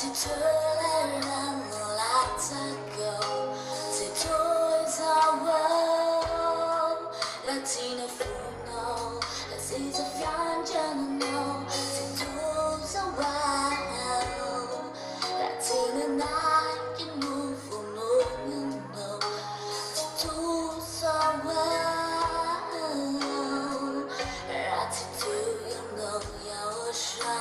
ที่เธอและเราและเธอ go to toys our world และที่ในฝันเราและที่จะฝันจะนอนที่ทุกสวรรค์และที่ในน้ำกินมูฟูมูนึงเราที่ทุกสวรรค์และที่ทุกยังลงยาวช้า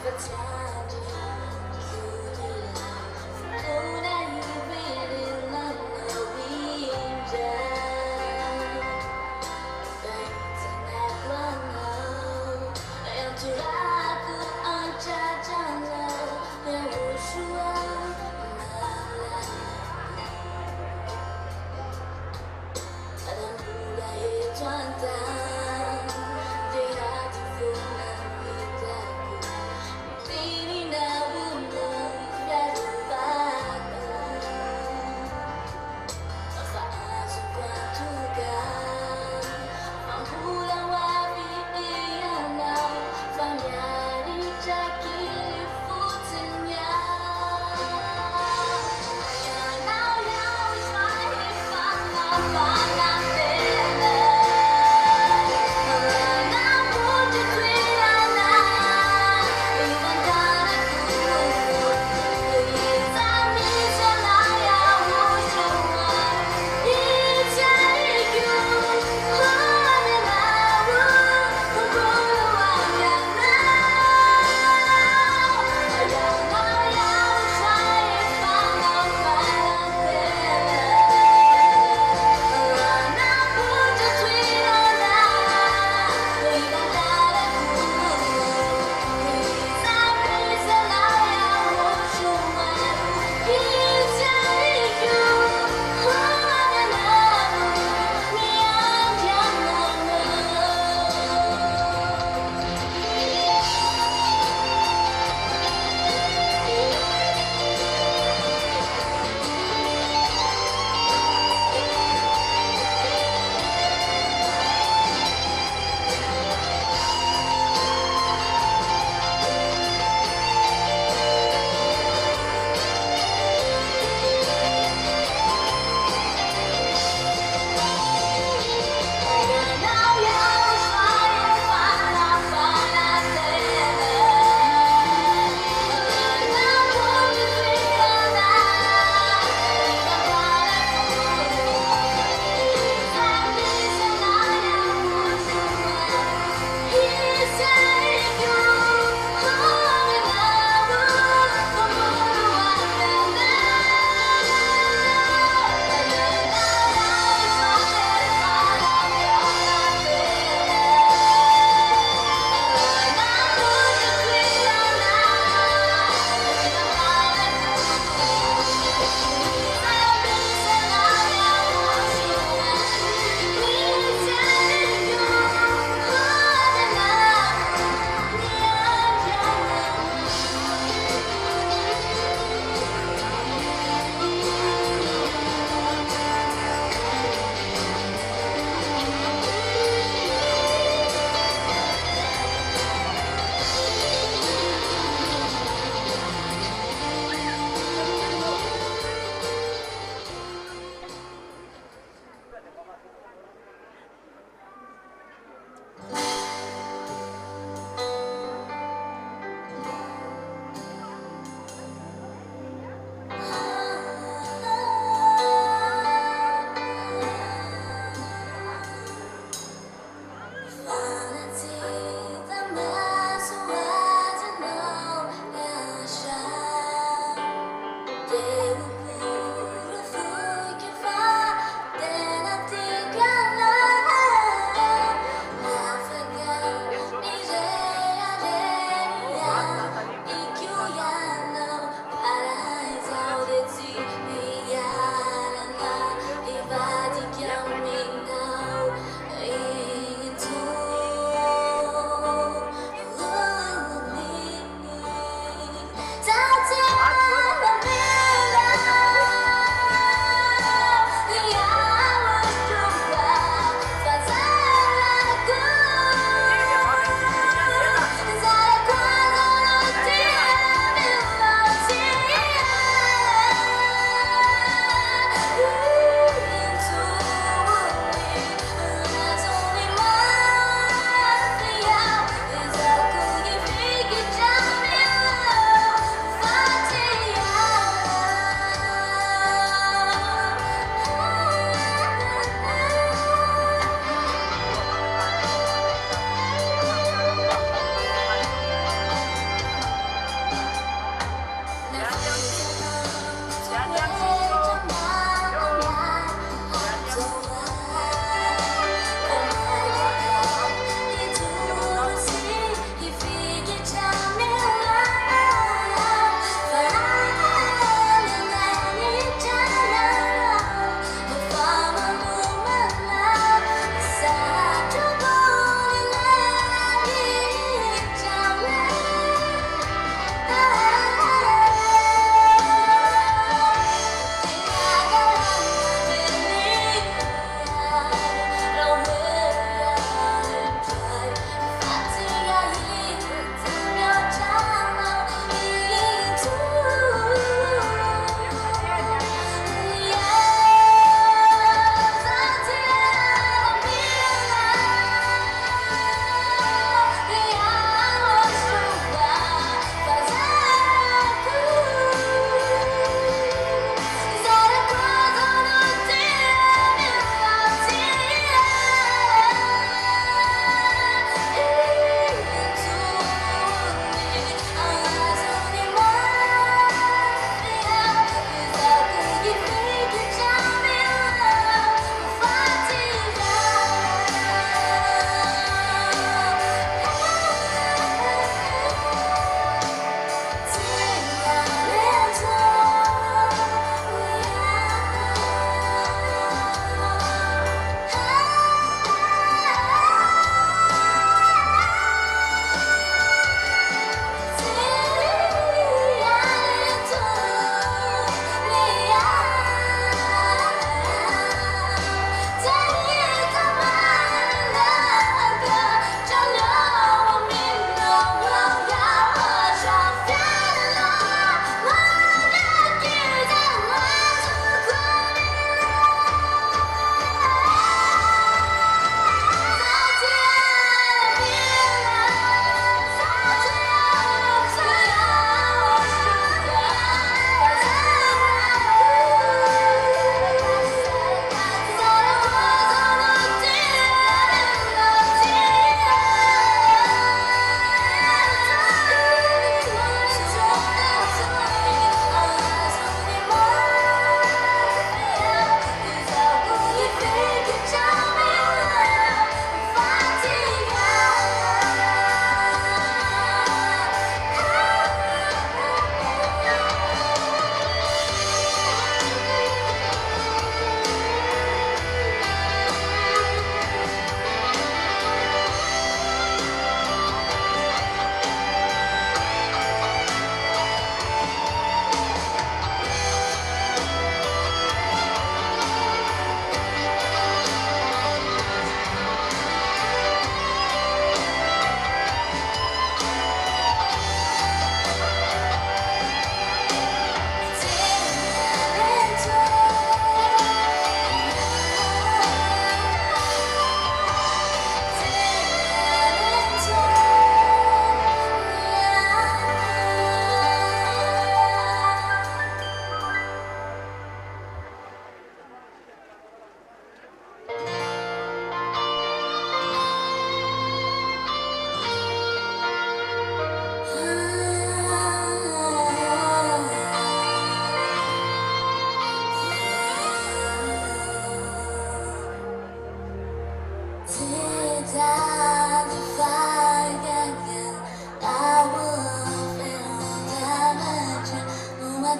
Di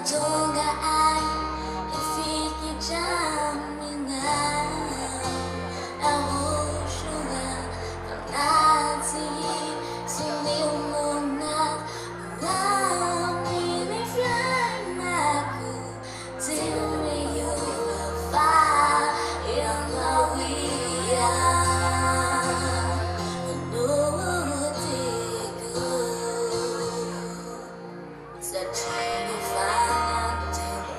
Semoga ai fique jamingan YAHOSHUAH Panati sinimunat Nami aku Till you YAHVAH yang ZHYAH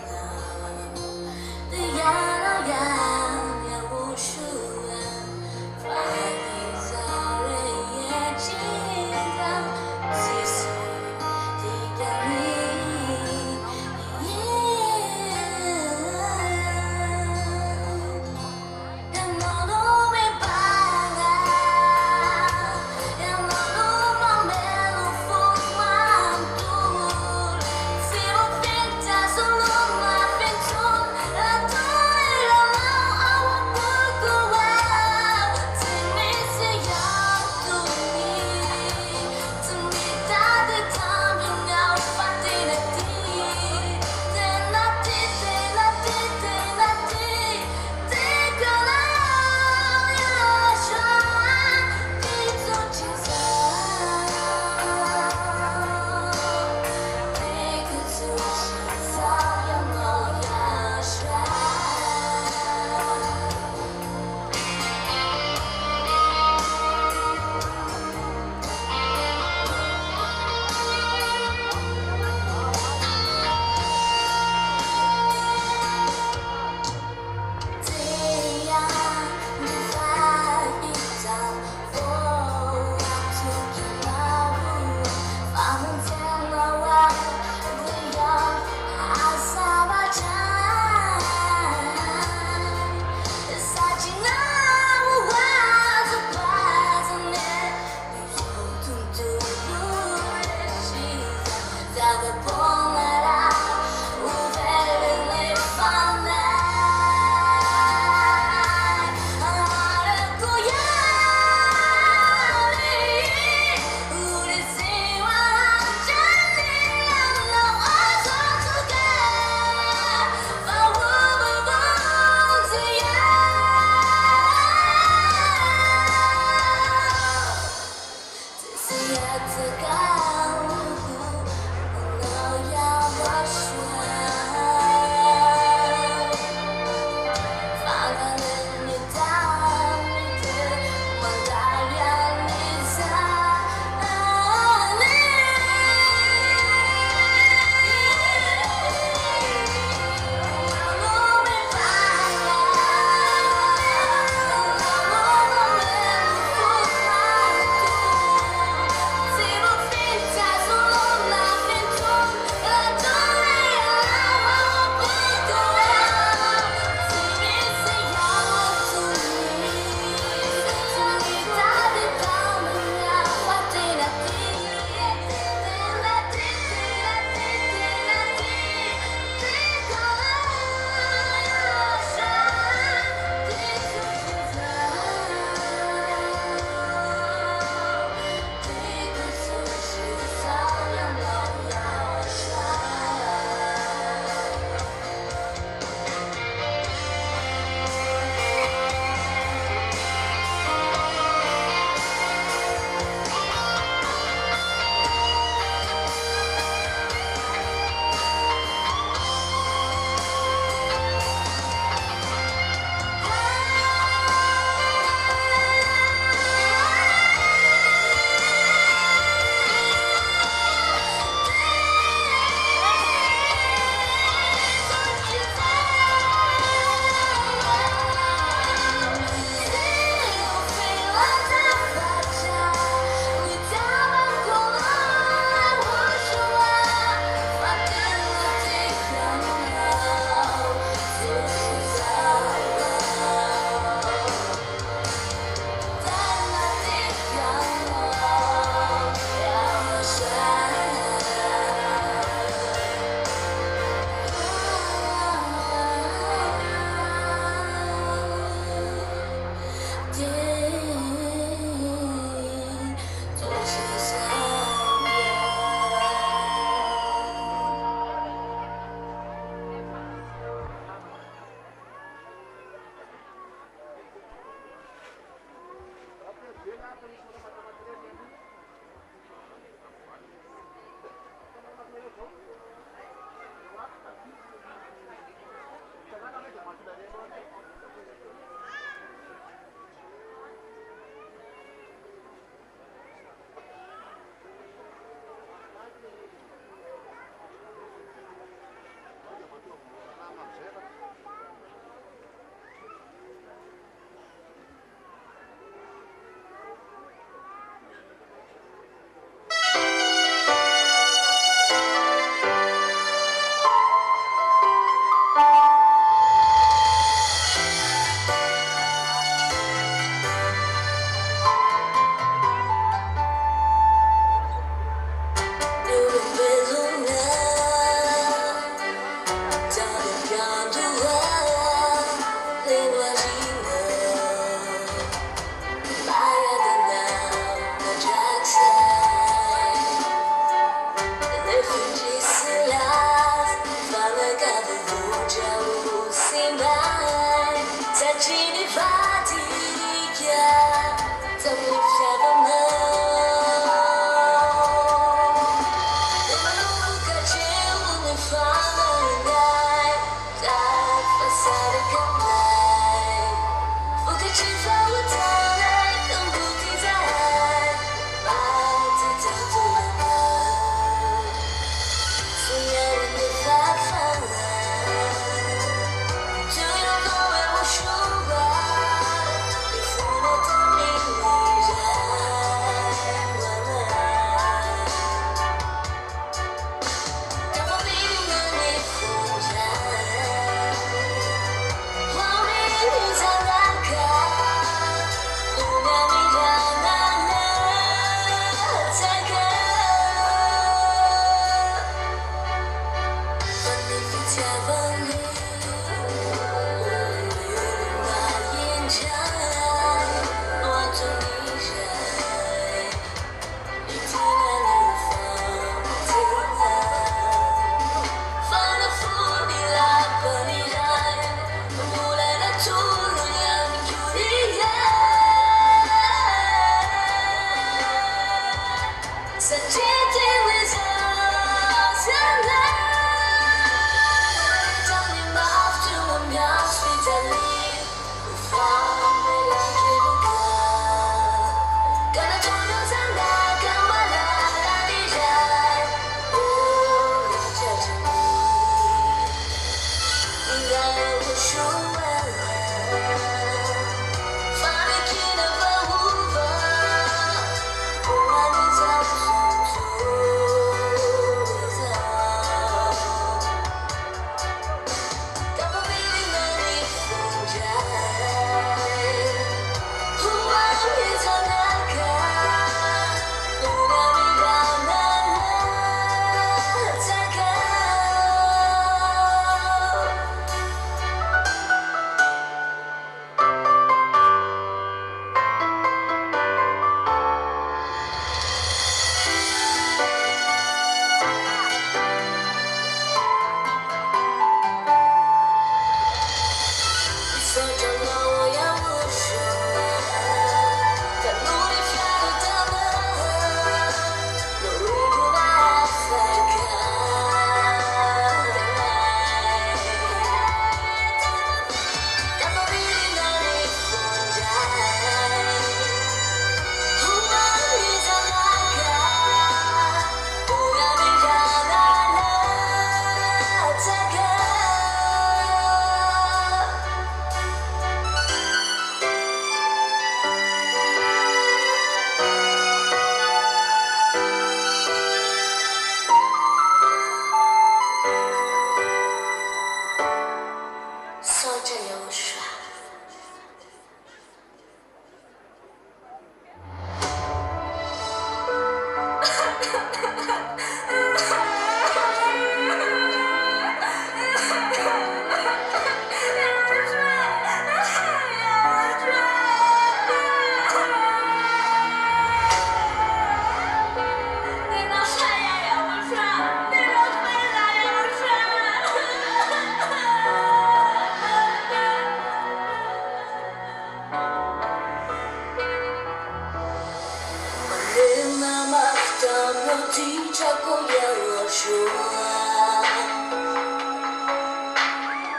YAHVAH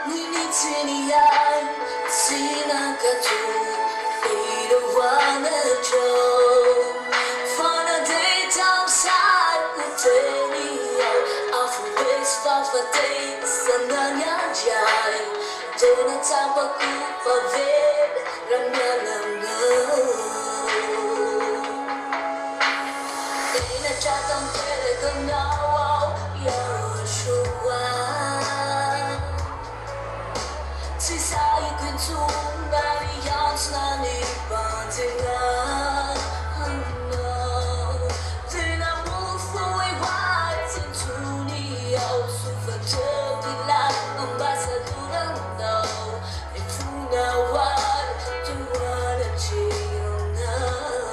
你最你爱只那个图你的忘了就 From the daytime我对你有 Alphabets for days 那样dài Để nó ta bao cụ và vết Làm nhớ làm ngơ Để nó cha tâm thế để con nhau YAHOSHUAH Chỉ sao ý quyến rũ Đã đi nhau cho nàng đi bằng tình ái Vì nó muốn phôi hoài Tình chú đi áo Dù phần chờ đi lạc Ông bà sẽ thu đắng đầu Để phu nào hoài Tôi hoa đã chỉ ông nào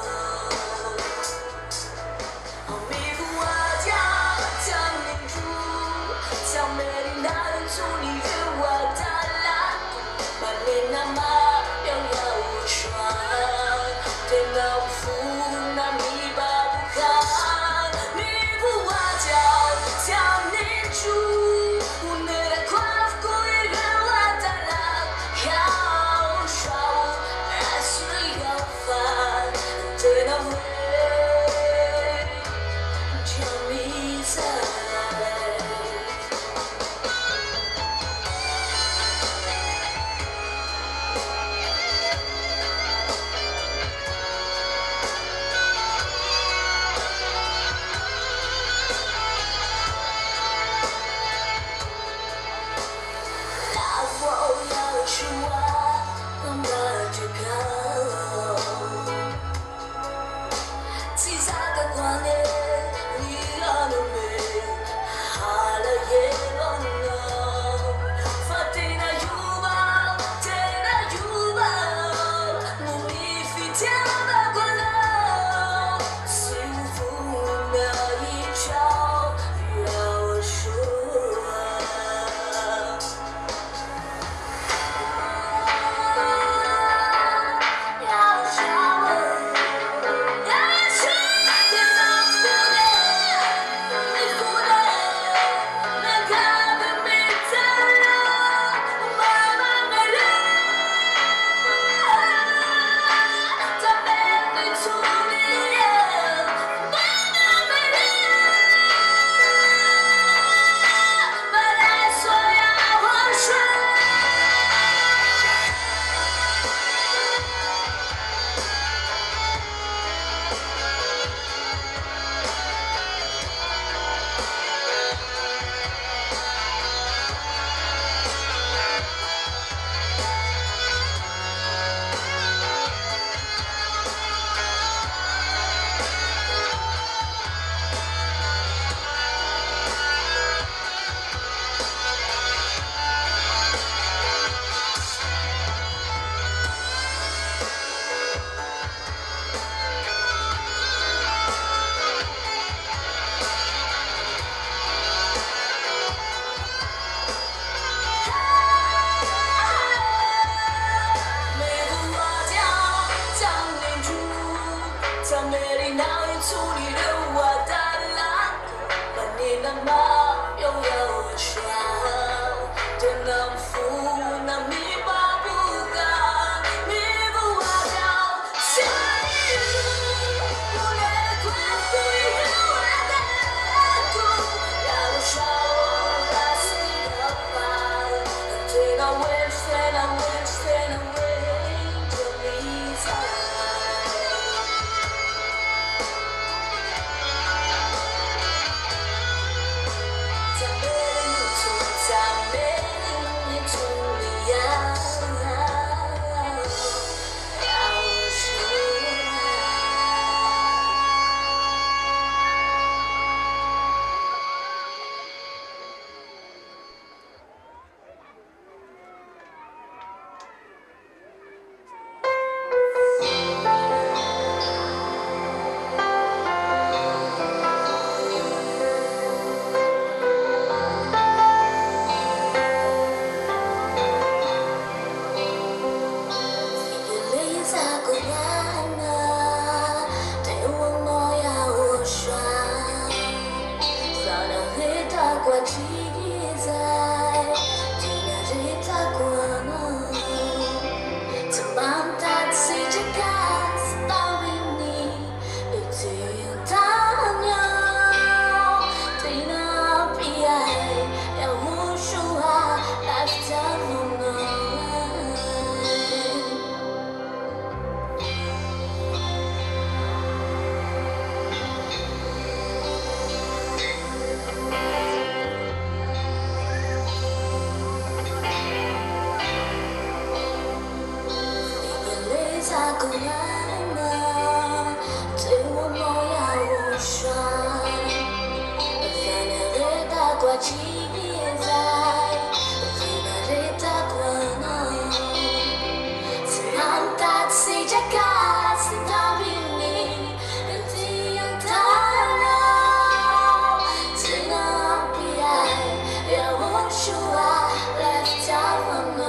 过几载，听那日子过呢，怎么打起这个是当兵你，有这样大鸟，对那悲哀要无数啊，来不风呢。过来吗？对我梦要无双，反正日大过几载，对那日大过呢，怎么打起这个是当兵你，这样大了，只能悲哀要无数啊，来交换呢。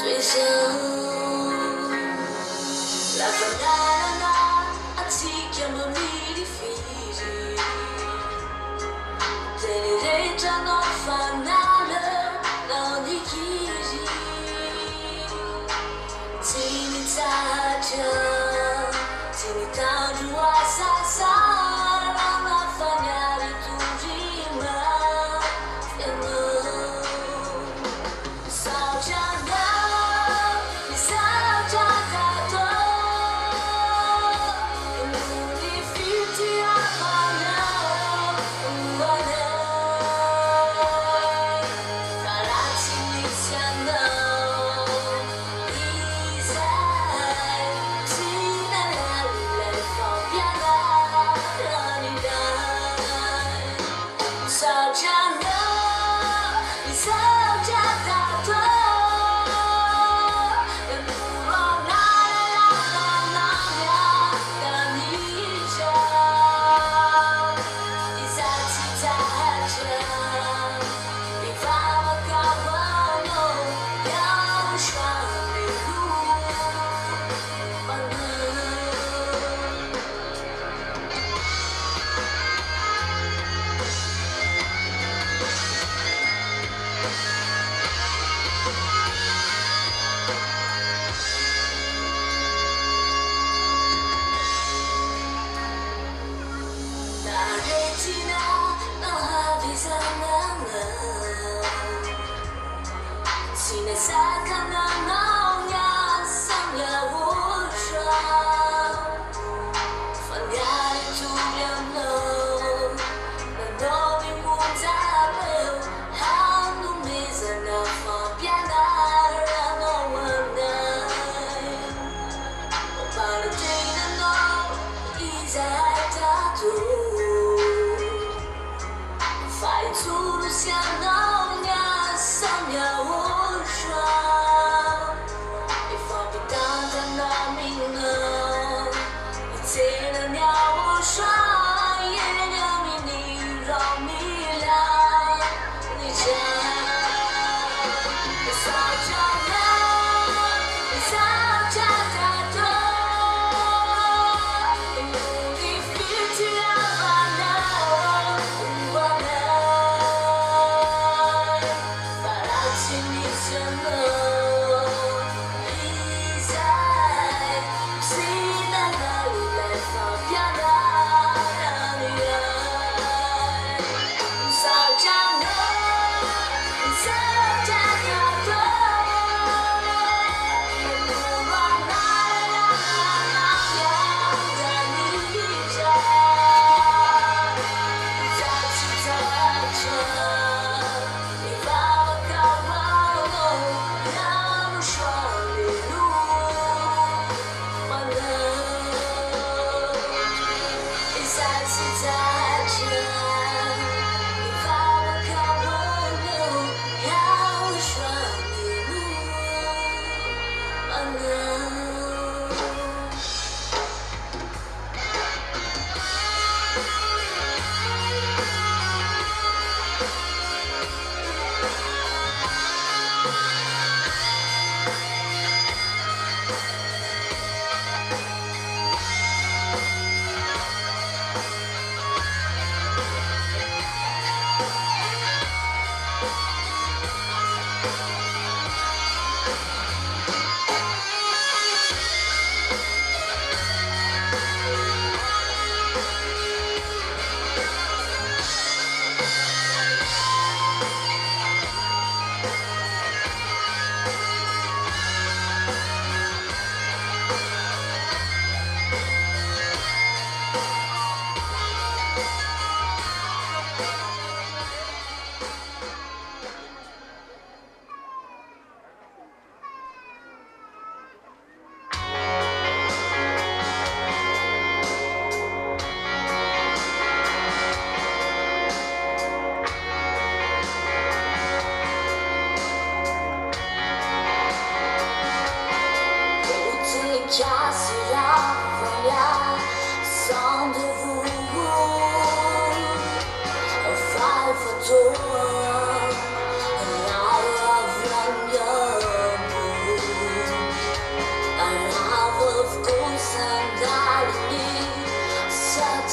最想 banana anzichiamo di figli telereggiano il fanale non di chisi Sini saja Sini tahu asasa Lama fanyari turima Emu Saujana Saujana Emuli fiti amana Uwana Farasi misiana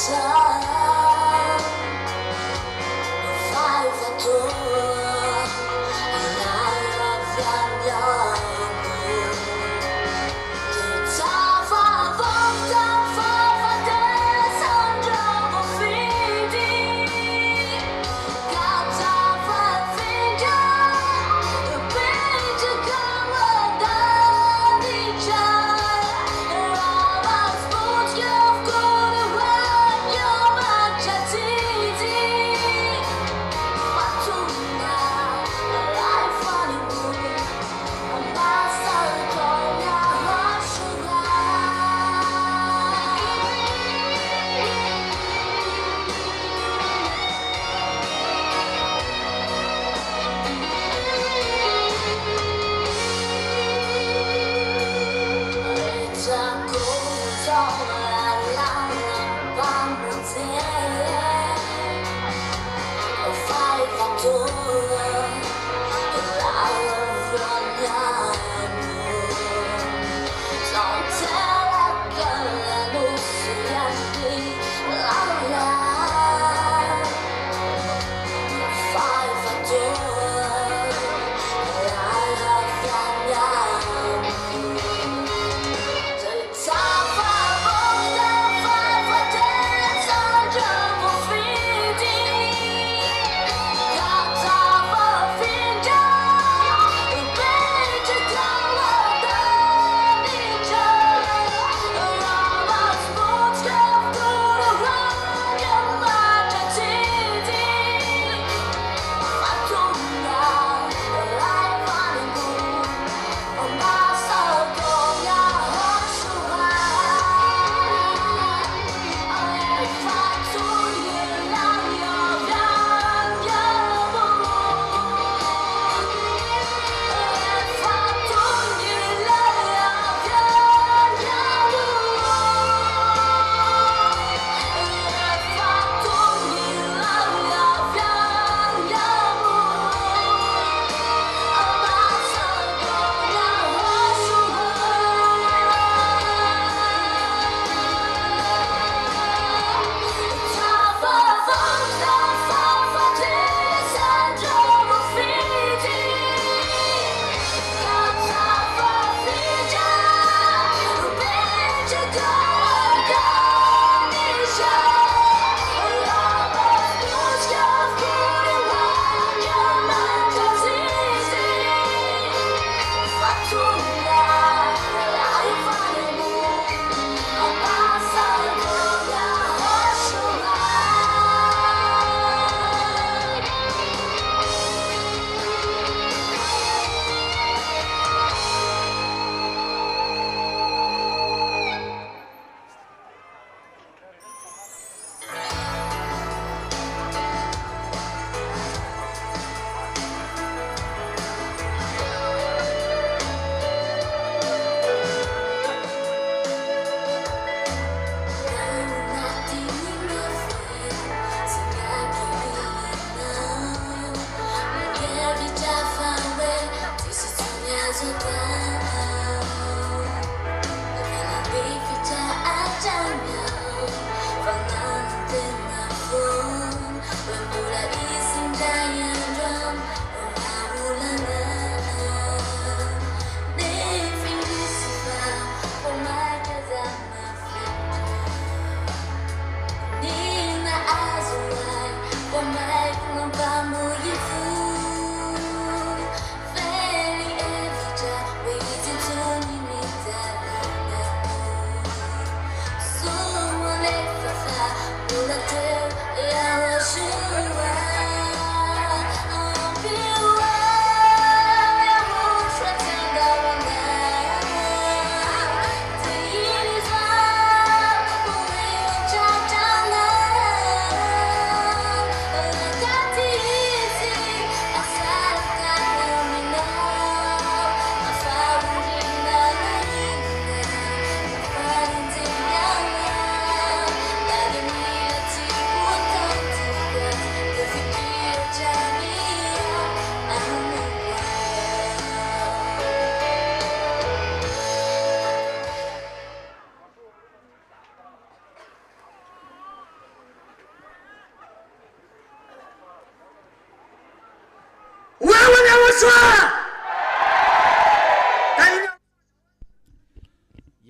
ZHYAH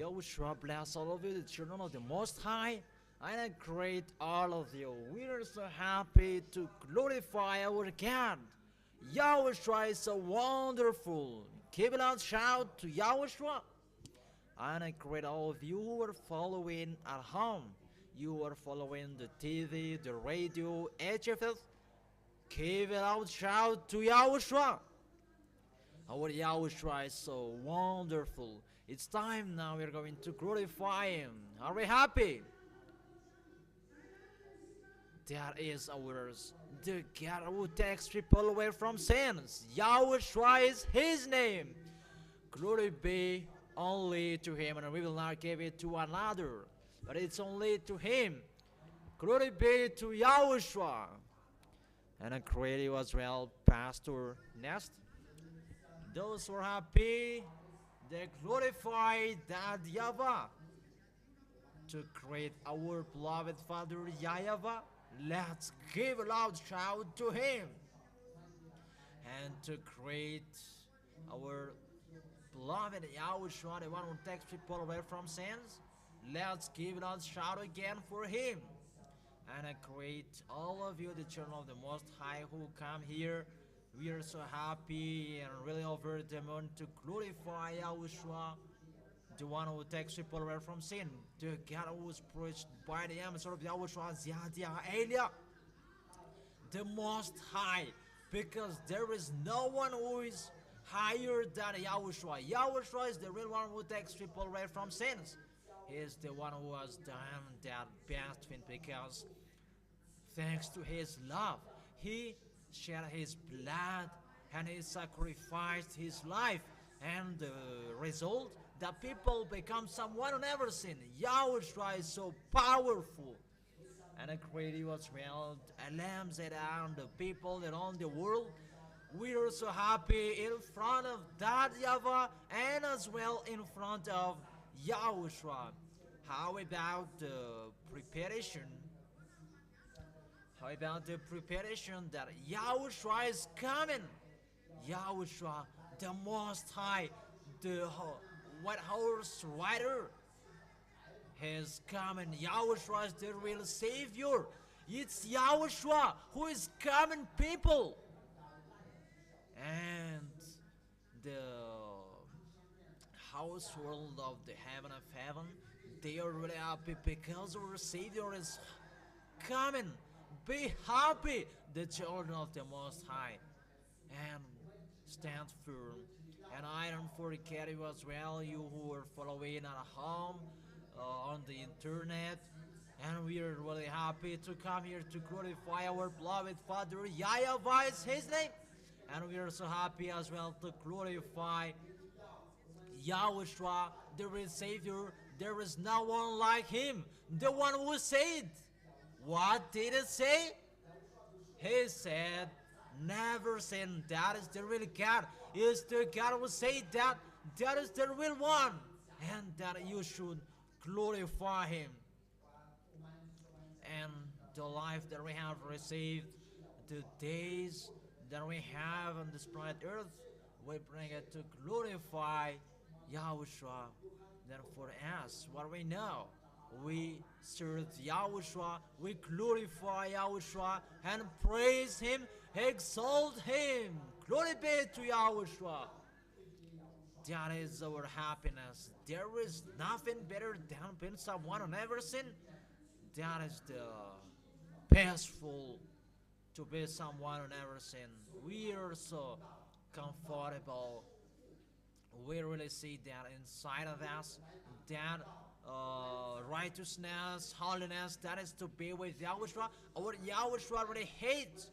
Yahushua bless all of you, the children of the Most High, and I greet all of you. We are so happy to glorify our God. Yahushua is so wonderful. Give a loud shout to Yahushua. And I greet all of you who are following at home. You are following the TV, the radio, HFS. Give a loud shout to Yahushua. Our Yahushua is so wonderful. It's time now we're going to glorify Him. Are we happy? That is ours. The God who takes people away from sins. Yahushua is His name. Glory be only to Him, and we will not give it to another, but it's only to Him. Glory be to Yahushua. And I greet you as well, Pastor. Next. Those who are happy, they glorify that YAHVAH. To greet our beloved Father YAHVAH, let's give a loud shout to Him. And to greet our beloved Yahushua, the one who takes people away from sins, let's give a loud shout again for Him. And I greet all of you, the children of the Most High, who come here. We are so happy and really over the moon to glorify Yahushua, the one who takes people away from sin, the God who was preached by the emissary of Yahushua, ZHYAH, the Most High, because there is no one who is higher than Yahushua. Yahushua is the real one who takes people away from sins. He is the one who has done that best thing, because thanks to His love, He shed His blood and He sacrificed His life, and the result, that people become someone who never sinned. Yahushua is so powerful. And I greet you as well, lambs around the people around the world. We are so happy in front of that YAHVAH and as well in front of Yahushua. How about the preparation? How about the preparation that Yahushua is coming? Yahushua, the Most High, the white horse rider, is coming. Yahushua is the real Savior. It's Yahushua who is coming, people. And the household of the heaven of heaven, they are really happy because our Savior is coming. Be happy, the children of the Most High, and stand firm. And I don't forget you as well, you who are following at home, on the internet. And we are really happy to come here to glorify our beloved Father YAHVAH is His name. And we are so happy as well to glorify Yahushua, the real Savior. There is no one like Him, the one who said, what did it say? He said, never sin. That is the real God. Is the God who said that. That is the real one. And that you should glorify Him. And the life that we have received, the days that we have on this planet Earth, we bring it to glorify Yahushua. Then for us, what we know, we serve Yahushua, we glorify Yahushua, and praise Him, exalt Him. Glory be to Yahushua. That is our happiness. There is nothing better than being someone who never sinned. That is the peaceful to be someone who never sinned. We are so comfortable. We really see that inside of us, that righteousness, holiness, that is to be with Yahushua. Our Yahushua really hates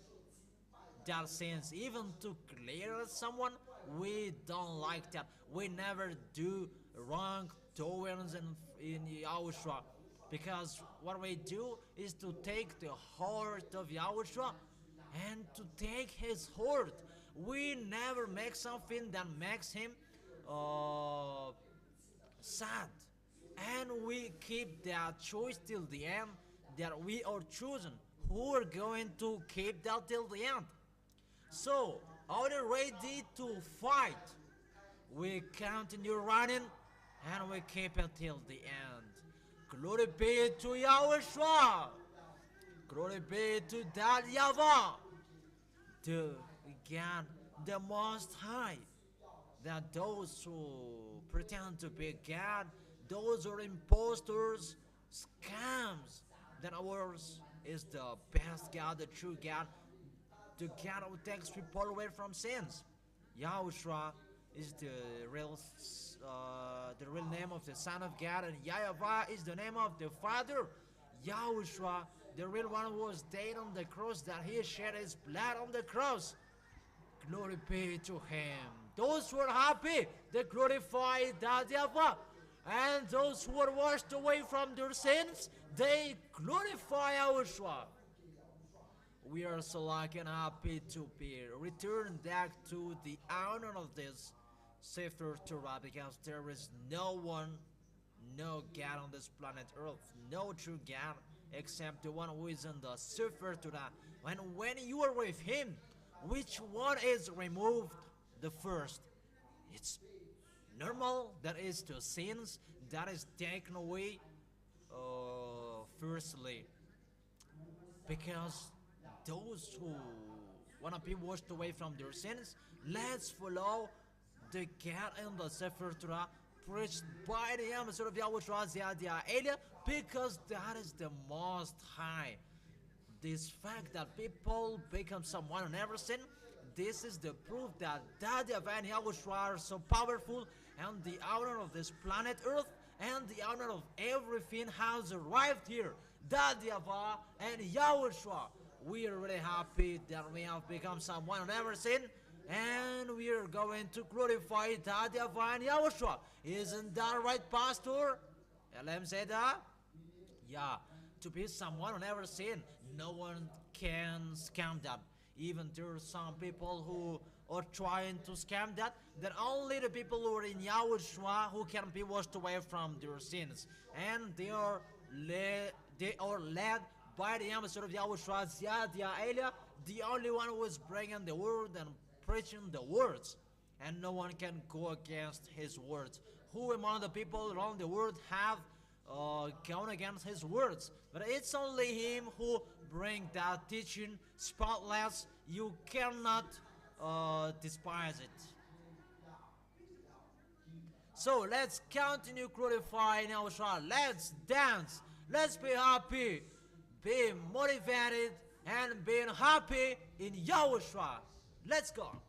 that sins. Even to clear someone, we don't like that. We never do wrong towards in Yahushua, because what we do is to take the heart of Yahushua and to take His heart. We never make something that makes Him sad, and we keep that choice till the end, that we are chosen who are going to keep that till the end. So, are you ready to fight? We continue running. and we keep it till the end. Glory be to YAHOSHUA. Glory be to that YAHVAH, the God, the Most High. That those who pretend to be God, those who are impostors, scams, that ours is the best God, the true God, the God who takes people away from sins. YAHOSHUA is the real name of the Son of God, and YAHVAH is the name of the Father. YAHOSHUA, the real one who was dead on the cross, that he shed his blood on the cross. Glory be to him. Those who are happy, they glorify that YAHVAH. And those who are washed away from their sins, they glorify YAHOSHUA. We are so lucky and happy to be returned back to the honor of this Sefer Torah, because there is no one, no God on this planet Earth, no true God except the one who is in the Sefer Torah. And when you are with him, which one is removed the first? It's normal, that is the sins, that is taken away firstly. Because those who want to be washed away from their sins, let's follow the God in the Sefer Torah preached by the ambassador of YAHOSHUA, ZHYAH, because that is the Most High. This fact that people become someone who never sin, this is the proof that YAHVAH and YAHOSHUA are so powerful, and the honor of this planet Earth and the honor of everything has arrived here. YAHVAH and YAHOSHUA. We are really happy that we have become someone who never sinned, and we are going to glorify YAHVAH and YAHOSHUA. Isn't that right, Pastor? LM said that? Yeah, to be someone who never sinned, no one can scam that. Even there are some people who are trying to scam that only the people who are in YAHOSHUA who can be washed away from their sins. And they are led by the ambassador of YAHOSHUA, ZHYAH, the only one who is bringing the word and preaching the words. And no one can go against his words. Who among the people around the world have gone against his words? But it's only him who brings that teaching spotless. You cannot despise it. So let's continue glorifying YAHOSHUA. Let's dance. Let's be happy. Be motivated and being happy in YAHOSHUA. Let's go.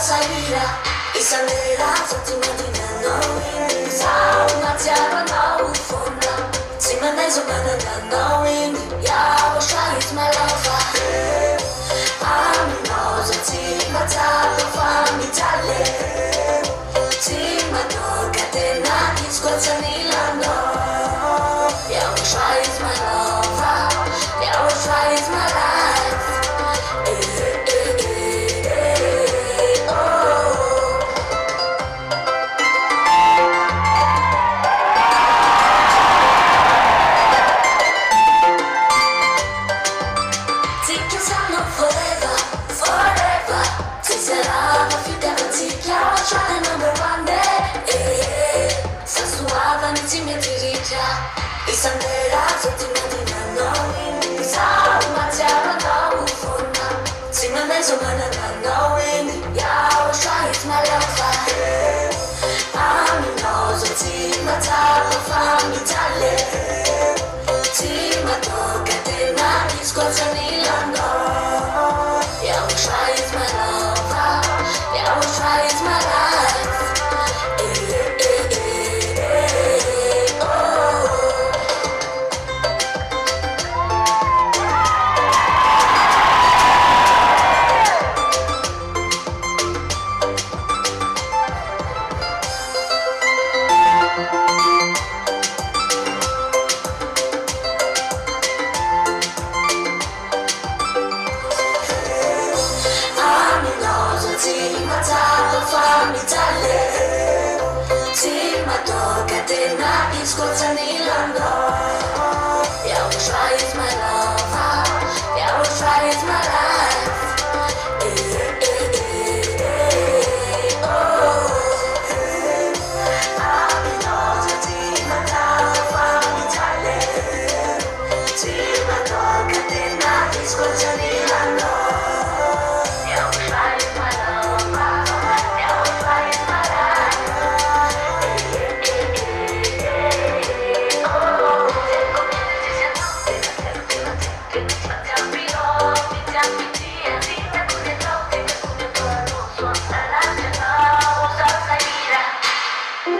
sairà e salirà sotto i matini a noi sa una terra no fonda si mandeso manana knowing YAHOSHUAH is my lover I'm knows a team a type of family tale team a dog at the night is got a nilano YAHOSHUAH is my lover YAHOSHUAH is my life e sanderà sotto i matini a noi sa una terra no fonda si mandeso manana knowing YAHOSHUAH is my lover I'm knows a team a type of family tale team a dog at the night is got a nilano YAHOSHUAH is my lover YAHOSHUAH is my life fammi tale sì ma tocca a te na discorsa nell'anno YAHOSHUAH is my lover YAHOSHUAH is my life fammi nosa sì ma tale fammi tale sì ma tocca a te na discorsa nell'anno YAHOSHUAH is my lover YAHOSHUAH is my life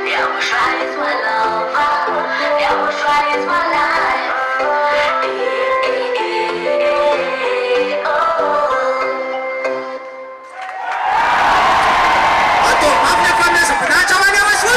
YAHOSHUAH is my lover YAHOSHUAH is my life Untuk maafkan kami sebenar calon YAHOSHUAH.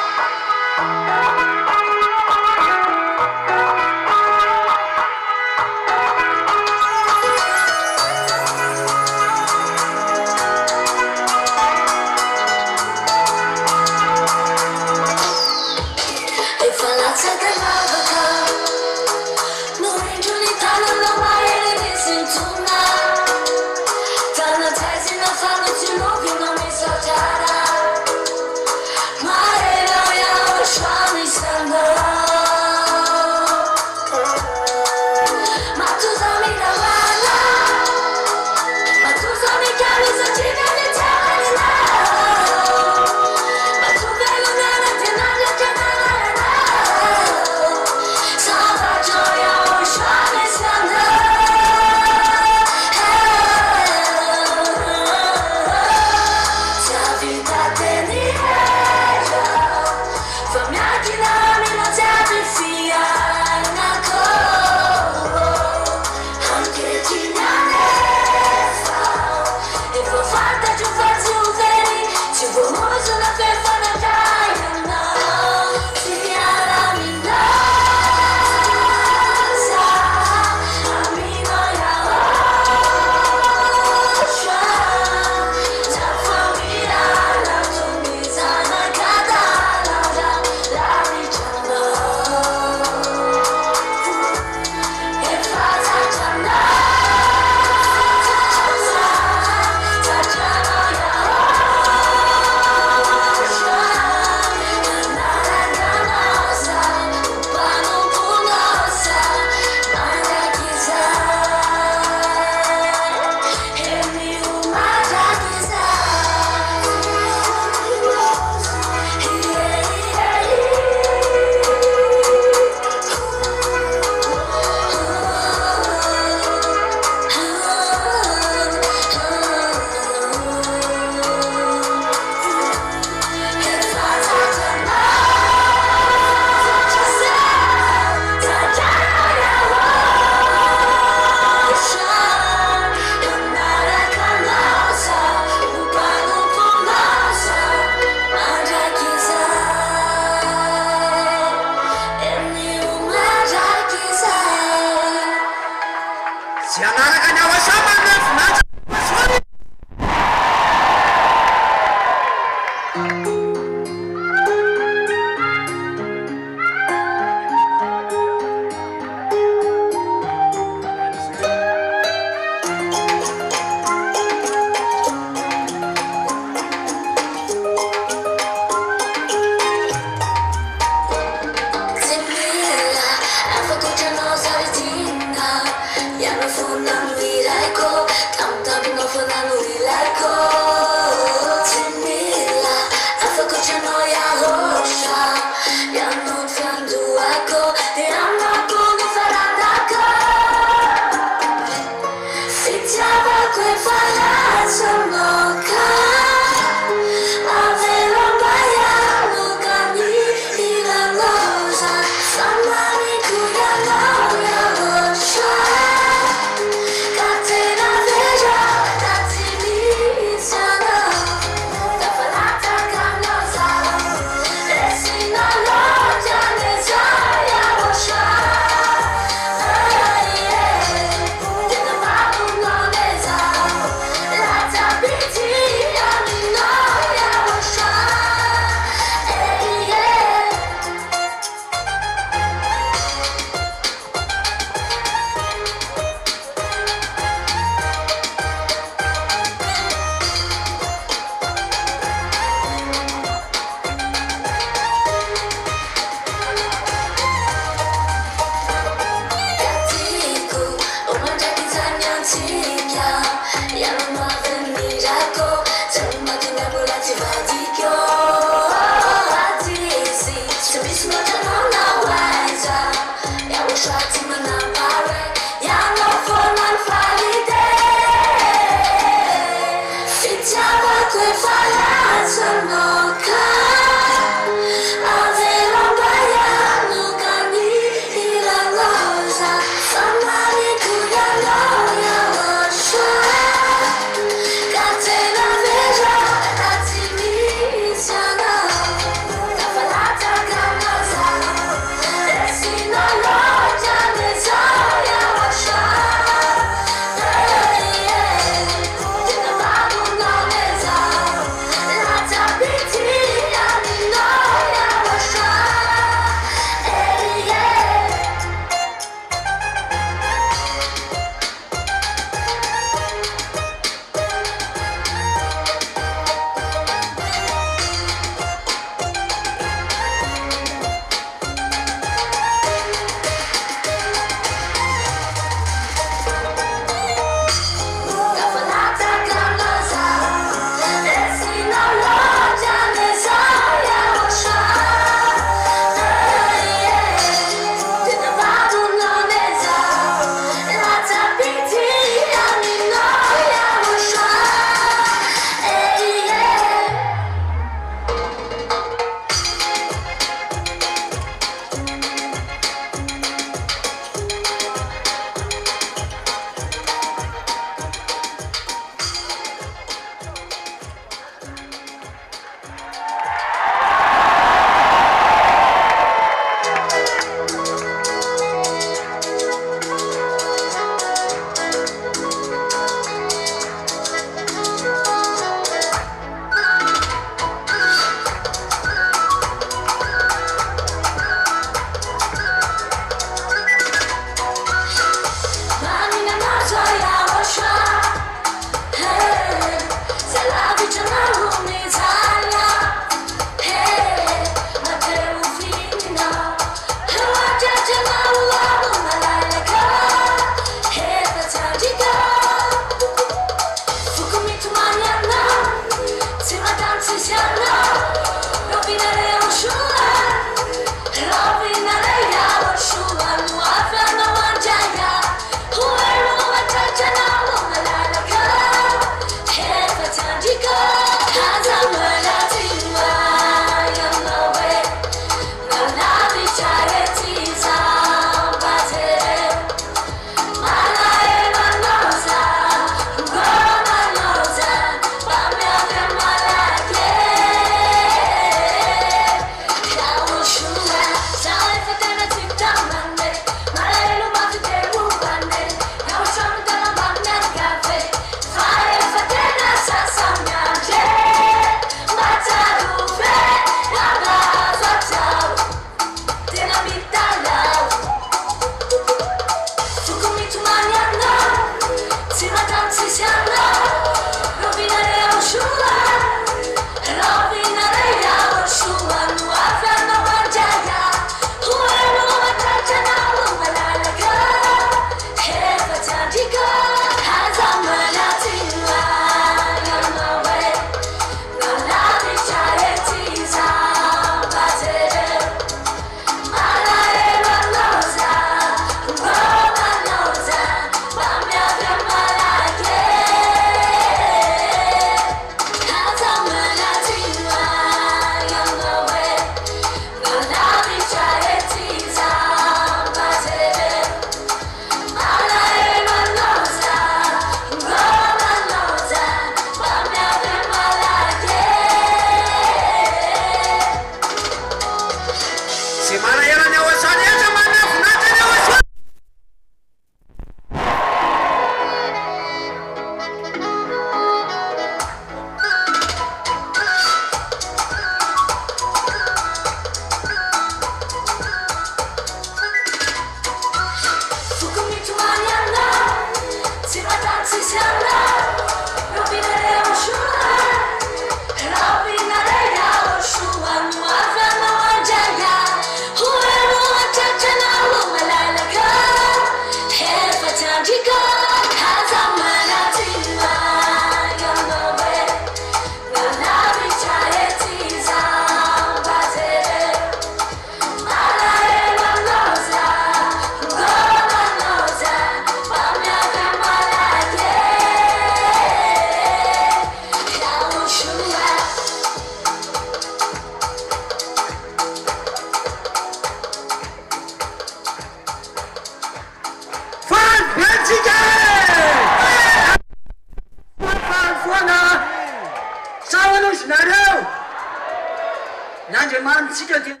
난제 마음 지켜줘.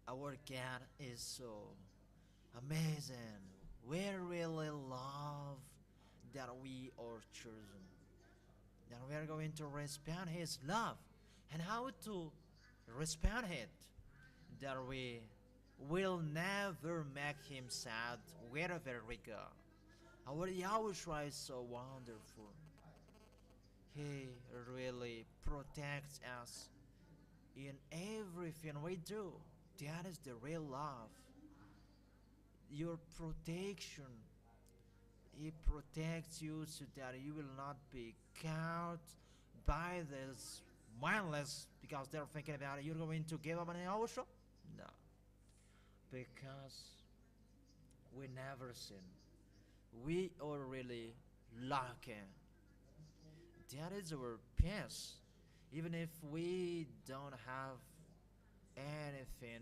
Our God is so amazing. We really love that we are chosen. That we are going to respond His love. And how to respond it? That we will never make Him sad wherever we go. Our YAHOSHUA is so wonderful. He really protects us in everything we do. That is the real love. Your protection. He protects you so that you will not be caught by this mindless because they're thinking about it. You're going to give up on YAHOSHUA? No. Because we never sin. We are really lucky. That is our peace. Even if we don't have anything,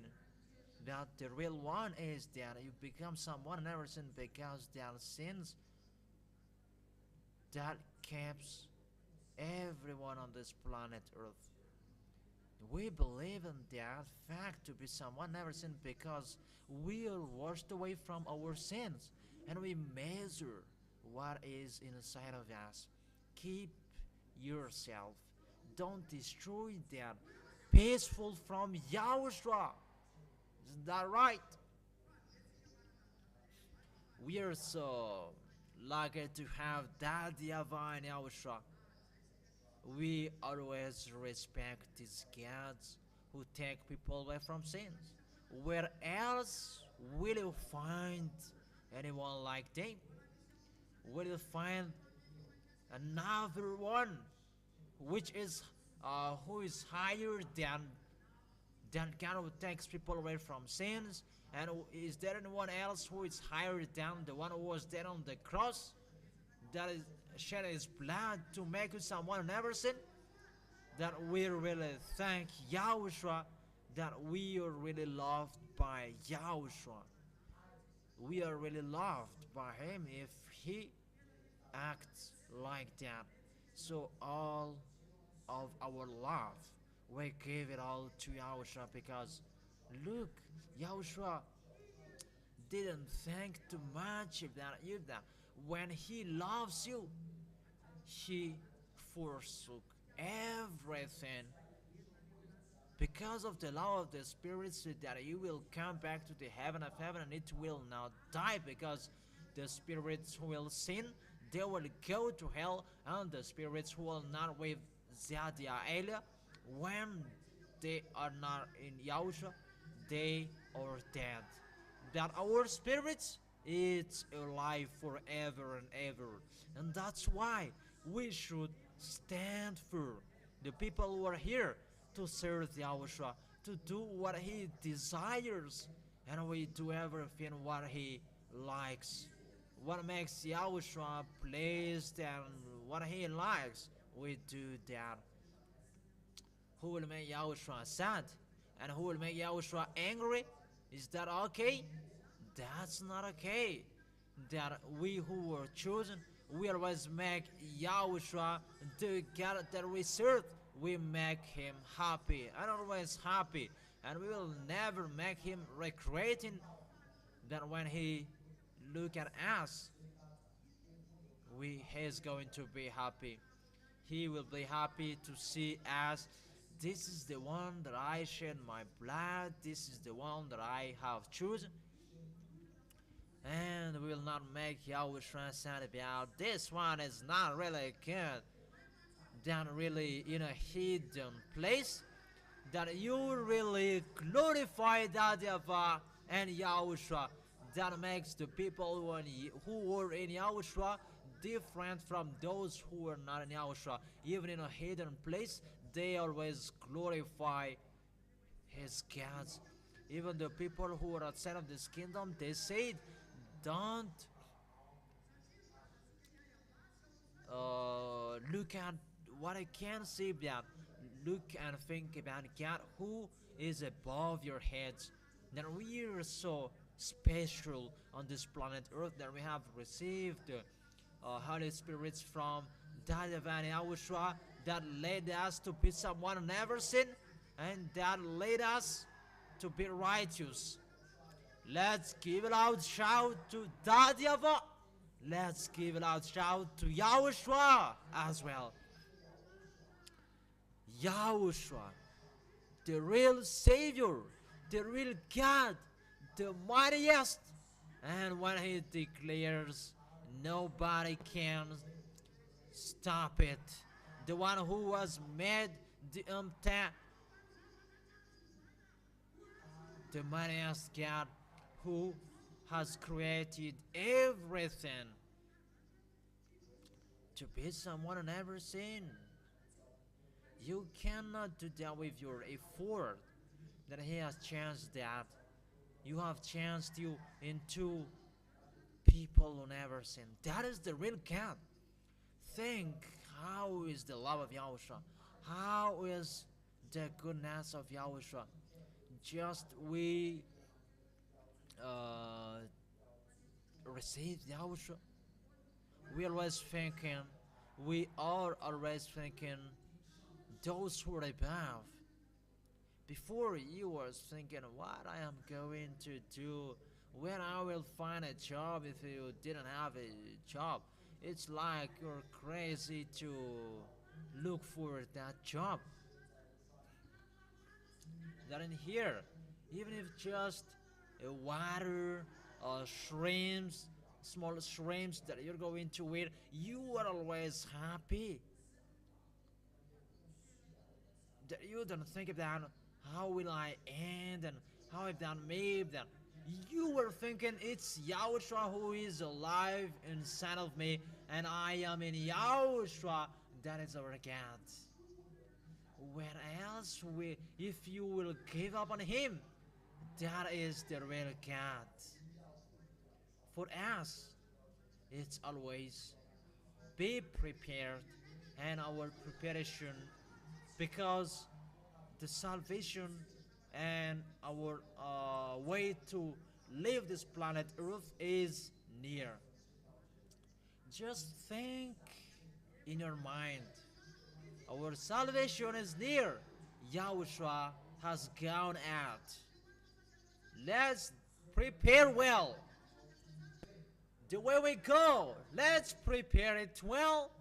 but the real one is that you become someone never sin because there are sins that keeps everyone on this planet Earth. We believe in that fact to be someone never sinned because we are washed away from our sins and we measure what is inside of us. Keep yourself. Don't destroy that. Peaceful from YAHOSHUA. Isn't that right? We are so lucky to have that YAHVAH and YAHOSHUA. We always respect these gods who take people away from sins. Where else will you find anyone like them? Will you find another one which is who is higher than God who takes people away from sins? And is there anyone else who is higher than the one who was dead on the cross, that is shed his blood to make you someone who never sinned? That we really thank YAHOSHUA, that we are really loved by YAHOSHUA. We are really loved by Him if He acts like that. So all of our love, we give it all to YAHOSHUA because look, YAHOSHUA didn't think too much about you. That when He loves you, He forsook everything because of the law of the Spirit, so that you will come back to the heaven of heaven and it will not die, because the spirits who will sin, they will go to hell, and the spirits who will not with ZHYAH, when they are not in YAHOSHUA, they are dead. That our spirits, it's alive forever and ever. And that's why we should stand for the people who are here to serve YAHOSHUA, to do what He desires, and we do everything what He likes. What makes YAHOSHUA pleased and what He likes, we do that. Who will make YAHOSHUA sad? And who will make YAHOSHUA angry? Is that okay? That's not okay. That we who were chosen, we always make YAHOSHUA, the God that we serve, we make Him happy and always happy. And we will never make Him regretting that when He look at us, He is going to be happy. He will be happy to see us. This is the one that I shed my blood. This is the one that I have chosen. And we will not make YAHOSHUA sad about this one. Is not really good. Then really in a hidden place, that you really glorify that YAHVAH and YAHOSHUA. That makes the people who were in YAHOSHUA different from those who were not in YAHOSHUA. Even in a hidden place, they always glorify His gods. Even the people who are outside of this kingdom, they say, don't look at what I can see, but look and think about God who is above your heads. That we are so special on this planet Earth, that we have received Holy Spirits from YAHVAH and YAHOSHUA, that led us to be someone who never sinned. and that led us to be righteous. Let's give a loud shout to that YAHVAH. Let's give a loud shout to YAHOSHUA as well. YAHOSHUA, the real Savior, the real God, the mightiest. And when He declares, nobody can stop it. The one who has made the mightiest God, who has created everything to be someone who never sinned. You cannot do that with your effort. That He has changed that. You have changed you into people who never sin. That is the real God. Think, how is the love of YAHOSHUA? How is the goodness of YAHOSHUA? Just we receive YAHOSHUA. We are always thinking those who are above. Before you was thinking what I am going to do, when I will find a job if you didn't have a job. It's like you're crazy to look for that job. That in here, even if just a water or shrimps, small shrimps that you're going to eat, you are always happy. That you don't think about how will I end and how I've done maybe that. You were thinking it's YAHOSHUA who is alive inside of me, and I am in YAHOSHUA. That is our God. Where else if you will give up on Him, that is the real God. For us, it's always be prepared, and our preparation, because the salvation and our way to leave this planet Earth is near. Just think in your mind, our salvation is near. YAHOSHUA has gone out. Let's prepare well. The way we go, let's prepare it well.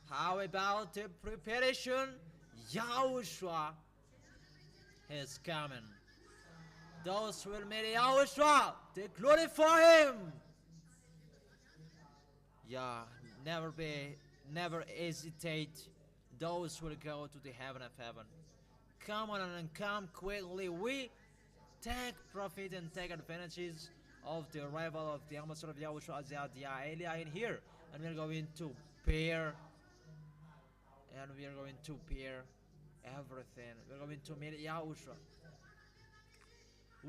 How about the preparation? YAHOSHUA is coming. Those who will meet YAHOSHUA, they glorify Him. Never hesitate. Those who will go to the heaven of heaven. Come on and come quickly. We take profit and take advantages of the arrival of the ambassador of YAHOSHUA, ZHYAH in here, and we are going to bear. And we are going to bear everything. We are going to meet YAHOSHUA.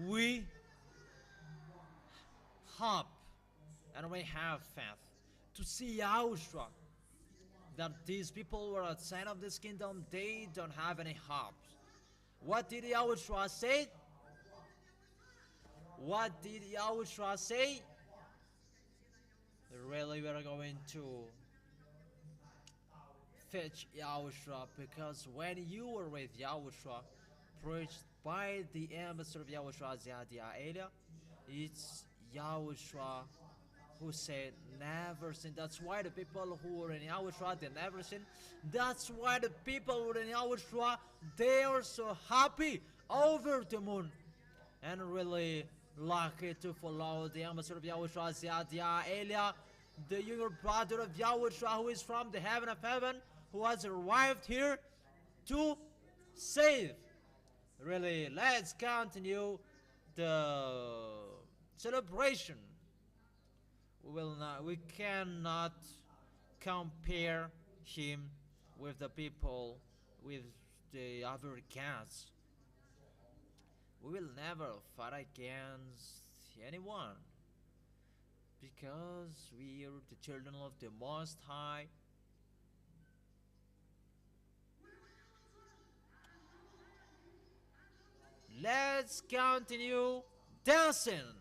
We hope and we have faith to see YAHOSHUA. That these people who are outside of this kingdom, they don't have any hope. What did YAHOSHUA say? What did YAHOSHUA say? Really, we are going to fetch YAHOSHUA, because when you were with YAHOSHUA, preached by the ambassador of YAHOSHUA, ZHYAH, it's YAHOSHUA who said never sin. That's why the people who were in YAHOSHUA, they never sin. That's why the people who were in YAHOSHUA, they are so happy, over the moon, and really lucky to follow the ambassador of YAHOSHUA, ZHYAH, the younger brother of YAHOSHUA, who is from the heaven of heaven, who has arrived here to save. Really, let's continue the celebration. We cannot compare Him with the people, with the other gods. We will never fight against anyone, because we are the children of the Most High. Let's continue dancing.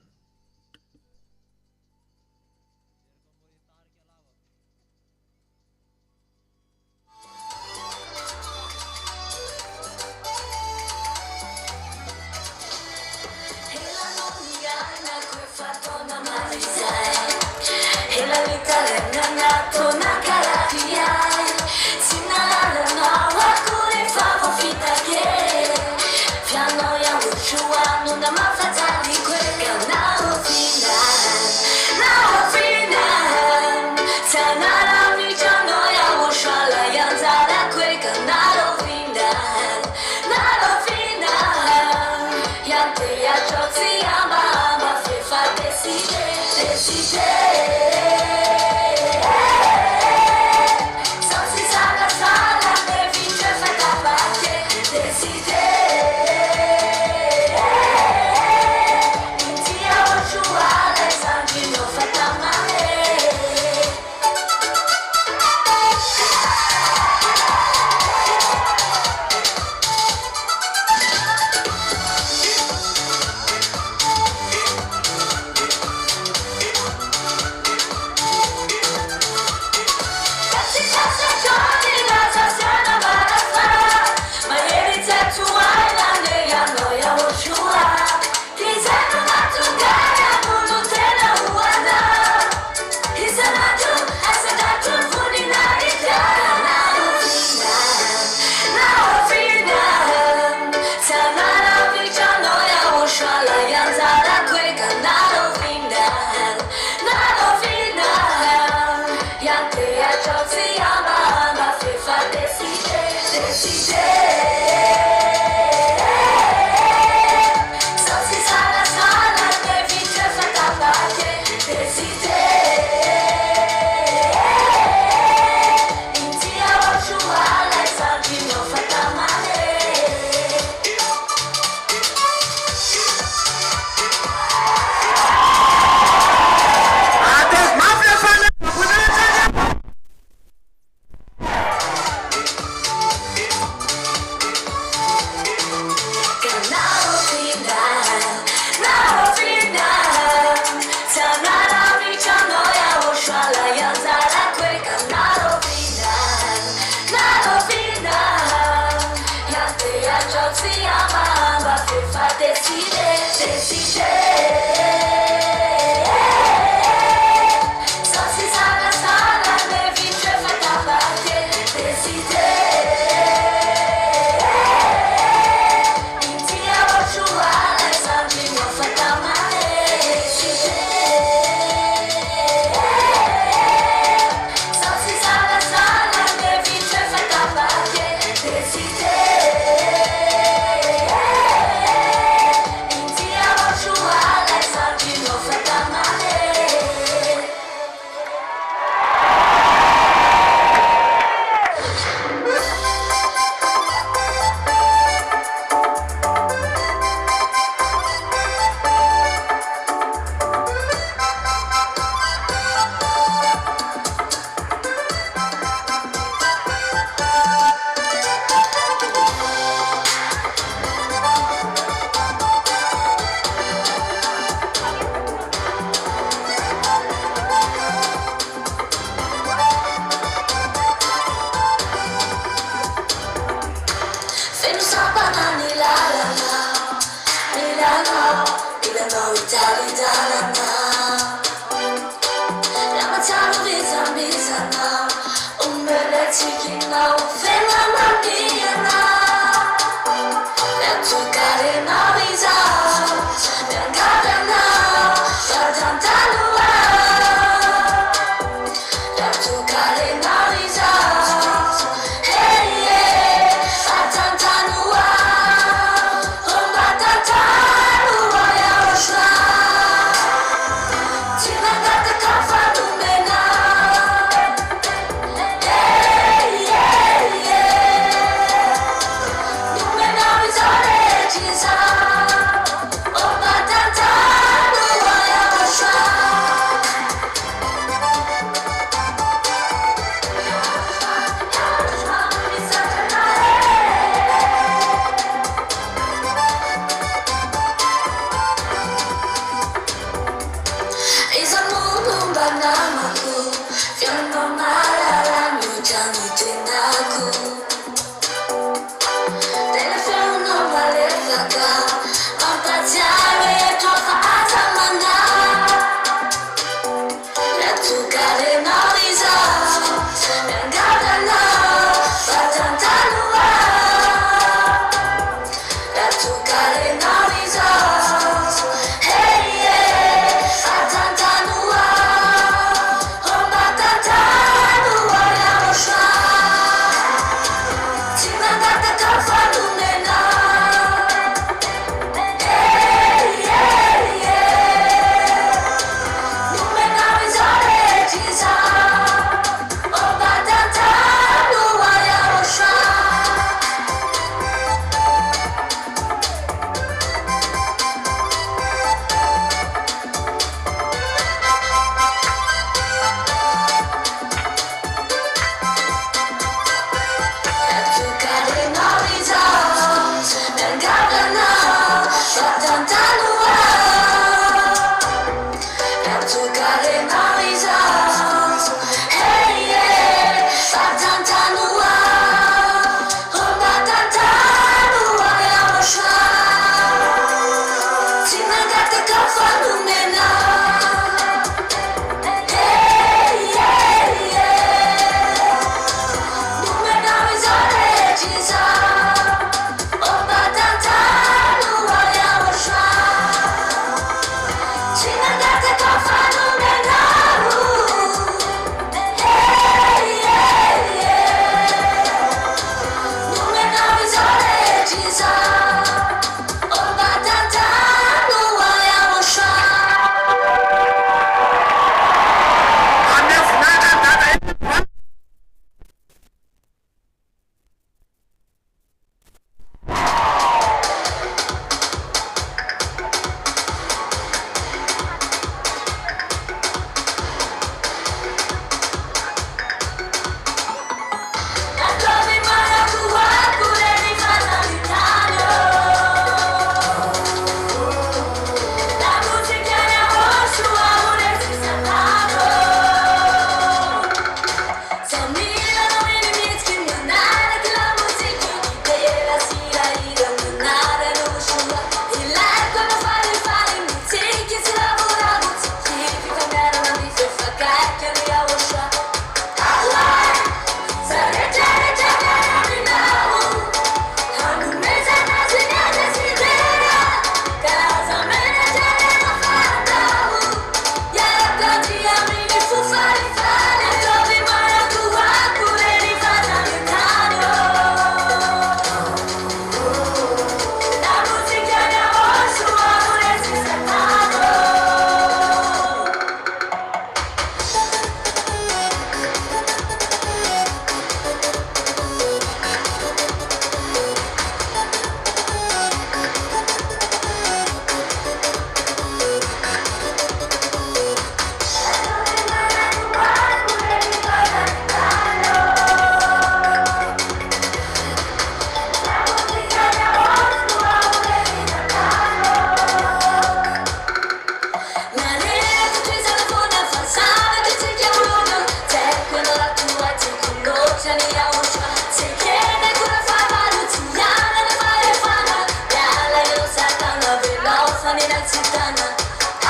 Seni Yahushua, Sekene kura favaru Tiyana na marefana Yala yo satana velosa ni natsitana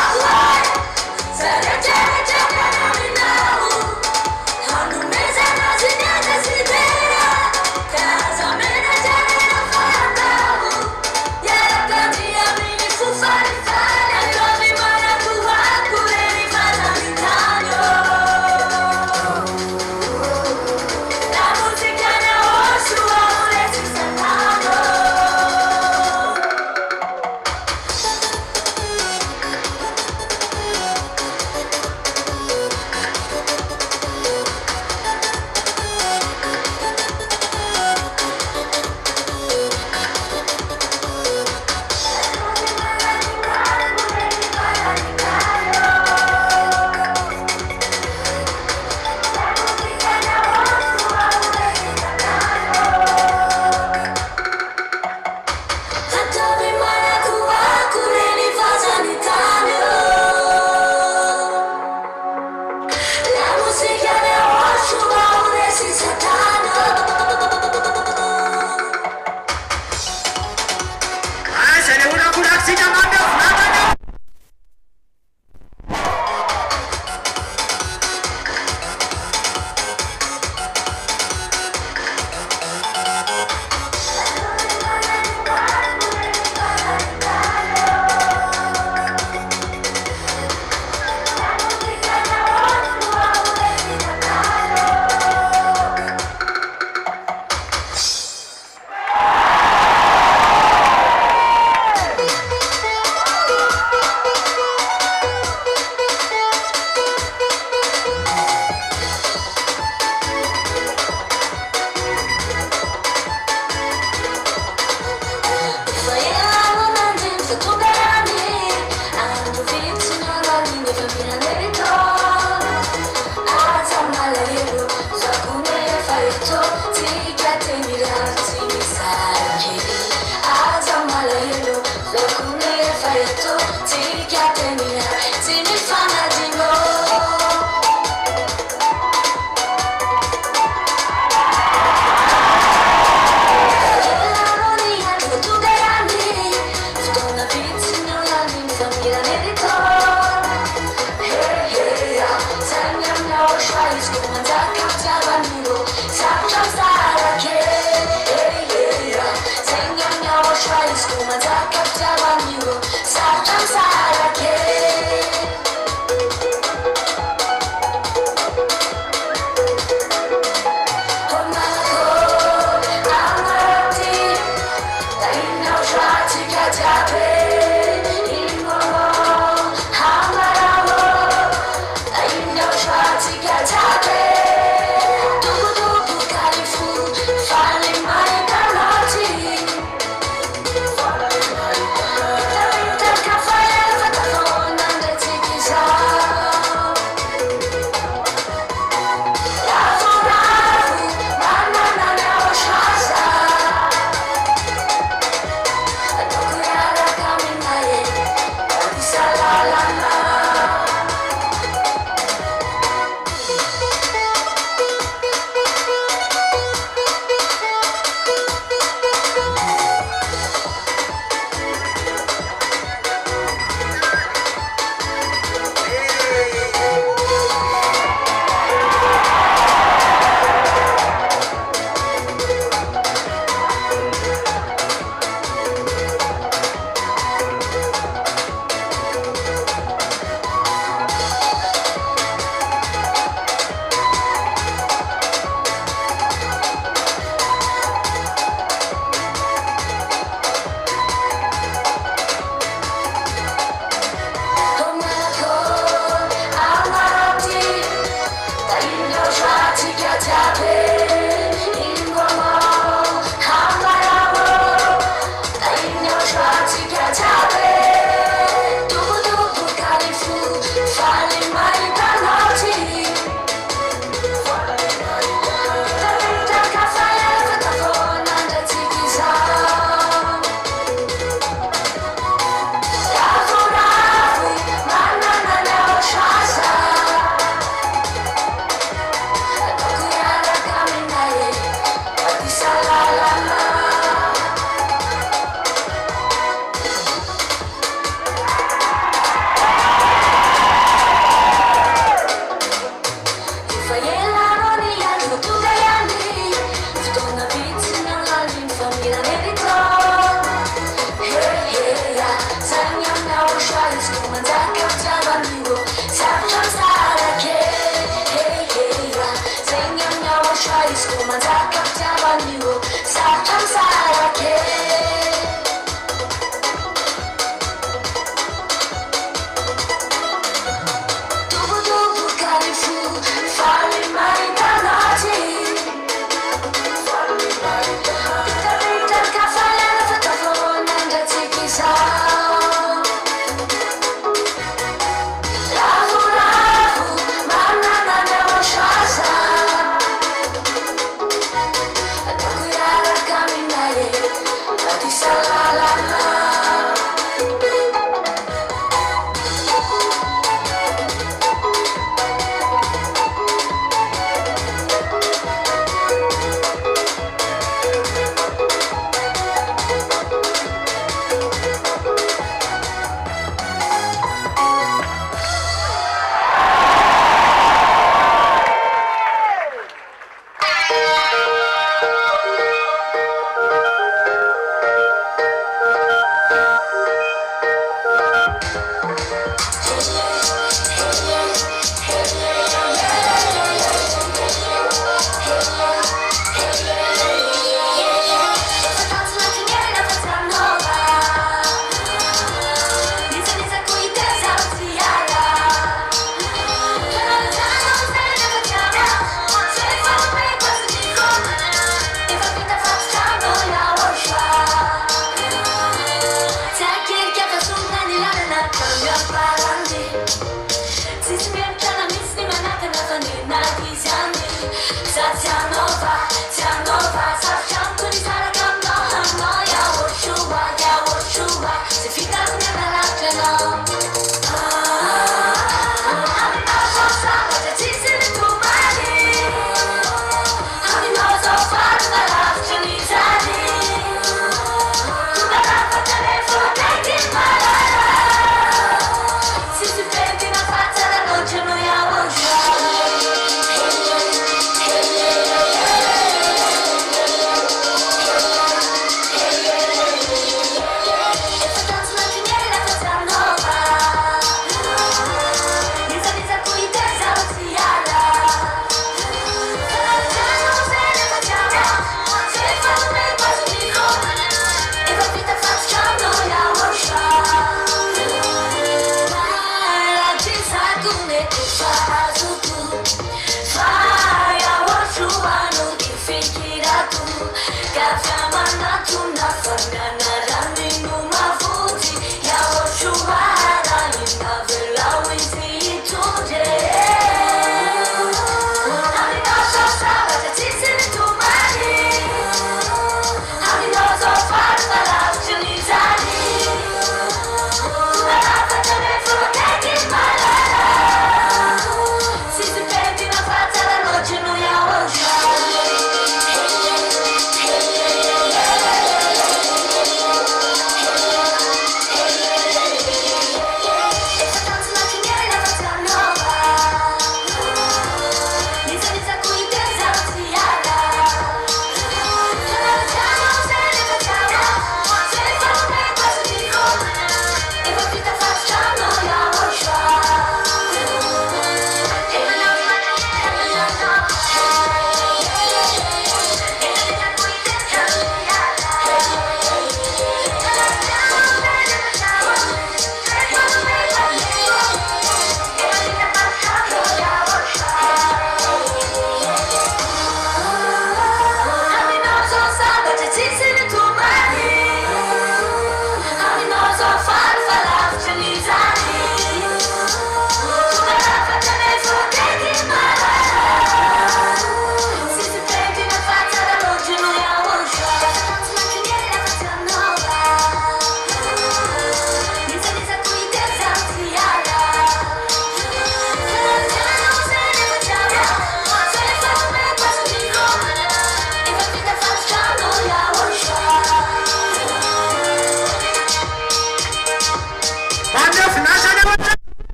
Awai, Sarejeje kana minau Hanu meza na zinyanya sidera Kaza mena jane na fatau Yara kandi ya mini fufari fari Andomi mana kuhaku eri mana mitanyo La musica ne Yahoshua ulezi satano 조금만 잡았자만 이후 사탕 사랑해 두부두부 가리수 빨리 많이 떠나지 일단 가사를 붙어서 남자 지키사 라후 만나나 야와샤사 누구야라 까미나에 어디서 라라라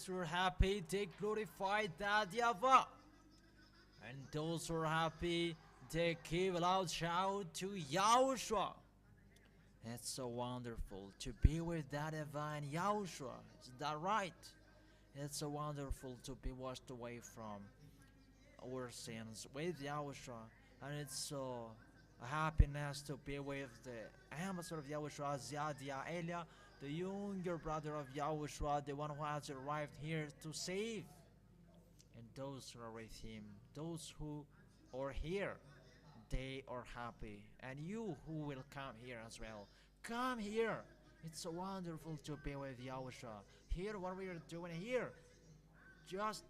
who are happy, they glorify that YAHVAH. And those who are happy, they give a loud shout to YAHOSHUA. It's so wonderful to be with that divine YAHOSHUA. Is that right? It's so wonderful to be washed away from our sins with YAHOSHUA. And it's so a happiness to be with the ambassador of YAHOSHUA, ZHYAH, the younger brother of YAHOSHUA, the one who has arrived here to save. And those who are with him, those who are here, they are happy. And you who will come here as well, come here. It's so wonderful to be with YAHOSHUA. Here, what we are doing here, just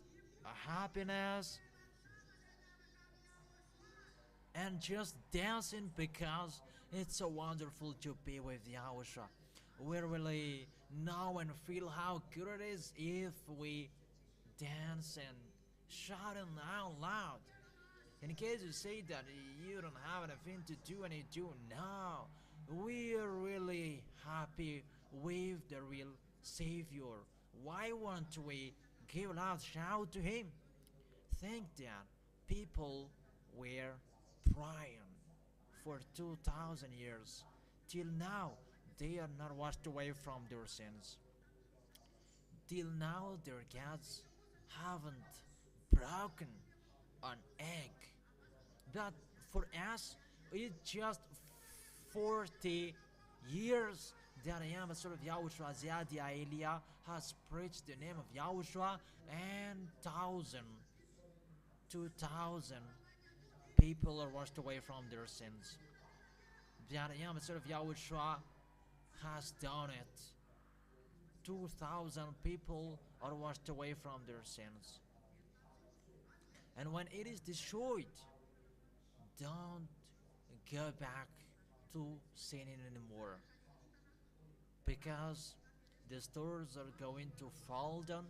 a happiness and just dancing, because it's so wonderful to be with YAHOSHUA. We really know and feel how good it is if we dance and shouting out loud. In case you say that you don't have anything to do and you do, no, we are really happy with the real Savior. Why won't we give a loud shout to him? Think that people were praying for 2,000 years. Till now, they are not washed away from their sins. Till now, their gods haven't broken an egg. But for us, it's just 40 years that I am a sort of YAHOSHUA, ZHYAH has preached the name of YAHOSHUA, and 2,000 people are washed away from their sins. That I am a sort of YAHOSHUA has done it. 2,000 people are washed away from their sins. And when it is destroyed, don't go back to sinning anymore, because the stars are going to fall down,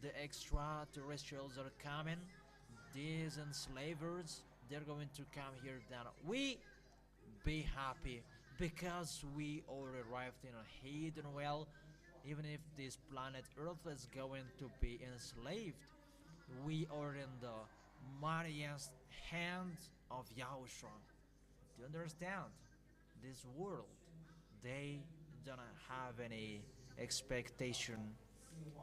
the extraterrestrials are coming, these enslavers, they're going to come here. Then we be happy, because we are arrived in a hidden well. Even if this planet Earth is going to be enslaved, we are in the mightiest hands of YAHOSHUA. Do you understand? This world, they don't have any expectation.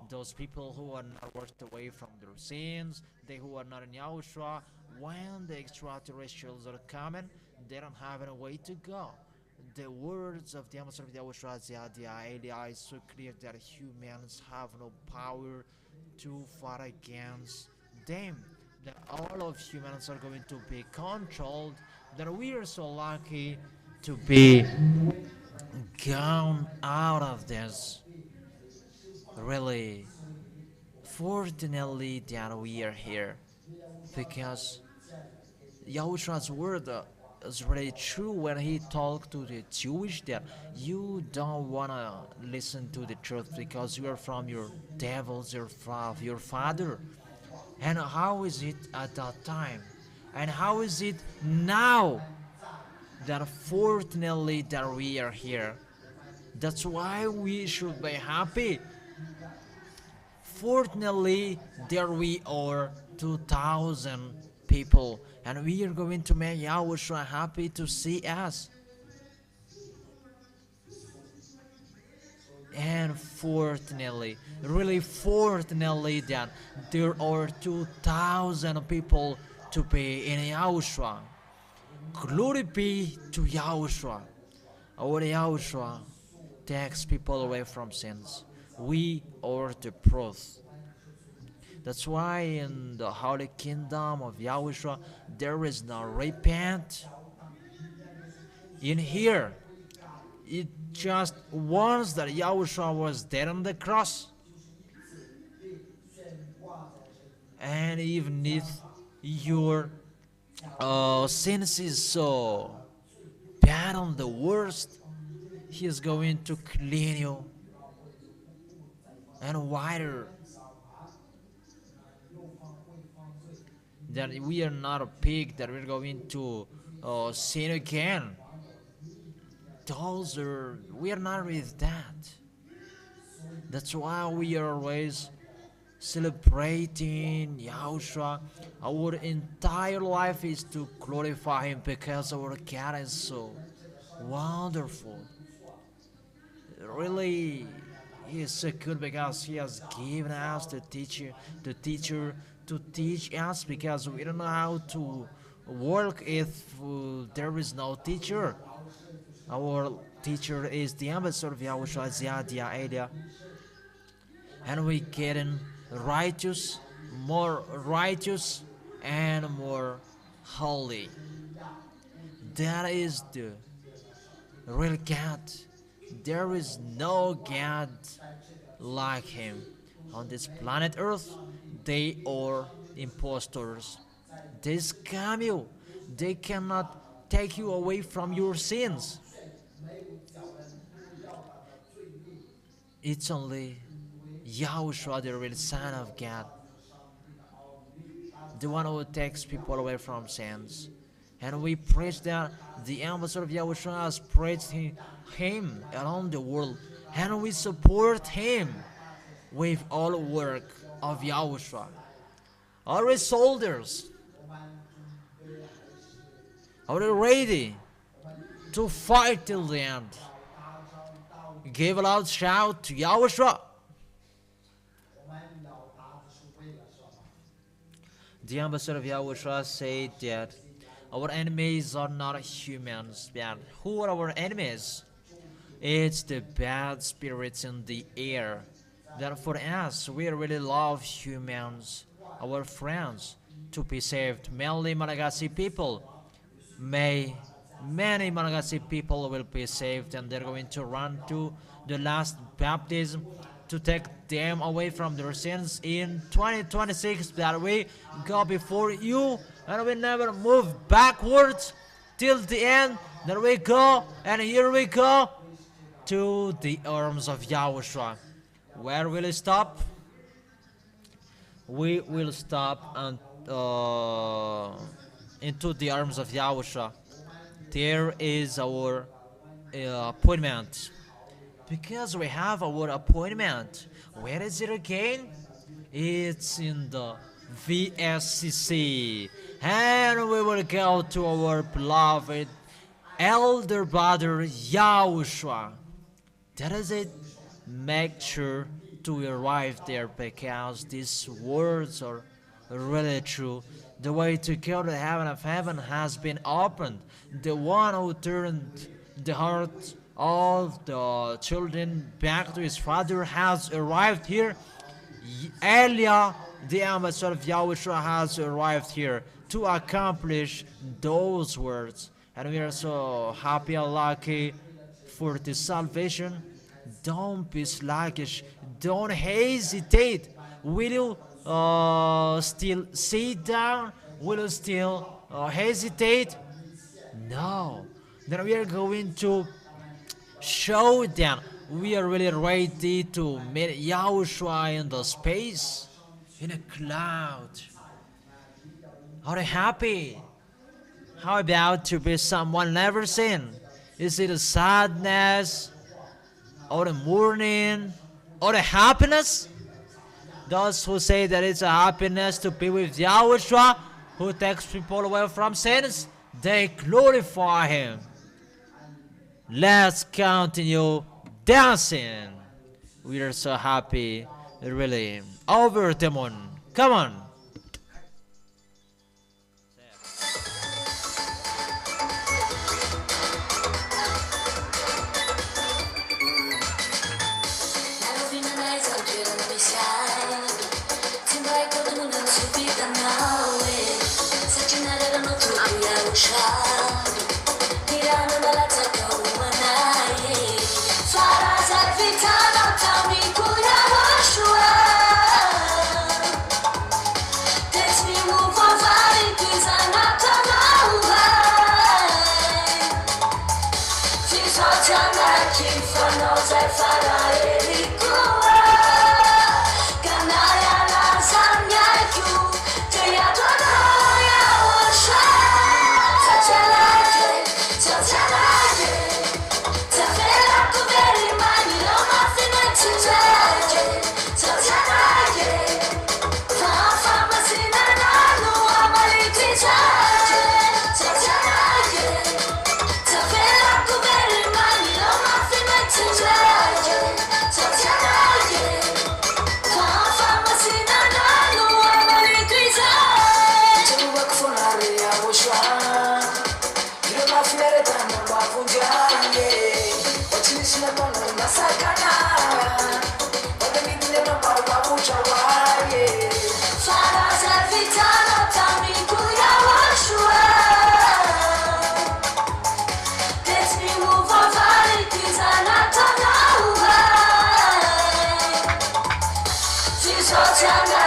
Those people who are not washed away from their sins, they who are not in YAHOSHUA, when the extraterrestrials are coming, they don't have any way to go. The words of the ambassador of YAHOSHUA, ZHYAH, is so clear that humans have no power to fight against them. That all of humans are going to be controlled. That we are so lucky to be gone out of this. Really, fortunately that we are here, because YAHOSHUA's word is really true when he talked to the Jewish, that you don't want to listen to the truth because you are from your devils, your father. And how is it at that time? And how is it now that fortunately that we are here? That's why we should be happy. Fortunately, there we are, 2,000 people, and we are going to make YAHOSHUA happy to see us. And fortunately, really fortunately, that there are 2,000 people to be in YAHOSHUA. Glory be to YAHOSHUA. Our YAHOSHUA takes people away from sins. We are the proof. That's why in the holy kingdom of YAHOSHUA, there is no repent. In here, it just once that YAHOSHUA was dead on the cross. And even if your sins is so bad on the worst, he is going to clean you and whiter. That we are not a pig, that we're going to sin again. We are not with that. That's why we are always celebrating Yahushua. Our entire life is to glorify Him because our God is so wonderful. Really, He is so good because He has given us the teacher to teach us because we don't know how to work if there is no teacher. Our teacher is the ambassador of YAHOSHUA, ZHYAH, and we getting righteous, more righteous, and more holy. That is the real God. There is no God like Him. On this planet Earth, they are impostors. They scam you. They cannot take you away from your sins. It's only Yahushua, the real Son of God, the one who takes people away from sins. And we preach that the ambassador of Yahushua has preached him around the world. And we support him with all work of Yahushua. Our soldiers are ready to fight till the end. Give a loud shout to Yahushua. The ambassador of Yahushua said that our enemies are not humans, but who are our enemies? It's the bad spirits in the air. That for us, we really love humans, our friends, to be saved. Mainly Malagasy people. Many Malagasy people will be saved, and they're going to run to the last baptism to take them away from their sins in 2026. That we go before you and we never move backwards till the end. There we go, and here we go to the arms of Yahushua. Where will we stop? We will stop and into the arms of Yahushua. There is our appointment. Because we have our appointment. Where is it again? It's in the VSCC. And we will go to our beloved elder brother Yahushua. That is it. Make sure to arrive there because these words are really true. The way to go to heaven of heaven has been opened. The one who turned the heart of the children back to his father has arrived here. Elia, the ambassador of Yahushua, has arrived here to accomplish those words. And we are so happy and lucky for this salvation. Don't be sluggish. Don't hesitate. Will you still sit down? Will you still hesitate? No. Then we are going to show them we are really ready to meet Yahushua in the space, in a cloud. Are you happy? How about to be someone never seen? Is it a sadness, or a mourning, or a happiness? Those who say that it's a happiness to be with Yahushua, who takes people away from sins, they glorify Him. Let's continue dancing. We are so happy, really. Over the moon. Come on. ZHYAH ZHYAH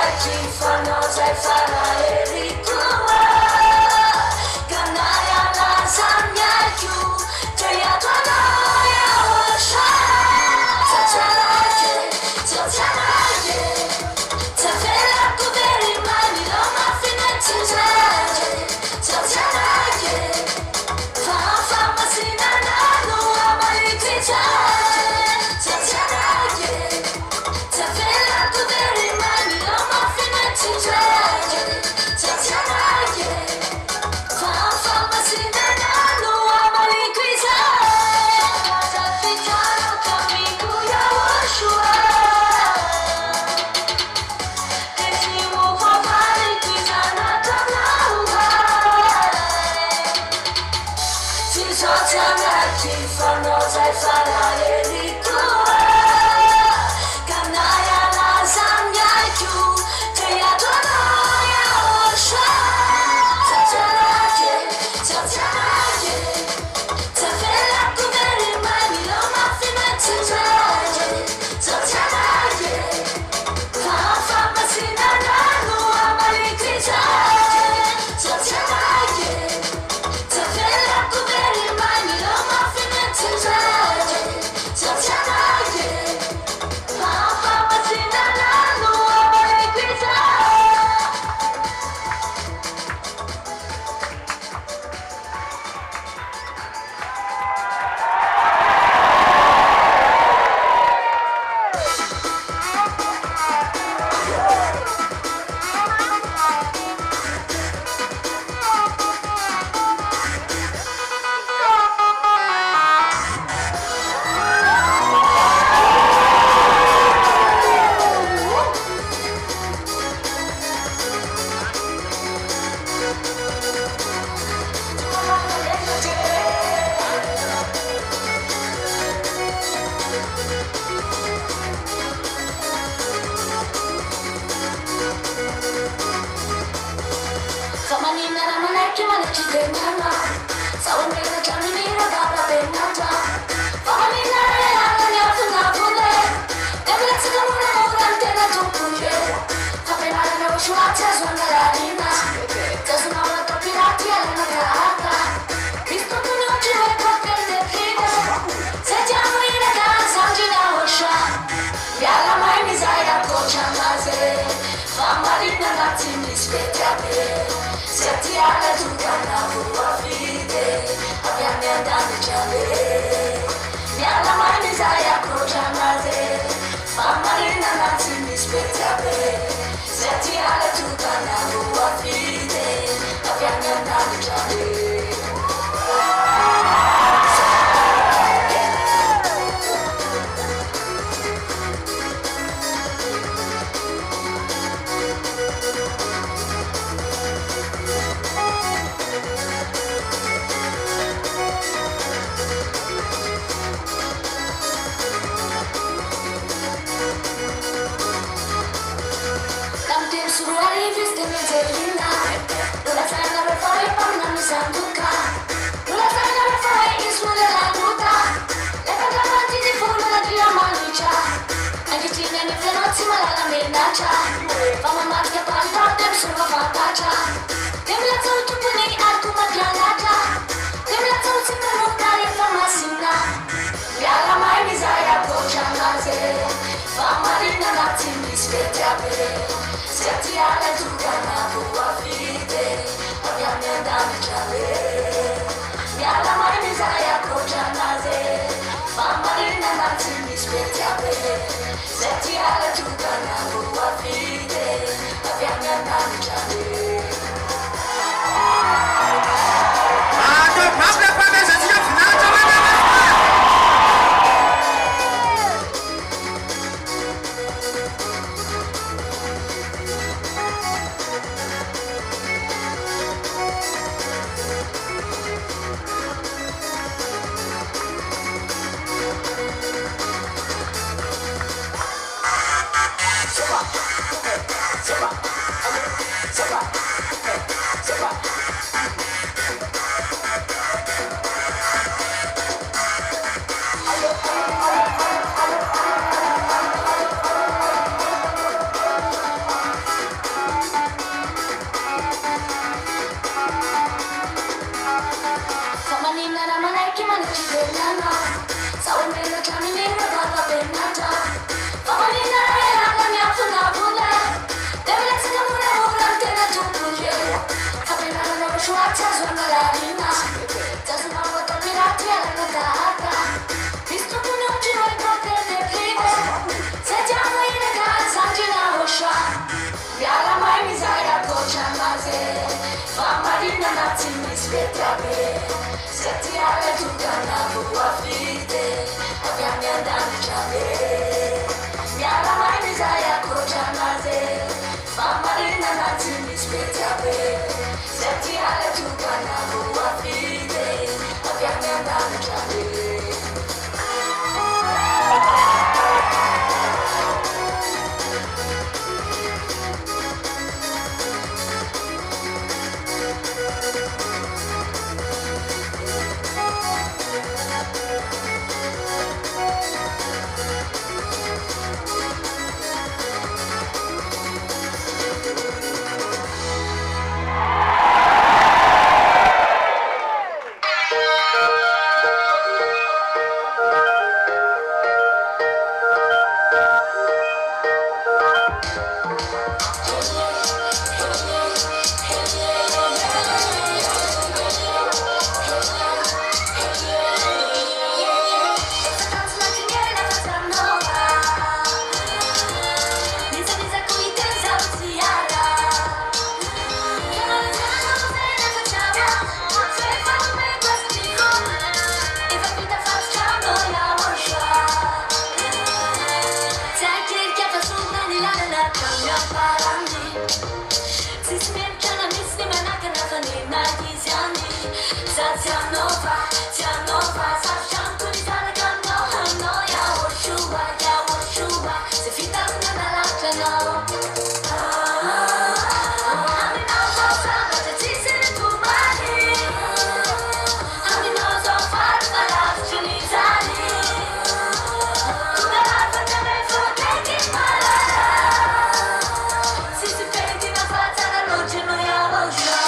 cabe. ZHYAH tu kana buah fite, abbiamo andato cabe. Nyala mai ZHYAH ko janaze, famarina nanti mispetabe. ZHYAH tu kana buah fite, abbiamo andato cabe. ZHYAH, zawsze tu zalegano, no YAHOSHUA, YAHOSHUA, se fita una nalatra no. Ami no so sama te tisere tu mani, ami no so far falas chunizani, come l'arpa che me fortetti malala, si spenti una faccia la luce no YAHOSHUA.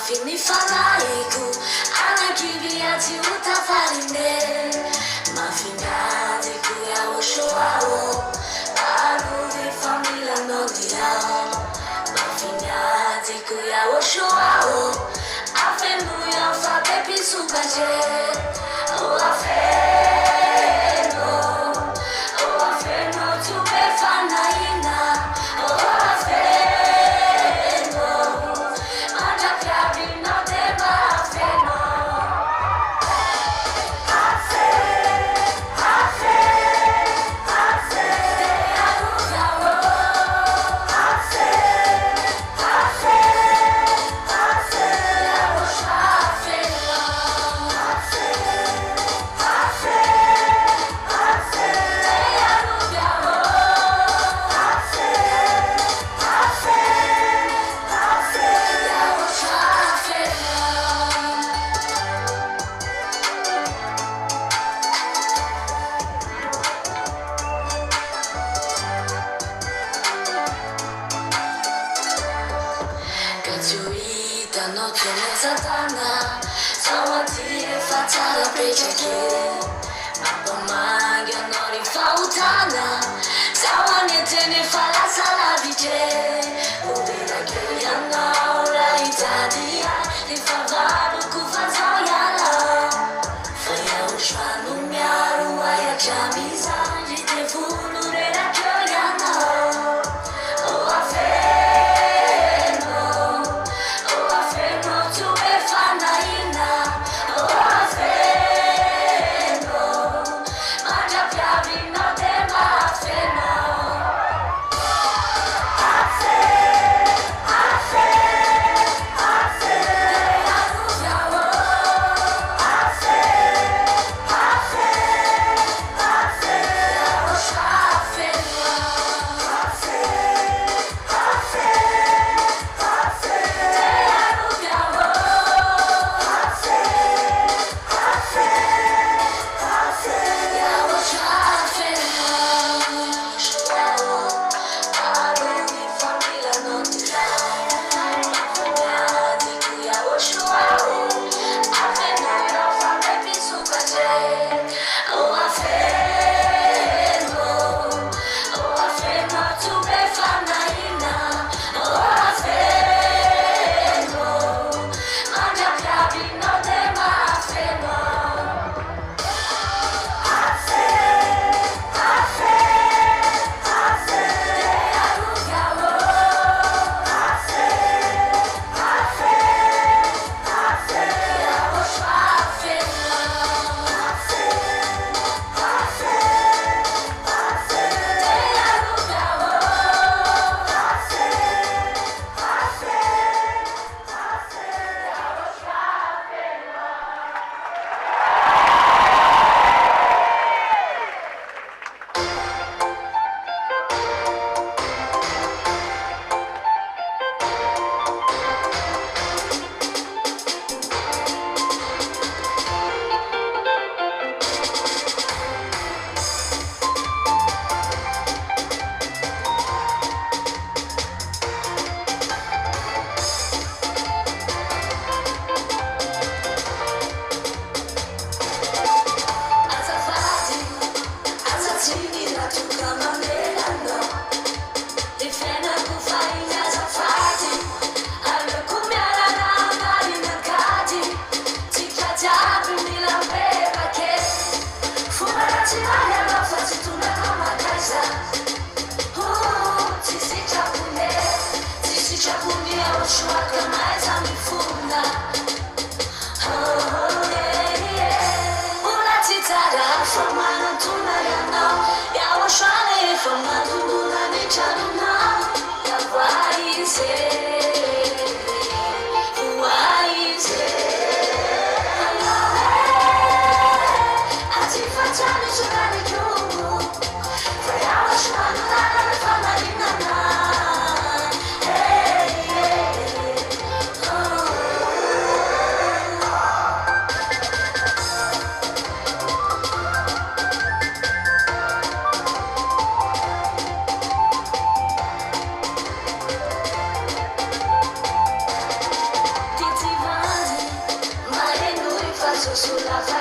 Fini falaiku, anakibi ati utafarinde. Mafinati kuya oshoao, aluvi famila nodia. Mafinati kuya oshoao, afemuya fa bebi sukaje. O afeno, o afeno tu befana ina. O afeno, manda piabi no deba afeno. Gratuita, no tiene satana. Sawati e fatala pechake. Mapamagya no rifautana. Sawani tene fala salabije. Ubira kuyana ora itadia. Rifavado kufazoyala. YAHOSHUAH no miaru aya camisa. Jite fulu rera kyoyana. Oh afeno, oh afeno tu befana ina. Oh afeno, manda piabi no dema afeno.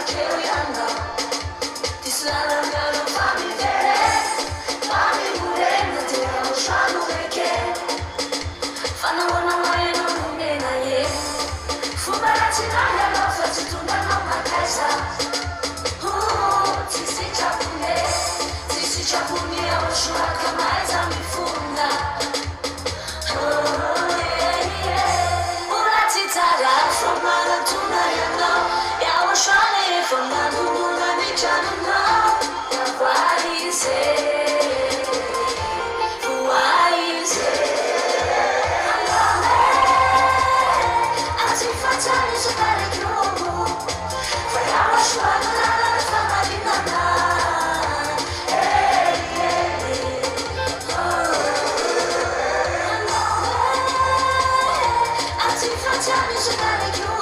che io no. Ti saranno fammi vedere, fammi morendo, ti lasciano perché fanno una mai non mi naie. Fumare ci dai la faccia tu non casa. Ti si ciapune, ti si ciapune, YAHOSHUAH che mai sa mi funda. From my tonight, YAHOSHUAH from the moon, I need to know why is it? Why is it? I see FRANÇAIS so bad at you. For YAHOSHUAH, la from my dinner. I see FRANÇAIS so bad at you.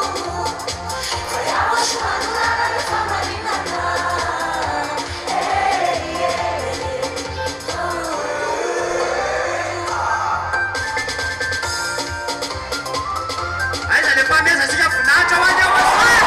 For YAHOSHUAH, la from my dinner. Aí já depois mesmo, assim já final, tchau, YAHOSHUAH!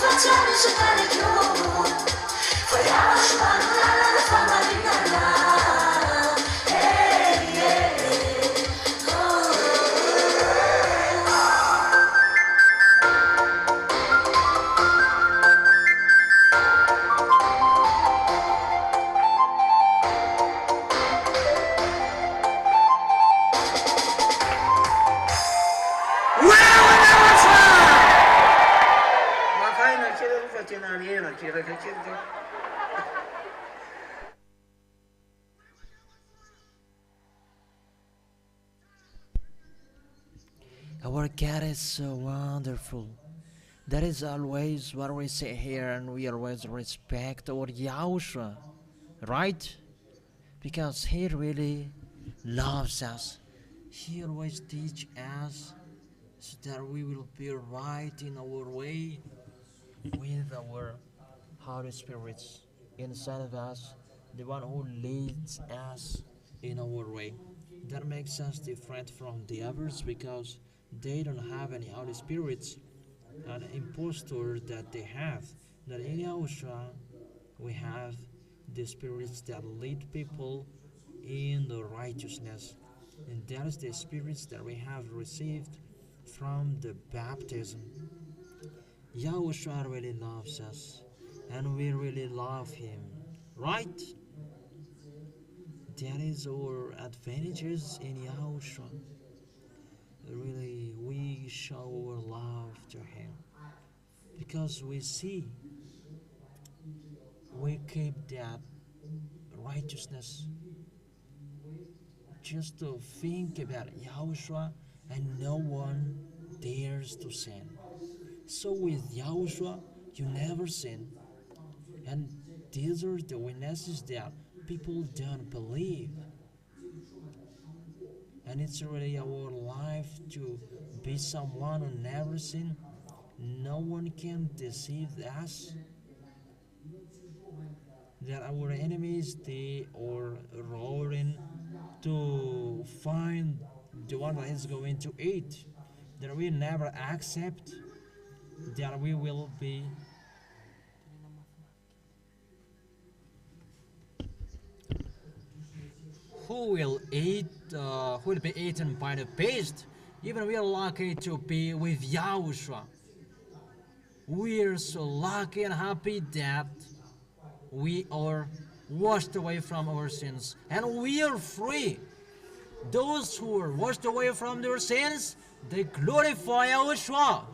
FRANÇAIS so bad at you. For YAHOSHUAH, la from my dinner. Our God is so wonderful. That is always what we say here, and we always respect our YAHOSHUAH, right? Because He really loves us. He always teaches us so that we will be right in our way with our Holy Spirit inside of us, the one who leads us in our way. That makes us different from the others because they don't have any Holy Spirits, an impostor that they have. That in YAHOSHUAH we have the spirits that lead people in the righteousness, and that is the spirits that we have received from the baptism. YAHOSHUAH really loves us, and we really love Him, right? That is our advantages in YAHOSHUAH. Really, we show our love to Him because we see, we keep that righteousness. Just to think about YAHOSHUAH, and no one dares to sin. So with YAHOSHUAH, you never sin. And these are the witnesses that people don't believe. And it's really our life to be someone who never sin. No one can deceive us. That our enemies, they are roaring to find the one that is going to eat. That we never accept that we will be who will be eaten by the beast. Even we are lucky to be with YAHOSHUAH. We are so lucky and happy that we are washed away from our sins and we are free. Those who are washed away from their sins, they glorify YAHOSHUAH.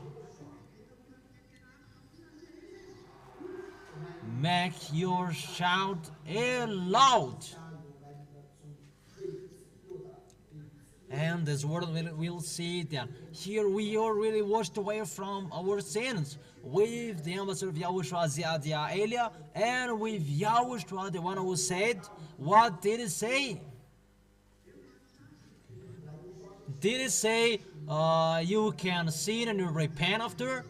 Make your shout loud. And this world will see that here we are really washed away from our sins with the ambassador of YAHOSHUAH, ZHYAH, and with YAHOSHUAH, the one who said, what did he say? Did it say you can sin and you repent after?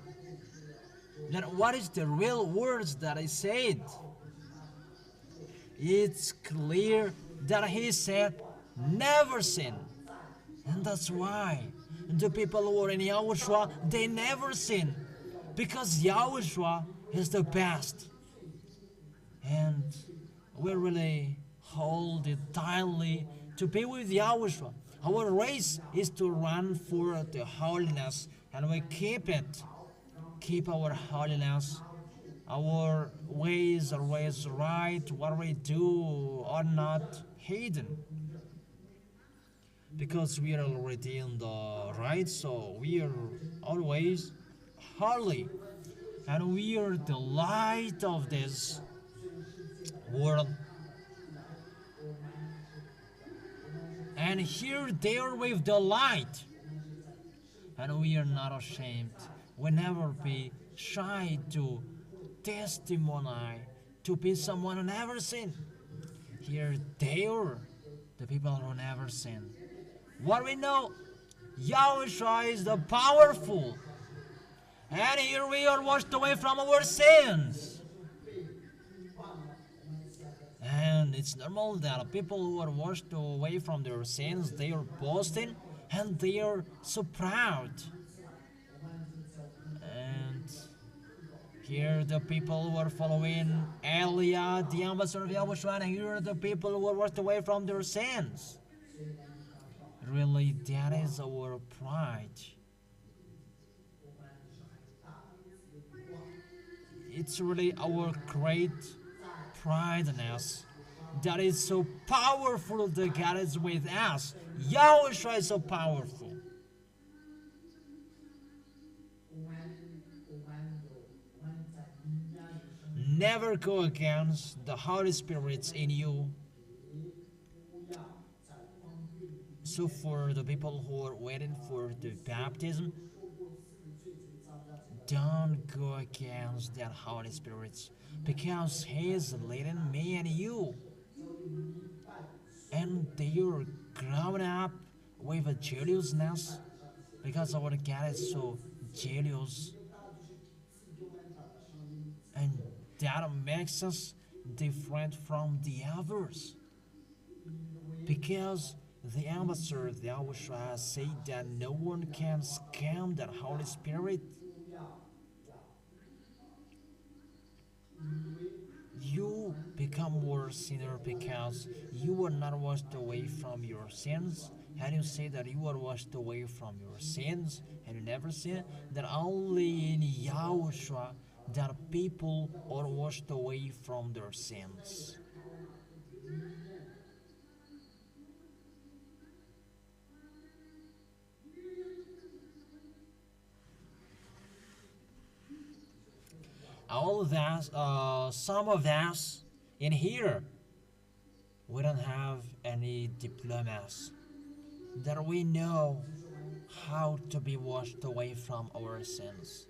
Then what is the real words that I said? It's clear that he said never sin. And that's why the people who are in Yahushua, they never sin. Because Yahushua is the best. And we really hold it tightly to be with Yahushua. Our race is to run for the holiness, and we keep it. Keep our holiness. Our ways are always right. What we do are not hidden. Because we are already in the right, so we are always holy. And we are the light of this world. And here they are with the light. And we are not ashamed. We never be shy to testimony, to be someone who never sinned. Here they are, the people who never sin. What we know, Yahushua is the powerful. And here we are washed away from our sins. And it's normal that people who are washed away from their sins, they are boasting and they are so proud. And here the people who are following Eliah, the ambassador of Yahushua, and here are the people who are washed away from their sins. Really, that is our pride. It's really our great prideness that is so powerful that God is with us. Yahushua is so powerful. Never go against the Holy Spirit in you. So for the people who are waiting for the baptism, don't go against that Holy Spirit, because He is leading me and you. And they are growing up with a jealousness, because our God is so jealous. And that makes us different from the others. Because the ambassador, the YAHOSHUA, said that no one can scam that Holy Spirit. You become more sinner because you are not washed away from your sins. And you say that you are washed away from your sins and you never sin. That only in YAHOSHUA that people are washed away from their sins. All of us, some of us in here, we don't have any diplomas that we know how to be washed away from our sins,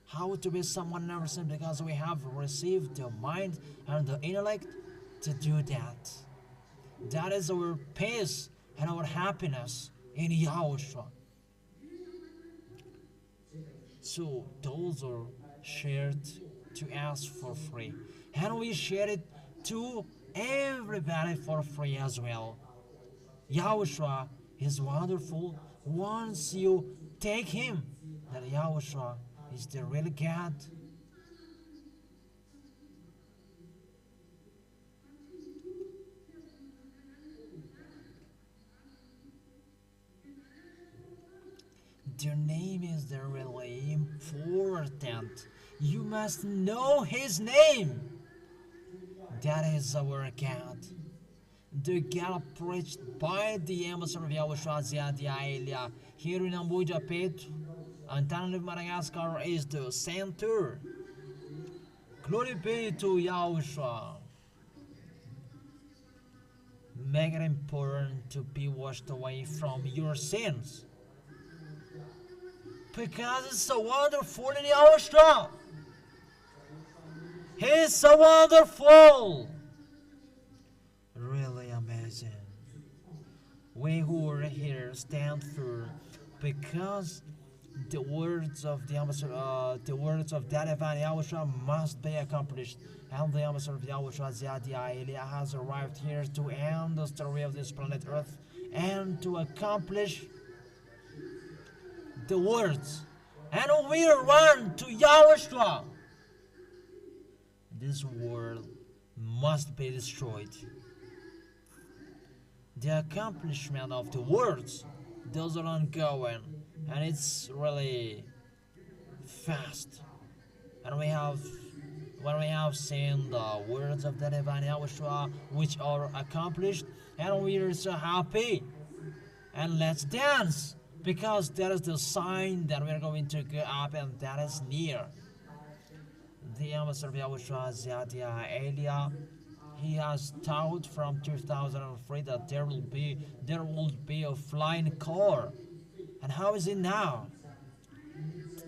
how to be someone never sinned, because we have received the mind and the intellect to do that. That is our peace and our happiness in Yahushua. So those are shared to us for free, and we share it to everybody for free as well. Yahushua is wonderful once you take Him, that Yahushua is the real God. Their name is the really important. You must know His name. That is our God. The God preached by the ambassador of YAHOSHUA, ZHYAH, here in Ambuja Pet, Antananarivo, Madagascar is the center. Glory be to YAHOSHUA. Make it important to be washed away from your sins, because it's so wonderful in YAHOSHUA. He's so wonderful. Really amazing. We who are here stand firm, because the words of the ambassador, the words of that divine Yahushua must be accomplished, and the ambassador of Yahushua ZHYAH has arrived here to end the story of this planet Earth and to accomplish the words. And we run to Yahushua. This world must be destroyed. The accomplishment of the words, those are ongoing, and it's really fast. And when we have seen the words of the divine Yahushua which are accomplished, and we are so happy. And let's dance, because that is the sign that we are going to go up, and that is near. The ambassador of Yahushua ZHYAH, he has taught from 2003 that there will be a flying car. And how is it now?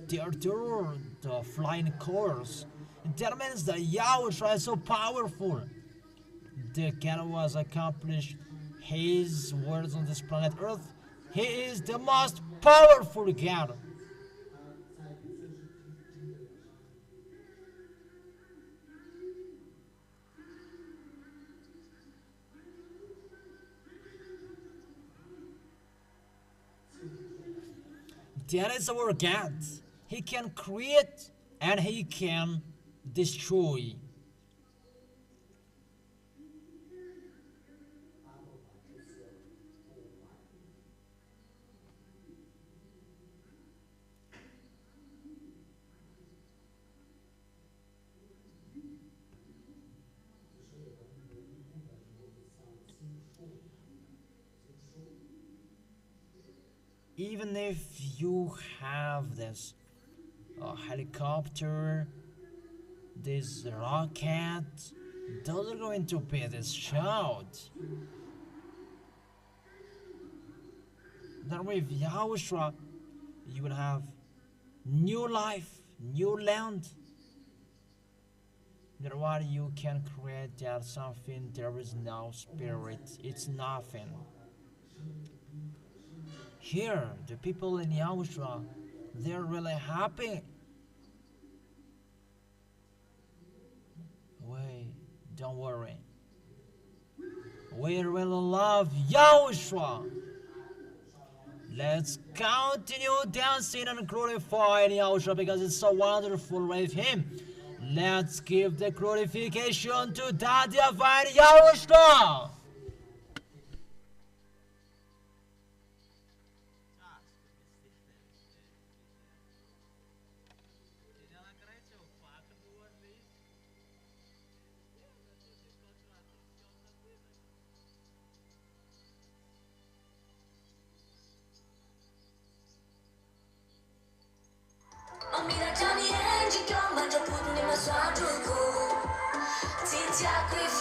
There are the flying cars. That means that Yahushua is so powerful. The God who has accomplished his words on this planet Earth, he is the most powerful God. That is our God. He can create and he can destroy. Even if you have this helicopter, this rocket, those are going to be destroyed. That with Yahushua, you will have new life, new land. That what you can create, that something, there is no spirit, it's nothing. Here, the people in Yahushua, they're really happy. Wait, don't worry. We really love Yahushua. Let's continue dancing and glorifying Yahushua, because it's so wonderful with him. Let's give the glorification to the divine Yahushua. YAHVAH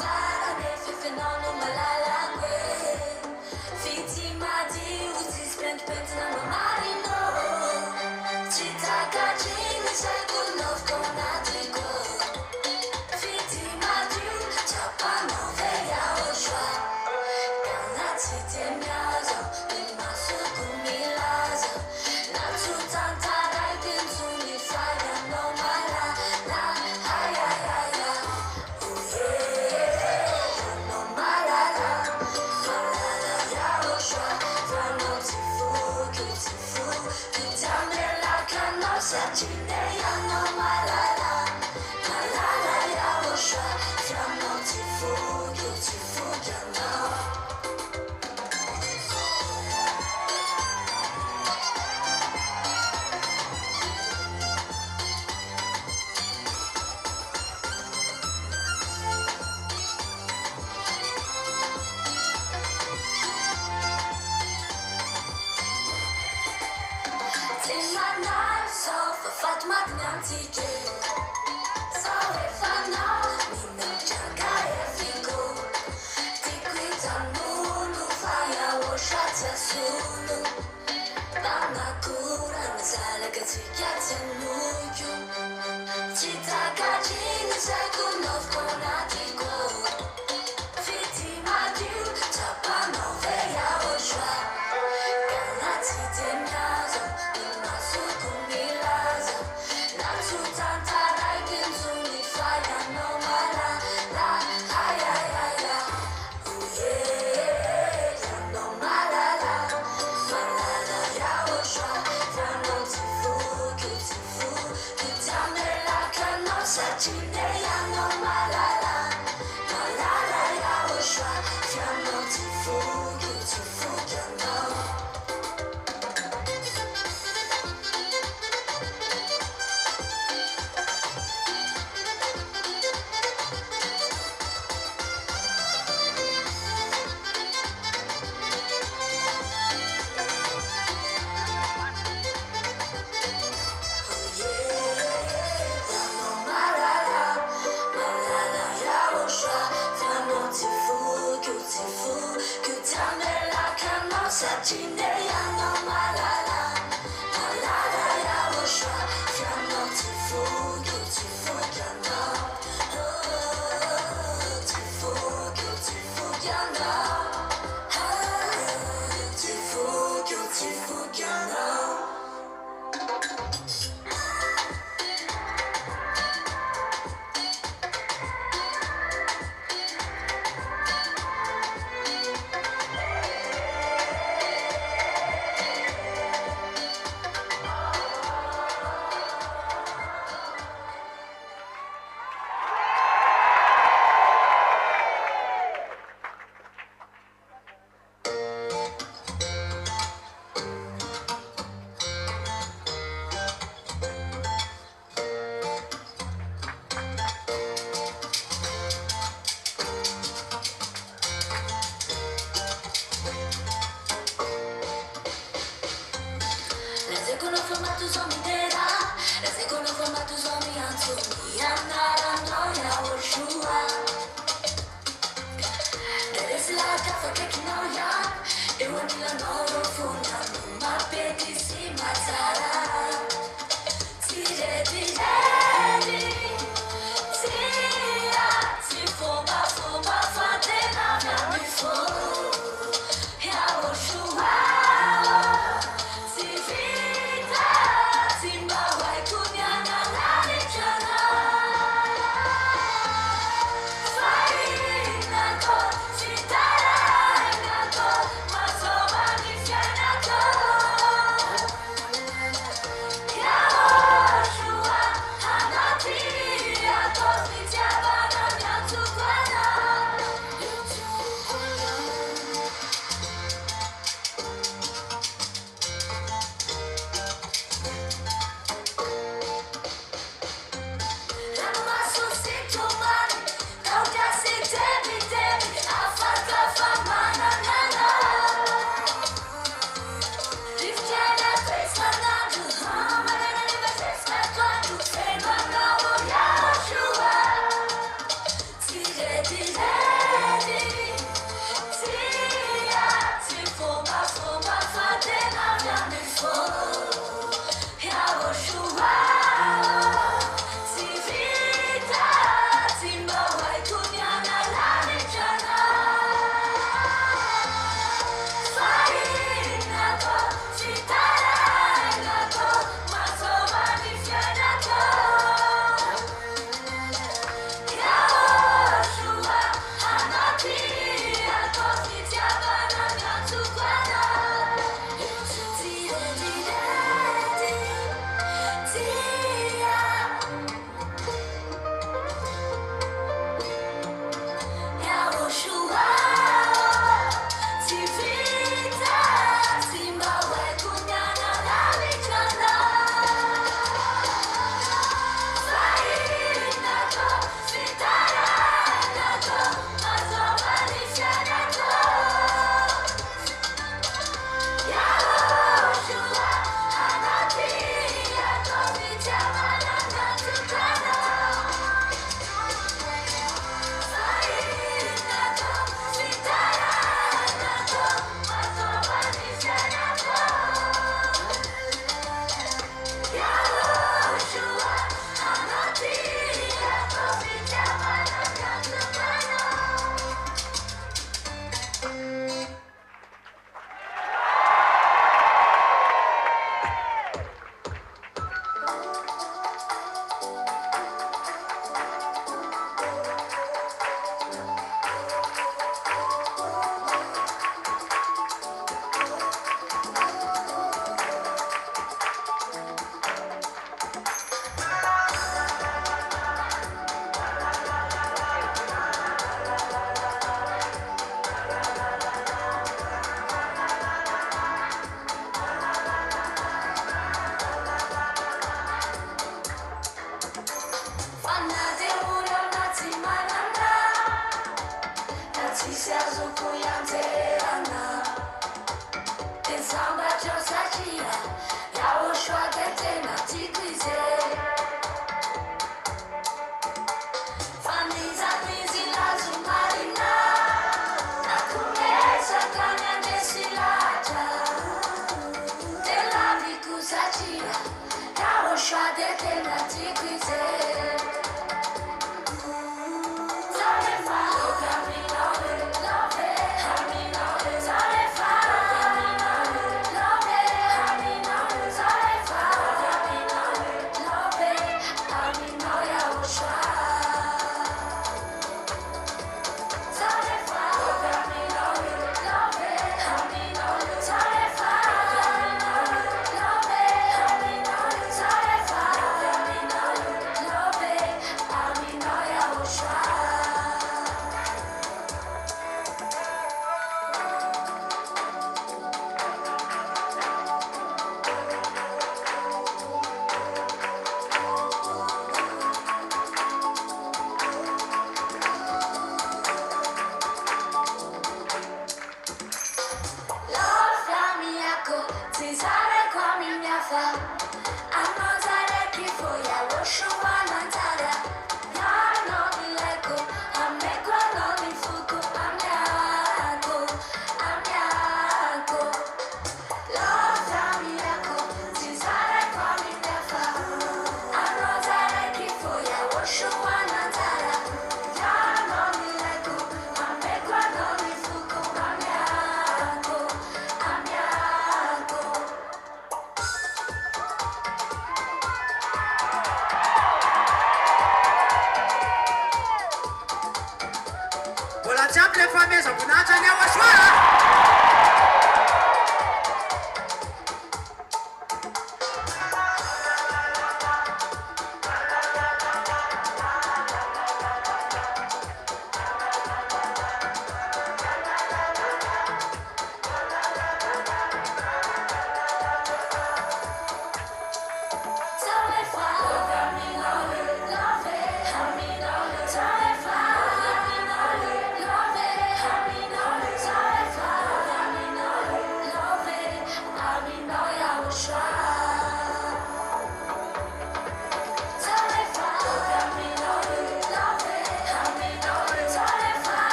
Ajiaby le fameza voninahitra ny YAHOSHUAH.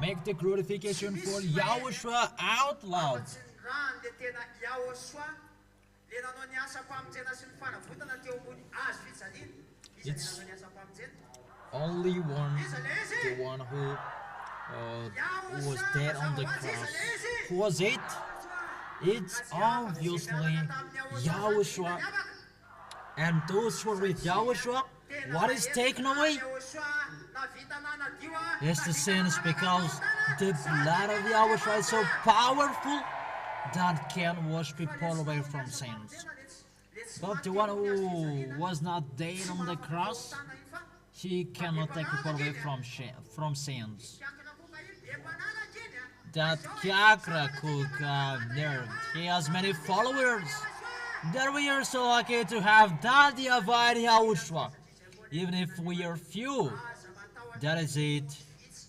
Make the glorification for Yahushua out loud. Raha dia tena YAHOSHUAH, le nanao ny asa-pamonjena sy ny fanavotana teo ambony hazo fijaliana. Iza le nanao ny asa-pamonjena? Only one, the one who was dead on the cross. Who was it? It's obviously Yahushua. And those who are with Yahushua, what is taken away? It's the sins, because the blood of Yahushua is so powerful that can wash people away from sins. But the one who was not dead on the cross, he cannot take people away from sins. That Kakra there, he has many followers. That we are so lucky to have that YAHVAH and YAHOSHUAH. Even if we are few, that is it.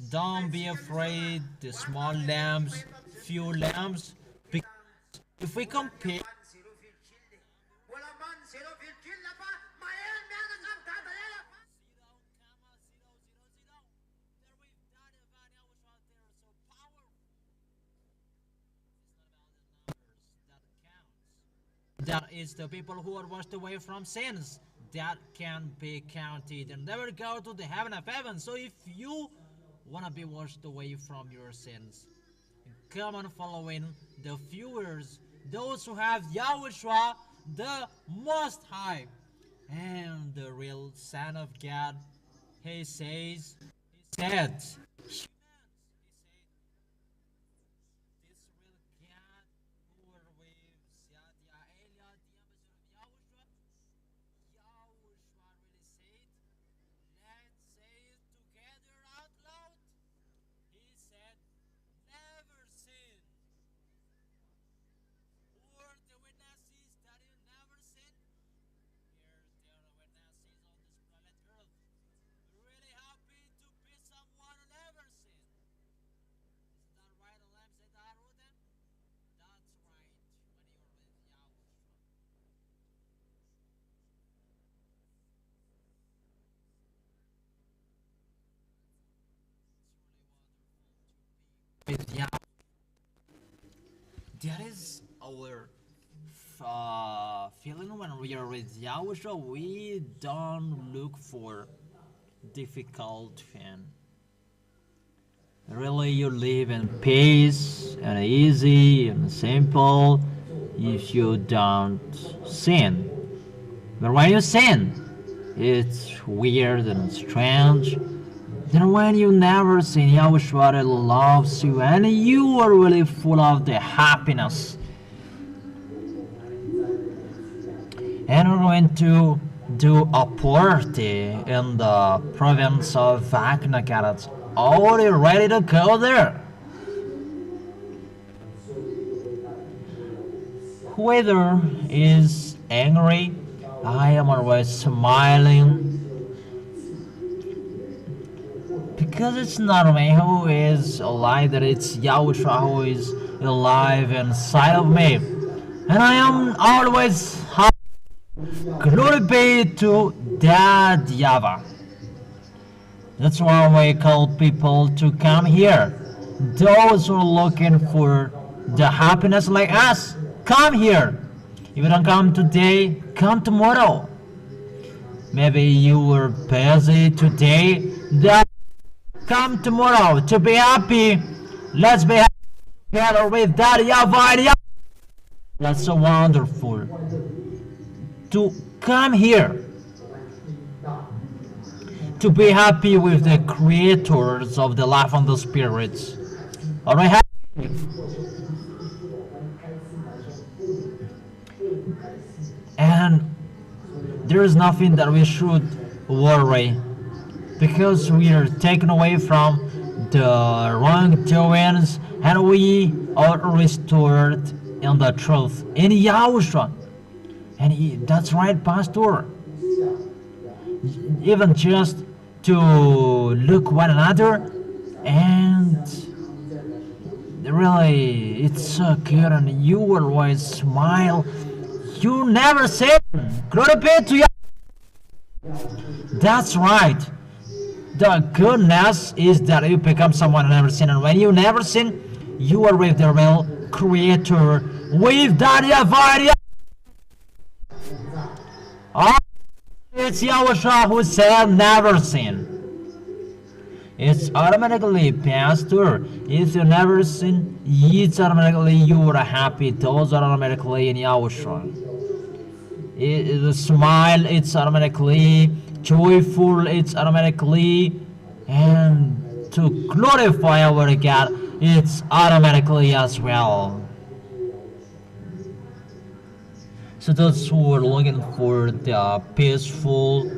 Don't be afraid, the small lambs, few lambs. Because if we compare, that is the people who are washed away from sins that can be counted and never go to the heaven of heaven. So if you want to be washed away from your sins, come on following the viewers, those who have Yahushua, the Most High, and the real Son of God. He said, with Yah. That is our feeling when we are with Yahushua. We don't look for difficult thing. Really, you live in peace and easy and simple if you don't sin. But when you sin, it's weird and strange. Then when you never sin, Yahushua loves you and you are really full of the happiness. And we're going to do a party in the province of YAHH. Already ready to go there. Whoever is angry, I am always smiling. Because it's not me who is alive, that it's Yahushua who is alive inside of me. And I am always happy. Glory be to that YAHVAH. That's why we call people to come here. Those who are looking for the happiness like us, come here. If you don't come today, come tomorrow. Maybe you were busy today, come tomorrow to be happy. Let's be happy together with that YAHVAH. That's so wonderful to come here, to be happy with the creators of the life and the spirits. Are we happy? And there is nothing that we should worry, because we are taken away from the wrongdoings and we are restored in the truth in Yahushua. And that's right, Pastor. Even just to look one another, and really it's so good, and you always smile. You never sin. Glory be to you. That's right. The goodness is that you become someone who never sin, and when you never sin, you are with the real Creator, with that YAHVAH. It's YAHOSHUA who said never sin. It's automatically, Pastor. If you never sin, it's automatically you are happy. Those are automatically in YAHOSHUA. The smile, it's automatically joyful, it's automatically, and to glorify our God, it's automatically as well. So those who are looking for the peaceful,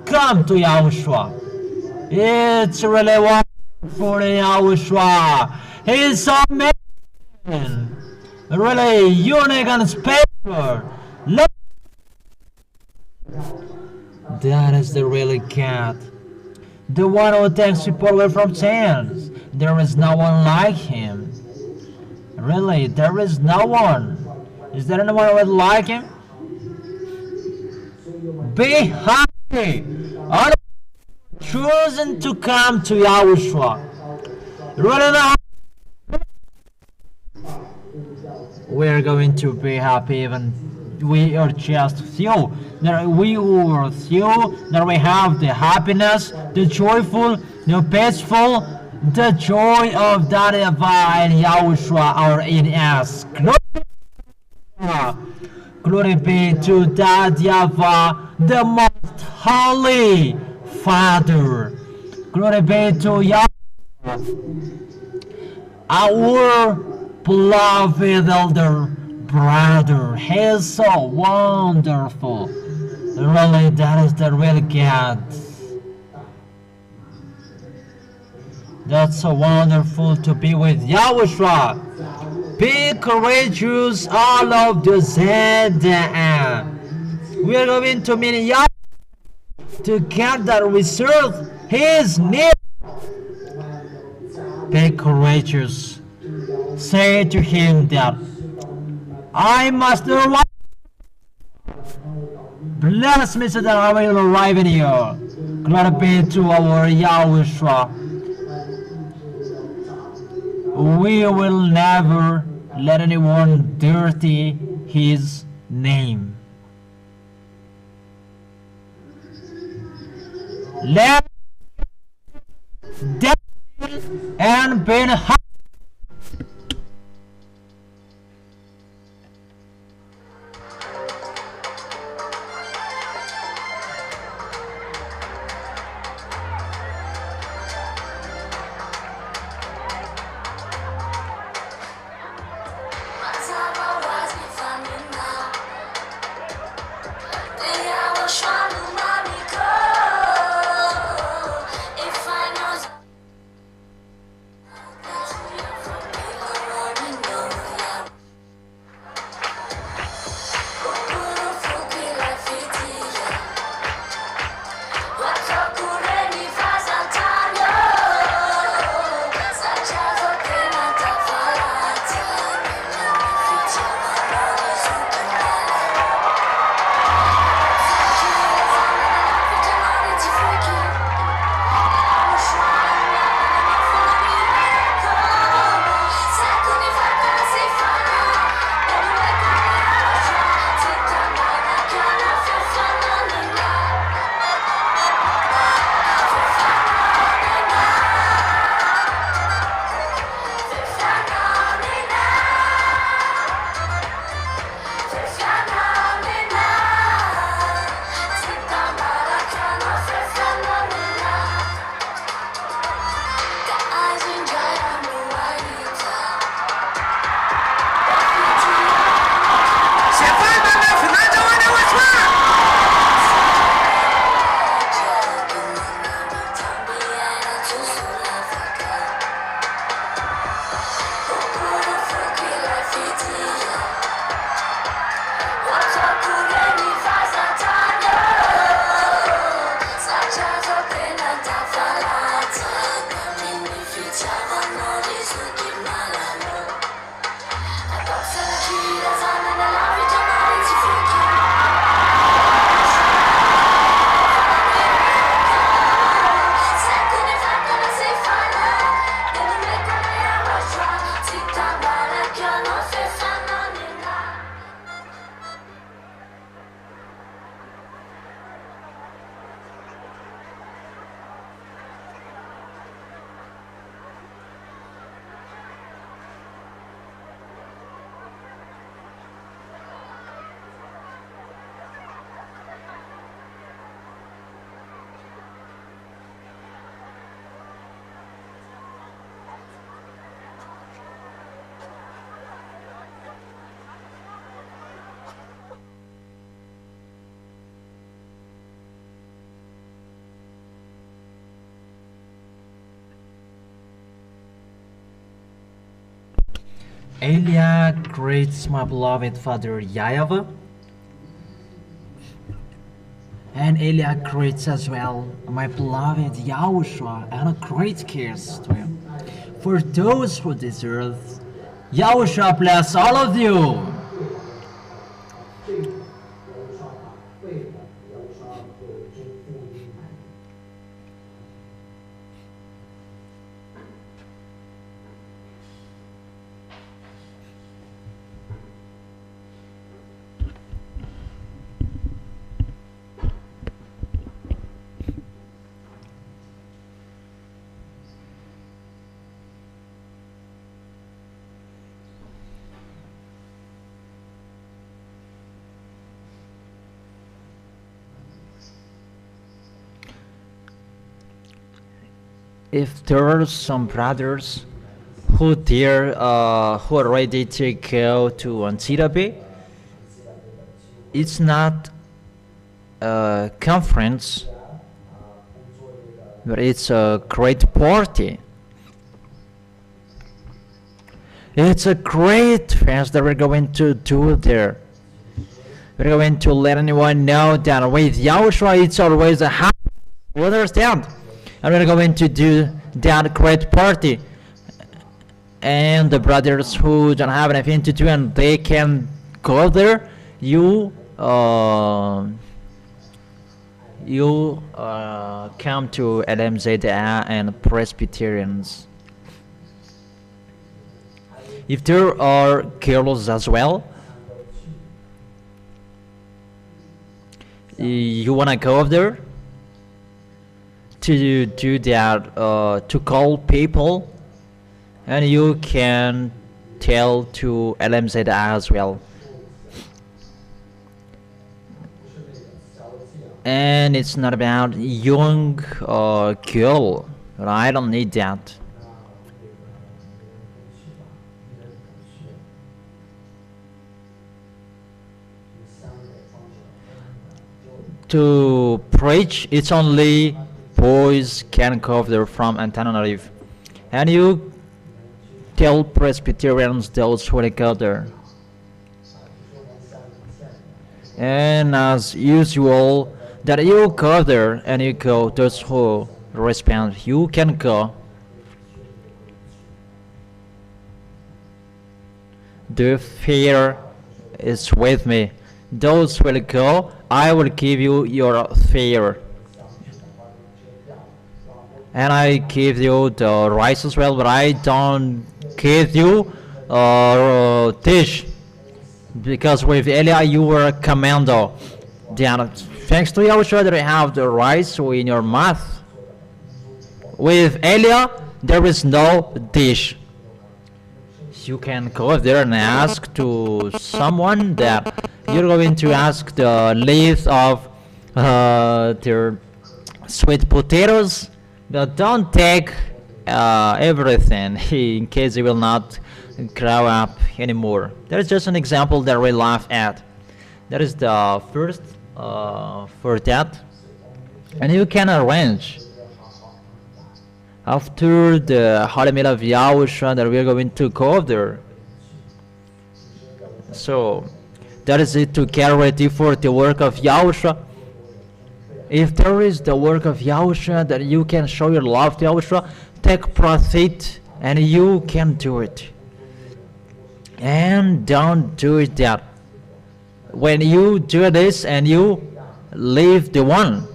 come to YAHOSHUA. It's really wonderful in YAHOSHUA. He's amazing, really unique and special. That is the really God, the one who takes people away from sins. There is no one like him. Really, there is no one. Is there anyone who would like him? Be happy. All chosen to come to YAHOSHUA. Really now, we are going to be happy even we are just few. That we are few, that we have the happiness, the joyful, the peaceful, the joy of that YAHVAH and YAHOSHUA are in us. Glory be to that YAHVAH, the most holy Father. Glory be to YAHVAH, our beloved elder brother. He is so wonderful. Really, that is the real God. That's so wonderful to be with YAHOSHUA. Be courageous, all of the ZHYAH. We are going to meet YAH to get that reserve His name. Be courageous. Say to Him that I must arrive. Bless me so that I will arrive in you. Glory be to our YAHOSHUA. We will never let anyone dirty His name. Let death and be happy. Eliah greets my beloved father YAHVAH, and Eliah greets as well my beloved YAHOSHUA, and a great kiss to him. For those who deserve, YAHOSHUA bless all of you. If there are some brothers who who are ready to go to ZHYAH, it's not a conference, but it's a great party. It's a great fest that we're going to do there. We're going to let anyone know that with YAHOSHUA it's always a happy. You understand? And we're going to do that great party. And the brothers who don't have anything to do and they can go there, you come to ZHYAH and Presbyterians. If there are girls as well, you wanna go up there to do that, to call people, and you can tell to ZHYAH as well. And it's not about young girl, but I don't need that. To preach, it's only boys can go there from Antananarivo, and you tell Presbyterians those who go there. And as usual, that you go there and you go, those who respond, you can go. The fare is with me. Those will go, I will give you your fare. And I give you the rice as well, but I don't give you dish, because with Eliah you were a commando. Then, thanks to YAHOSHUA that I have the rice in your mouth. With Eliah there is no dish. You can go there and ask to someone that you're going to ask the list of their sweet potatoes. But don't take everything in case you will not grow up anymore. That's just an example that we laugh at. That is the first for that. And you can arrange after the Holy Meal of YAHOSHUA that we're going to go there. So that is it, to get ready for the work of YAHOSHUA. If there is the work of YAHOSHUA that you can show your love to YAHOSHUA, take profit and you can do it. And don't do it that. When you do this and you leave the one,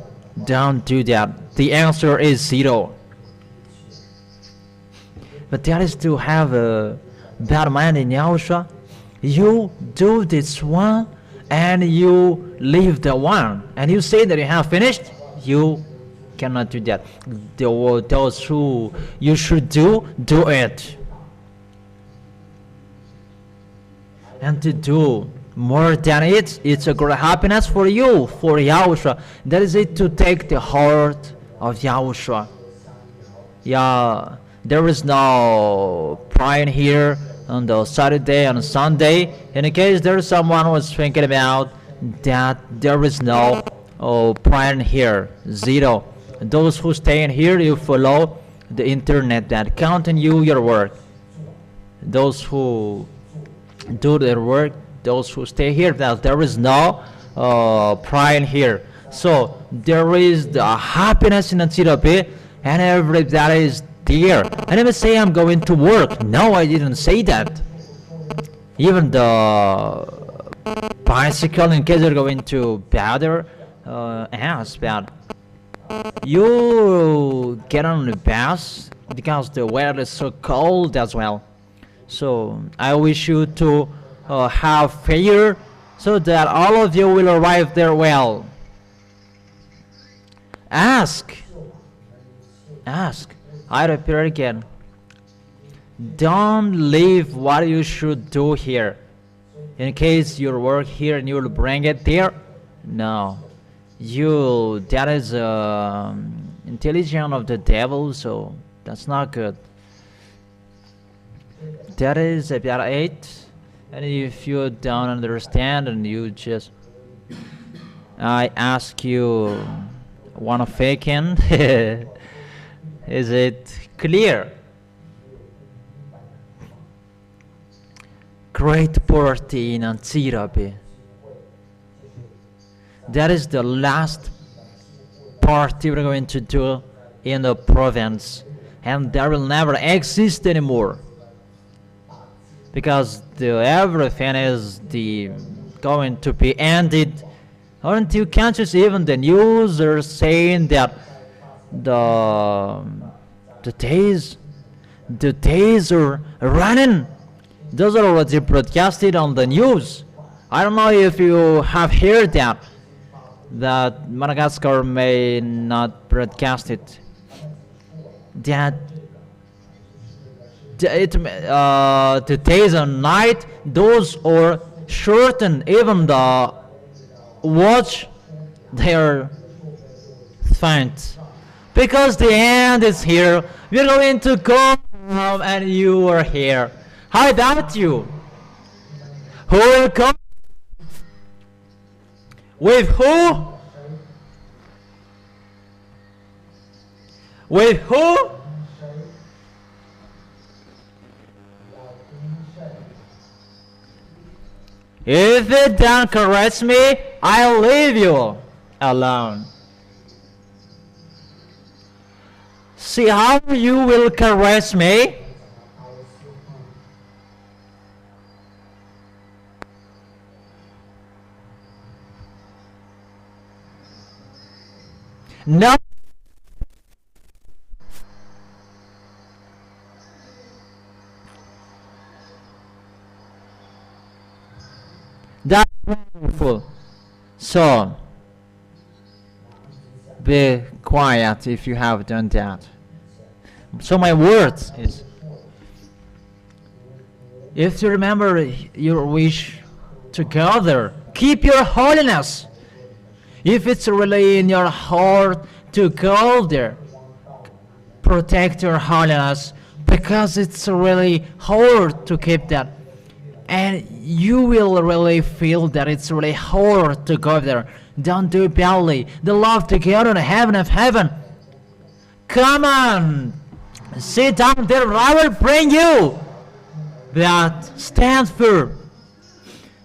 don't do that. The answer is 0. But that is to have a bad mind in YAHOSHUA. You do this one and you leave the one, and you say that you have finished. You cannot do that. Those who you should do it. And to do more than it, it's a great happiness for you, for YAHOSHUA. That is it, to take the heart of YAHOSHUA. Yeah, there is no praying here on the Saturday and Sunday. In case there is someone who is thinking about that, there is no praying here, 0. Those who stay in here, you follow the internet that continue your work. Those who do their work, those who stay here, that there is no pride here. So there is the happiness in Antirabe, and everybody is there. I never say I'm going to work. No, I didn't say that. Even the bicycle, in case you're going to bother, ask that you get on the bus because the weather is so cold as well. So I wish you to have faith so that all of you will arrive there well. Ask. I repeat again. Don't leave what you should do here. In case you work here and you will bring it there. No. That is intelligence of the devil, so that's not good. That is about 8. And if you don't understand and you just, I ask you, wanna fake in? Is it clear? Great party in Antirabe. That is the last party we're going to do in the province, and there will never exist anymore, because everything is going to be ended. Aren't you conscious? Even the news are saying that the days are running. Those are already broadcasted on the news. I don't know if you have heard that Madagascar may not broadcast it. That the days and night, those are shortened. Even the watch, they are faint, because the end is here. We're going to go home and you are here. How about you? Who will come? With who? With who? If you don't caress me, I'll leave you alone. See how you will caress me? No. That's wonderful. So, be quiet if you have done that. So my words is, if you remember your wish to go there, keep your holiness. If it's really in your heart to go there, protect your holiness, because it's really hard to keep that. And you will really feel that it's really hard to go there. Don't do it badly. The love to go to the heaven of heaven. Come on, sit down there. I will bring you that stand firm.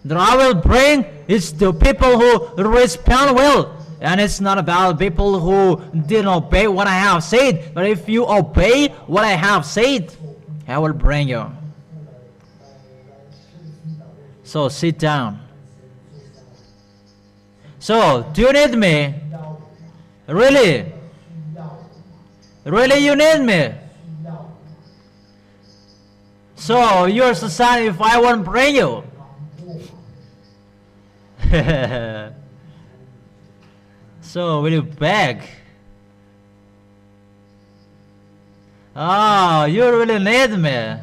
That I will bring is the people who respond well. And it's not about people who didn't obey what I have said. But if you obey what I have said, I will bring you. So sit down. So, do you need me? Really? Really you need me? So, you're society if I won't bring you. So, will you beg? Oh, you really need me.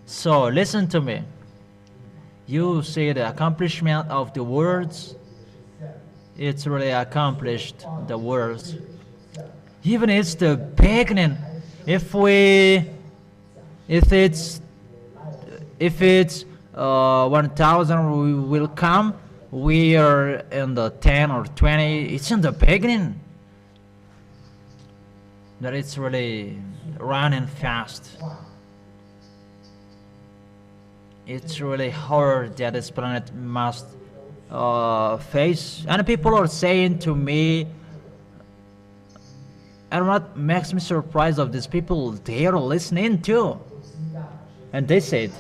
So, listen to me. You say the accomplishment of the words, it's really accomplished, the words. Even it's the beginning. If it's 1,000 we will come, we are in the 10 or 20, it's in the beginning. that it's really running fast. It's really hard that this planet must face. And people are saying to me, and what makes me surprised of these people, they are listening too. And they said,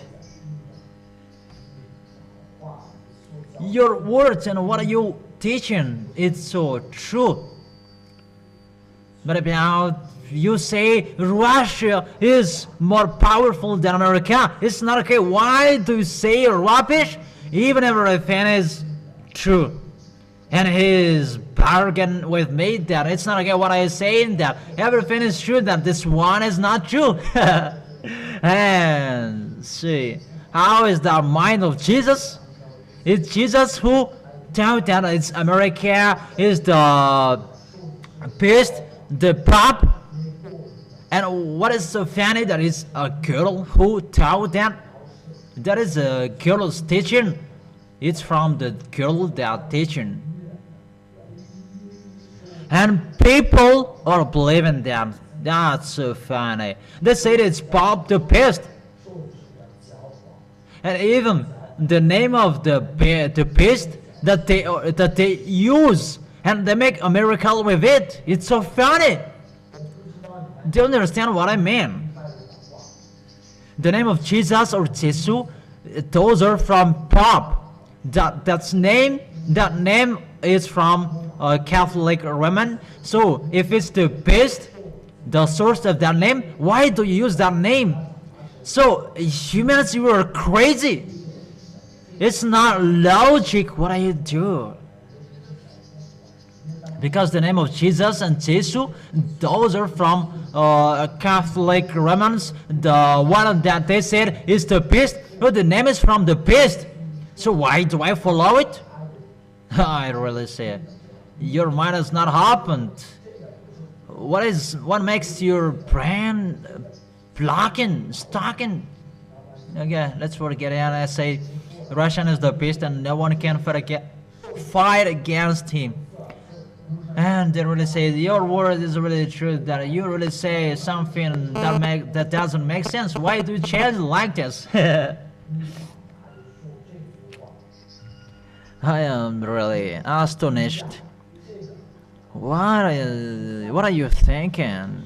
your words and what are you teaching, it's so true. But about you say Russia is more powerful than America, it's not okay. Why do you say rubbish? Even if everything is true. And he's bargain with me that it's not okay what I say, that everything is true, that this one is not true. And see, how is the mind of Jesus? It's Jesus who told that it's America is the beast, the Pope. And what is so funny, that is a girl who taught that. That is a girl's teaching. It's from the girl that teaching. And people are believing that. That's so funny. They say it's Pope the beast. And even the name of the beast that they use, and they make a miracle with it. It's so funny. Do you understand what I mean? The name of Jesus or Jesus, those are from Pope. That name is from Catholic Roman. So if it's the beast, the source of that name, why do you use that name? So humans, you are crazy. It's not logic what you do. Because the name of Jesus and Jesus, those are from Catholic Romans. The one that they said is the beast, but the name is from the beast. So why do I follow it? I really say, your mind has not happened. What makes your brain blocking, stalking? Okay, let's forget it. And I say, Russian is the beast, and no one can fight against him. And they really say, your word is really true, that you really say something that doesn't make sense. Why do you change like this? I am really astonished. What are you thinking?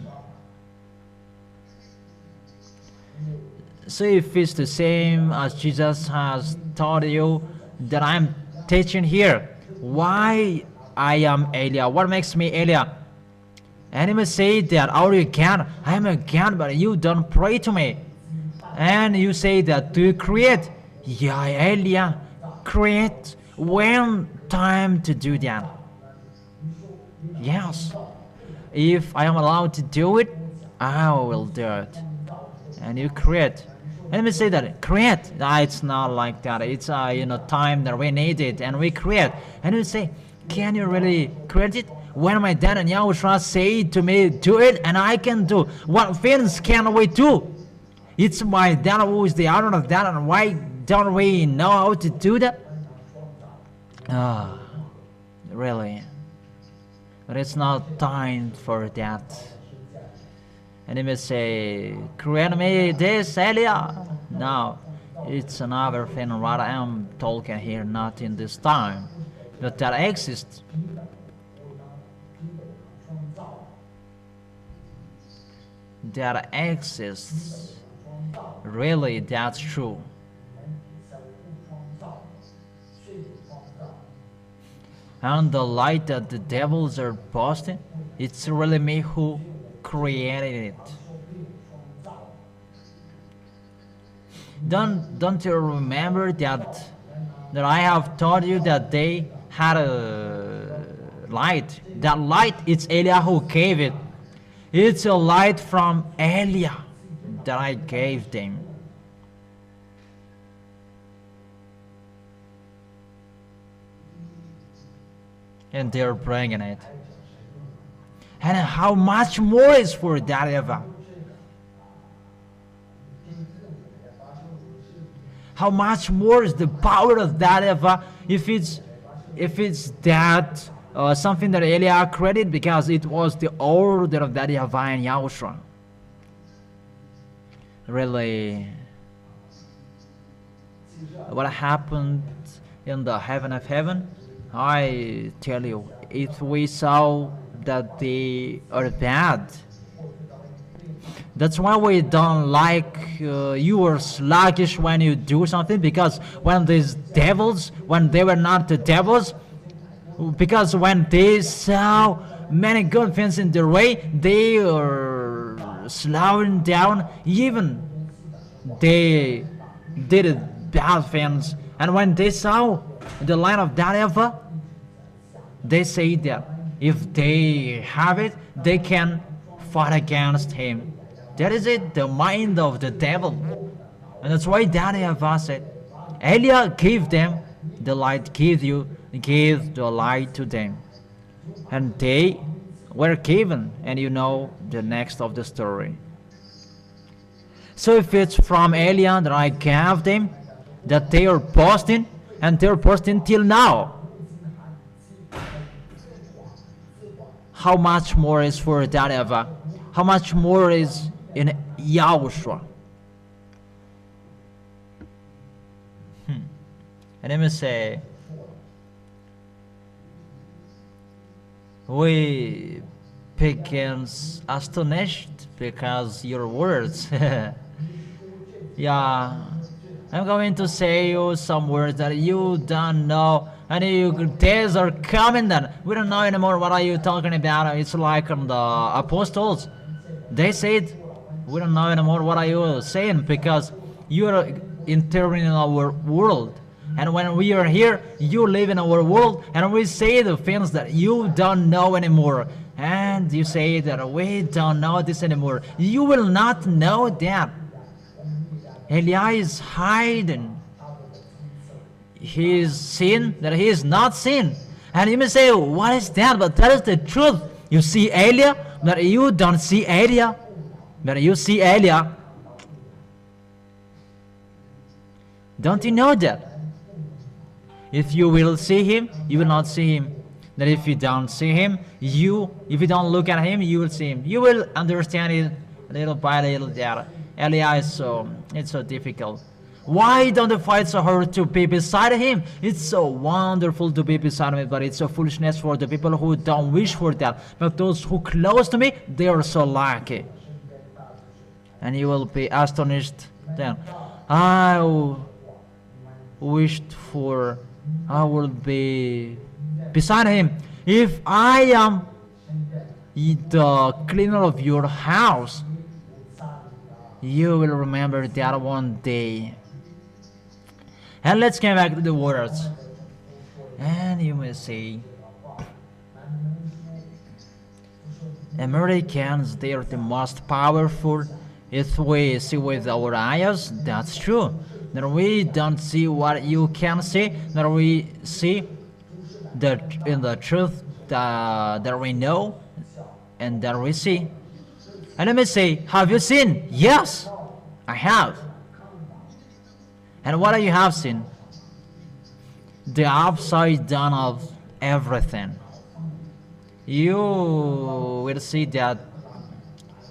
So if it's the same as Jesus has taught you that I'm teaching here, why I am Eliah? What makes me Eliah? And he may say that, oh, you can. I am a God, but you don't pray to me. And you say that, do you create? Yeah, Eliah, create. When time to do that? Yes. If I am allowed to do it, I will do it. And you create. Let me say that, create. It's not like that. It's time that we need it, and we create. And you say, can you really create it? When my dad and YAHOSHUA say to me, do it, and I can do. What things can we do? It's my dad who is the owner of that, and why don't we know how to do that? Really? But it's not time for that. And he may say, create me this, Eliah. No, it's another thing what I am talking here, not in this time. But that exists. That exists. Really, that's true. And the light that the devils are posting, it's really me who created it. Don't you remember that I have taught you that they had a light? That light, it's Eliah who gave it. It's a light from Eliah that I gave them. And they're bringing it. And how much more is for that ever? How much more is the power of that ever if it's that something that Eliah created, because it was the order of that YAHVAH and YAHOSHUA. Really, what happened in the heaven of heaven, I tell you, if we saw that they are bad, that's why we don't like you are sluggish when you do something, because when these devils, when they were not the devils, because when they saw many good things in their way, they are slowing down, even they did bad things. And when they saw the line of that YAHVAH, they say that if they have it, they can fight against him. That is it, the mind of the devil. And that's why that YAHVAH said, Eliah gave them the light, gave the light to them. And they were given, and you know the next of the story. So if it's from Eliah that I gave them, that they are posting, and they're posting till now, how much more is for that YAHVAH? How much more is in YAHOSHUA? And let me say, we begins astonished because your words. Yeah, I'm going to say you some words that you don't know, and days are coming that we don't know anymore what are you talking about. It's like on the apostles, they said, we don't know anymore what are you saying, because you are entering in our world. And when we are here, you live in our world, and we say the things that you don't know anymore. And you say that we don't know this anymore. You will not know that. Eliah is hiding his sin, that he is not sin. And you may say, what is that? But that is the truth. You see Eliah, but you don't see Eliah. But you see Eliah. Don't you know that? If you will see him, you will not see him. That if you don't see him, if you don't look at him, you will see him. You will understand it little by little. That Eliah is it's so difficult. Why don't you fight so hard to be beside him? It's so wonderful to be beside him, but it's a foolishness for the people who don't wish for that. But those who close to me, they are so lucky. And you will be astonished then. I wished for I will be beside him. If I am the cleaner of your house, you will remember that one day. And let's come back to the words. And you may say, Americans, they are the most powerful. If we see with our eyes, that's true. That we don't see what you can see, that we see in the truth that we know and that we see. And let me say, have you seen? Yes, I have. And what do you have seen? The upside down of everything. You will see that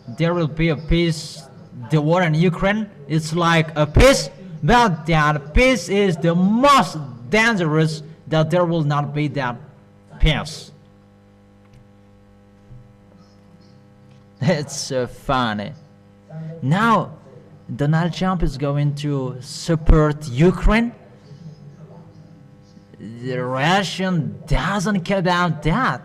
there will be a peace. The war in Ukraine is like a peace, but that peace is the most dangerous, that there will not be that peace. It's so funny. Now, Donald Trump is going to support Ukraine. The Russian doesn't care about that.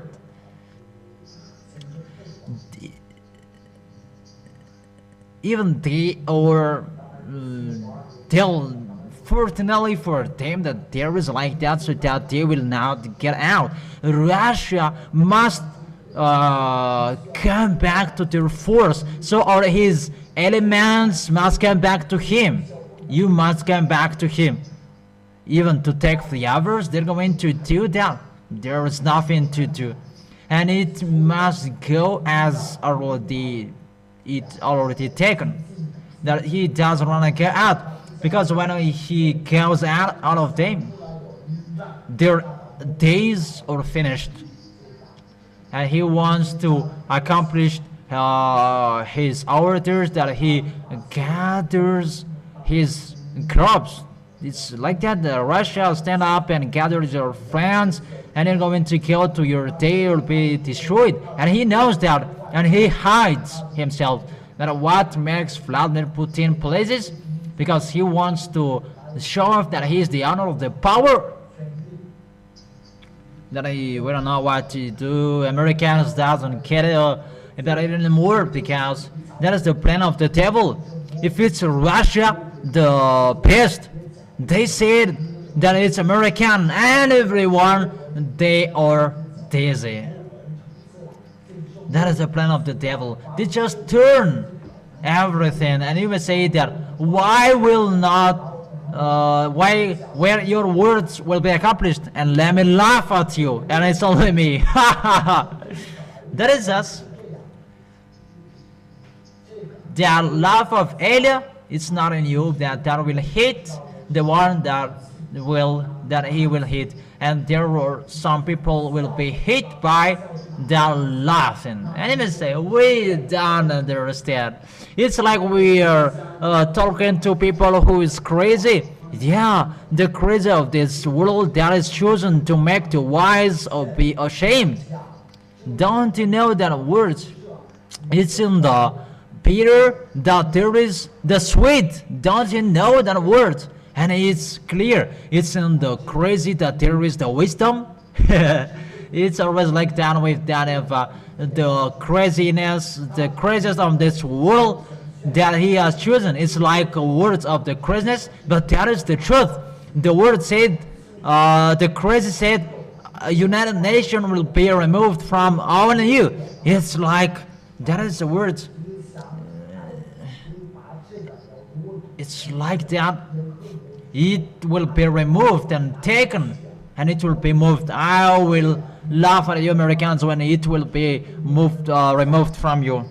Even they are, fortunately for them that there is like that, so that they will not get out. Russia must come back to their force, so all his elements must come back to him. You must come back to him. Even to take the others, they're going to do that. There is nothing to do, and it must go as already taken. That he doesn't want to get out, because when he goes out of them, their days are finished. and he wants to accomplish his orders, that he gathers his crops. It's like that. Russia stand up and gather your friends, and they're going to go to your day will be destroyed. And he knows that, and he hides himself. That what makes Vladimir Putin places, because he wants to show off that he is the owner of the power. That we don't know what to do. Americans doesn't care about it anymore, because that is the plan of the devil. If it's Russia, the pest, they said that it's American, and everyone, they are dizzy. That is the plan of the devil. They just turn everything, and even say that why will not where your words will be accomplished, and let me laugh at you, and it's only me. That is us. The laugh of Elia, it's not in you, that will hit the one that he will hit, and there are some people will be hit by the laughing. And even say we don't understand. It's like we are talking to people who is crazy. Yeah, the crazy of this world that is chosen to make the wise or be ashamed. Don't you know that words? It's in the bitter that there is the sweet. Don't you know that word? And it's clear. It's in the crazy that there is the wisdom. It's always like that with that of the craziness, the craziness of this world that he has chosen. It's like words of the craziness, but that is the truth. The word said, the crazy said, United Nations will be removed from all of you. It's like, that is the word. It's like that. It will be removed and taken, and it will be moved. I will laugh at you Americans when it will be moved, removed from you.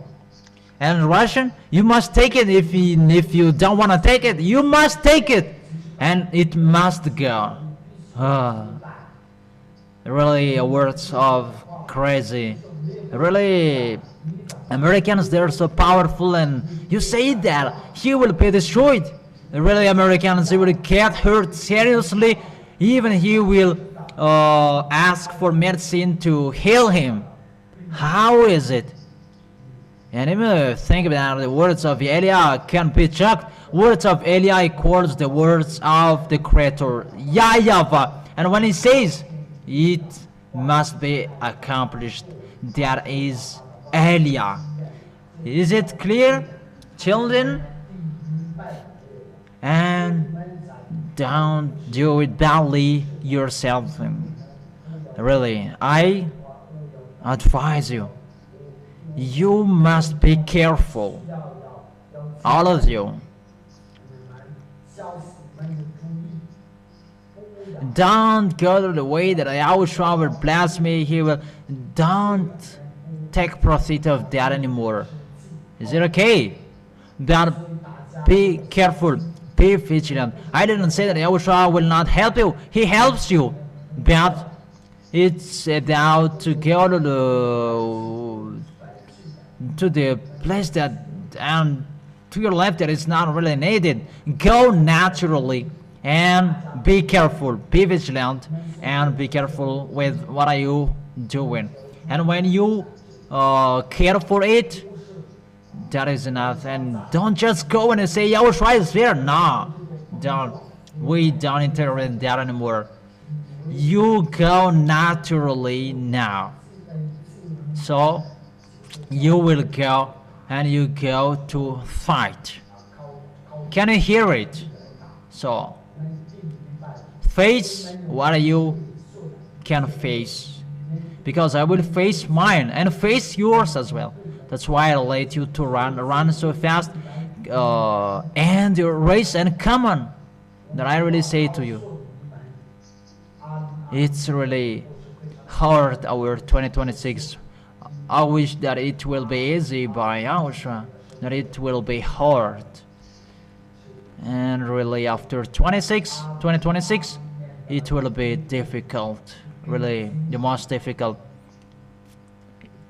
And Russian, you must take it. If you don't want to take it, you must take it, and it must go. Really, words of crazy. Really, Americans, they're so powerful, and you say that he will be destroyed. Really, Americans, he will get hurt seriously. Even he will ask for medicine to heal him. How is it? And even think about the words of Elia can be checked. Words of Elia equals the words of the Creator, YAHVAH. And when he says, it must be accomplished, that is Elia. Is it clear, children? And don't do it badly yourself. Really, I advise you, you must be careful, all of you. Don't go to the way that YAHOSHUA will bless me. He will. Don't take profit of that anymore. Is it okay? But be careful. Be vigilant. I didn't say that YAHOSHUA will not help you. He helps you. But it's about to go to the place that, and to your left, that is not really needed. Go naturally and be careful. Be vigilant and be careful with what are you doing. And when you care for it, that is enough. And don't just go and say YAHOSHUA is there. No, don't. We don't interfere in that anymore. You go naturally now. So you will go and you go to fight. Can you hear it? So face what you can face, because I will face mine and face yours as well. That's why I let you to run so fast, and your race, and come on. That I really say to you, it's really hard, our 2026. I wish that it will be easy by YAHOSHUA, that it will be hard. And really after 2026, it will be difficult, really the most difficult.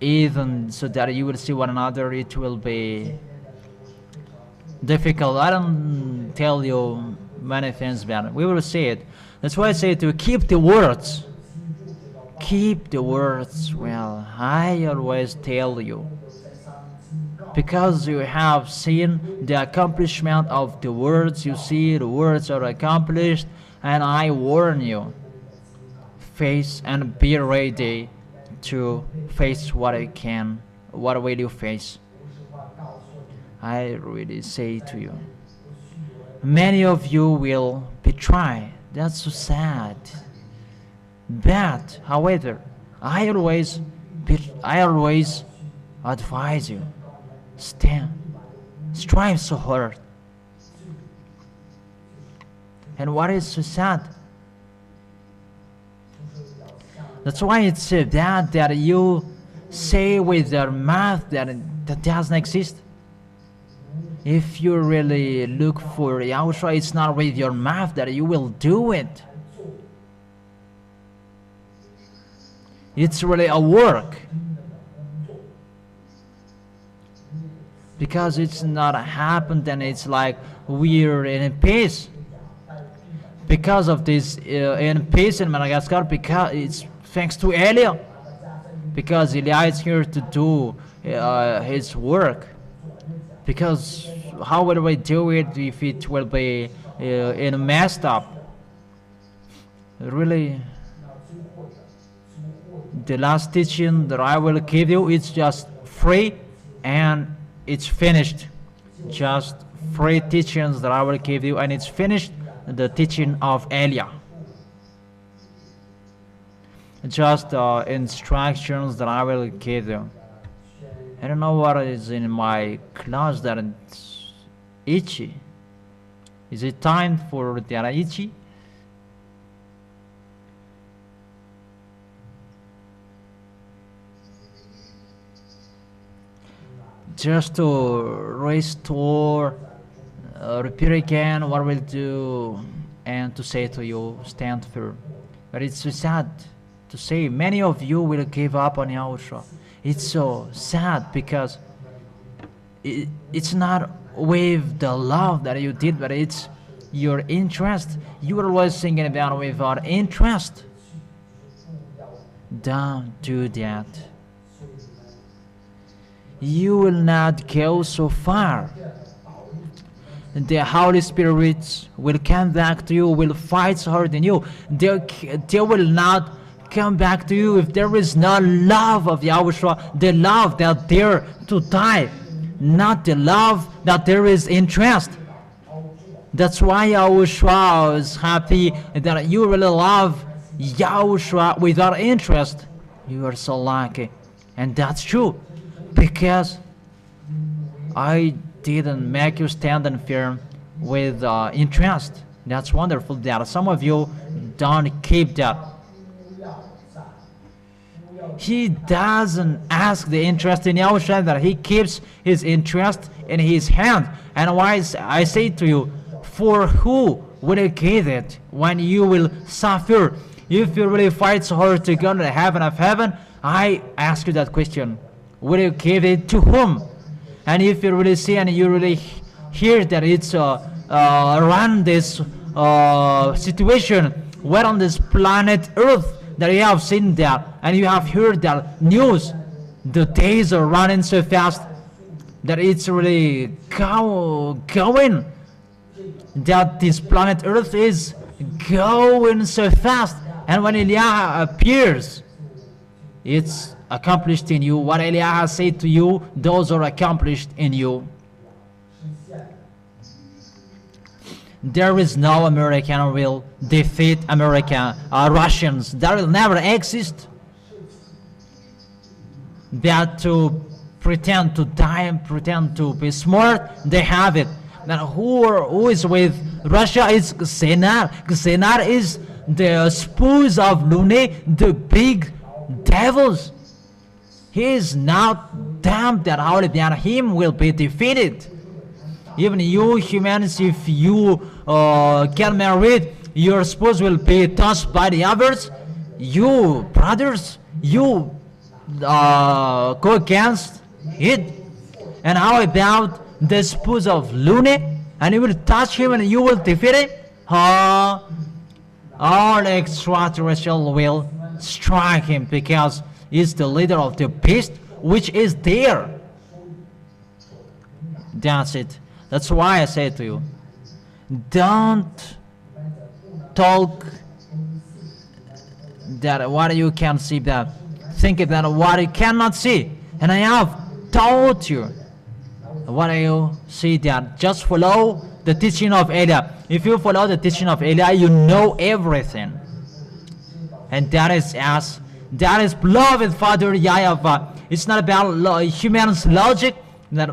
even so that you will see one another, it will be difficult. I don't tell you many things about it. We will see it. That's why I say to keep the words. Keep the words. Well, I always tell you, because you have seen the accomplishment of the words. You see the words are accomplished, and I warn you, face and be ready to face what I can. What will you face? I really say to you, many of you will betray. That's so sad. But however, I always advise you, strive so hard. And what is so sad? That's why it's so bad that you say with your mouth that doesn't exist. If you really look for Yahushua, it's not with your mouth that you will do it. It's really a work. Because it's not happened, and it's like we're in peace. Because of this in peace in Madagascar, because it's thanks to Elia. Because Elia is here to do his work. Because how will we do it if it will be in messed up? Really, the last teaching that I will give you, it's just free and it's finished. Just free teachings that I will give you, and it's finished. The teaching of Elia. Just instructions that I will give you. I don't know what is in my class that it's itchy. Is it time for the itchy? Just to restore, repeat again what we'll do, and to say to you, stand firm. But it's so sad to say many of you will give up on Yahushua. It's so sad because it's not with the love that you did, but it's your interest. You are always thinking about without interest. Don't do that. You will not go so far. The Holy Spirit will come back to you, will fight so hard in you. They will not come back to you if there is no love of Yahushua, the love that there to die, not the love that there is interest. That's why Yahushua is happy that you really love Yahushua without interest. You are so lucky. And that's true, because I didn't make you stand and firm with interest. That's wonderful that some of you don't keep that. He doesn't ask the interest in Yahushua, that he keeps his interest in his hand. And why I say to you, for who will you give it when you will suffer? If you really fight so hard to go to the heaven of heaven, I ask you that question. Will you give it to whom? And if you really see and you really hear that it's around this situation, where on this planet Earth, that you have seen that and you have heard that news, the days are running so fast that it's really going, that this planet Earth is going so fast. And when YAH appears, it's accomplished in you. What YAH has said to you, those are accomplished in you. There is no American who will defeat Russians. That will never exist. That to pretend to die and pretend to be smart, they have it. Now who is with Russia is Senar. Senar is the spouse of Lune, the big devils. He is not damned that only him will be defeated. Even you humans, if you get married, your spouse will be touched by the others. You brothers, you go against it? And how about the spouse of Lune? And you will touch him and you will defeat him? All extraterrestrial will strike him because he's the leader of the beast which is there. That's it. That's why I say to you, don't talk that what you can see, that think about what you cannot see. And I have taught you what you see, that just follow the teaching of Elia. If you follow the teaching of Elia, you know everything. And that is beloved Father YAHVAH. It's not about human's logic, that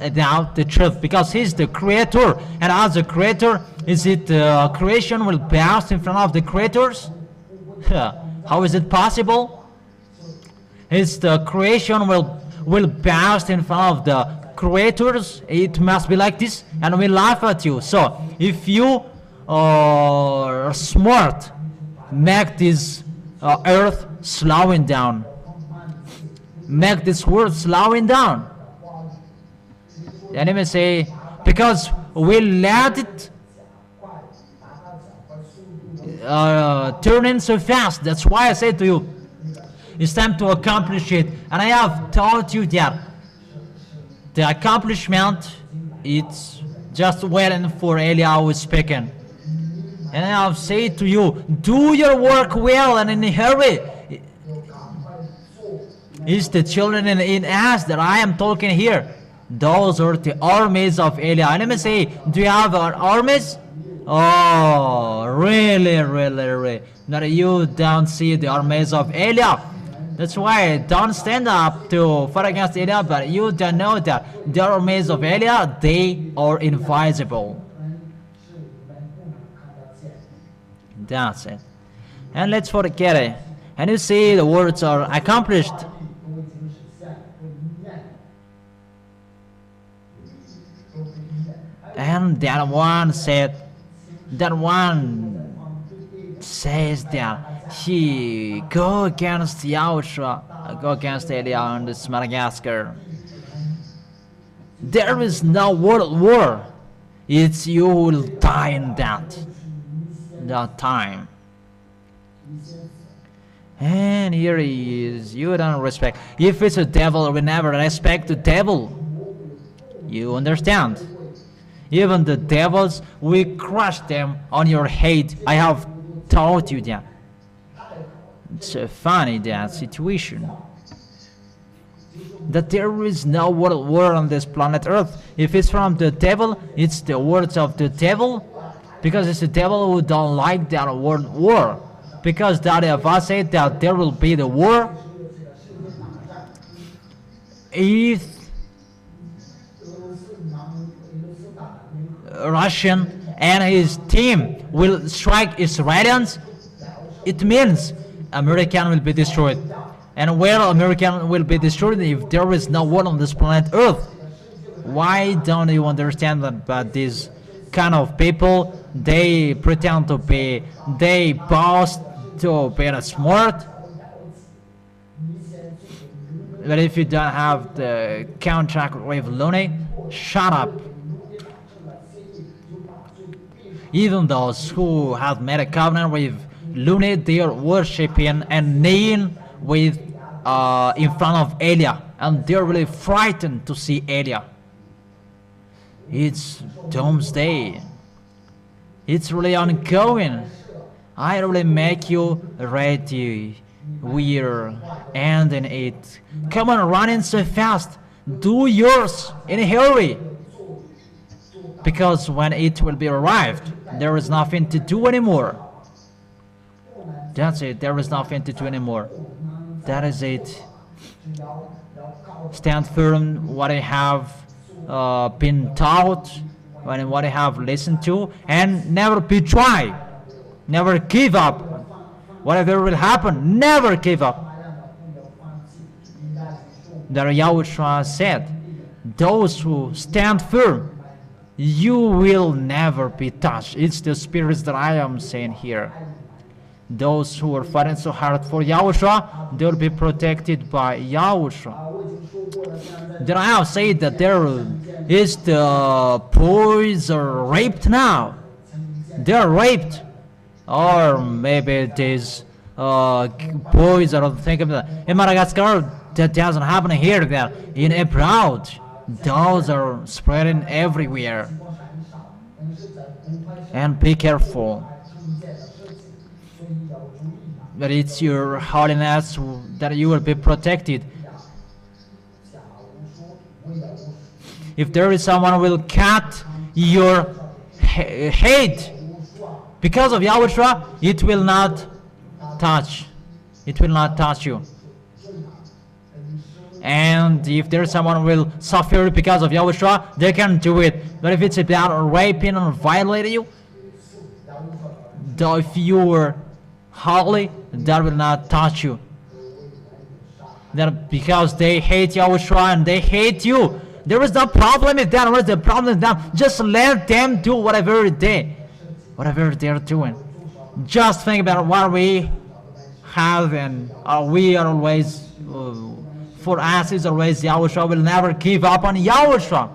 about the truth, because he's the creator, and as the creator, is it creation will bow in front of the creators? How is it possible? Is the creation will bow in front of the creators? It must be like this, and we laugh at you. So if you are smart, make this earth slowing down, make this world slowing down. The enemy say, because we let it turn in so fast. That's why I say to you, it's time to accomplish it. And I have taught you that the accomplishment, it's just waiting for Elia who is speaking. And I have said to you, do your work well and in a hurry. It's the children in us that I am talking here. Those are the armies of Elia. And let me say, do you have armies? Oh, really? That you don't see the armies of Elia. That's why don't stand up to fight against Elia, but you don't know that the armies of Elia, they are invisible. That's it. And let's forget it. And you see the words are accomplished. And that one says that he go against YAHOSHUA, go against Elia on this Madagascar. There is no world war. It's you who will die in that time. And here he is. You don't respect. If it's a devil, we never respect the devil. You understand? Even the devils, we crush them on your head. I have taught you that. It's so funny, that situation. That there is no world war on this planet Earth. If it's from the devil, it's the words of the devil. Because it's the devil who don't like that world war. Because that if I say that there will be the war, if Russian and his team will strike Israelis, it means American will be destroyed. And where American will be destroyed if there is no war on this planet Earth? Why don't you understand that? But these kind of people, they pretend to be, they boast to be smart. But if you don't have the contract with Lune, shut up. Even those who have made a covenant with Lune, they are worshipping and kneeling with in front of Elia, and they're really frightened to see Elia. It's doomsday. It's really ongoing. I really make you ready. We're ending it. Come on, running so fast. Do yours in a hurry. Because when it will be arrived, there is nothing to do anymore. That's it. There is nothing to do anymore. That is it. Stand firm what I have been taught, and what I have listened to, and never betray. Never give up. Whatever will happen, never give up. That YAHOSHUA said, those who stand firm, you will never be touched. It's the spirits that I am saying here. those who are fighting so hard for Yahushua, they will be protected by Yahushua. Then I have said that there is the boys are raped now. They are raped, or maybe these boys are thinking that in Madagascar that doesn't happen here. That in abroad, those are spreading everywhere. And be careful. That it's your holiness that you will be protected. If there is someone who will cut your head because of Yahushua, it will not touch. It will not touch you. And if there is someone who will suffer because of Yahushua, they can do it. But if it's about raping or violating you, though if you were holy, that will not touch you. That because they hate Yahushua and they hate you. There is no problem with that. What is the problem with that? Just let them do whatever they're doing. Just think about what we have, and we are always, for us is always Yahushua. Will never give up on Yahushua.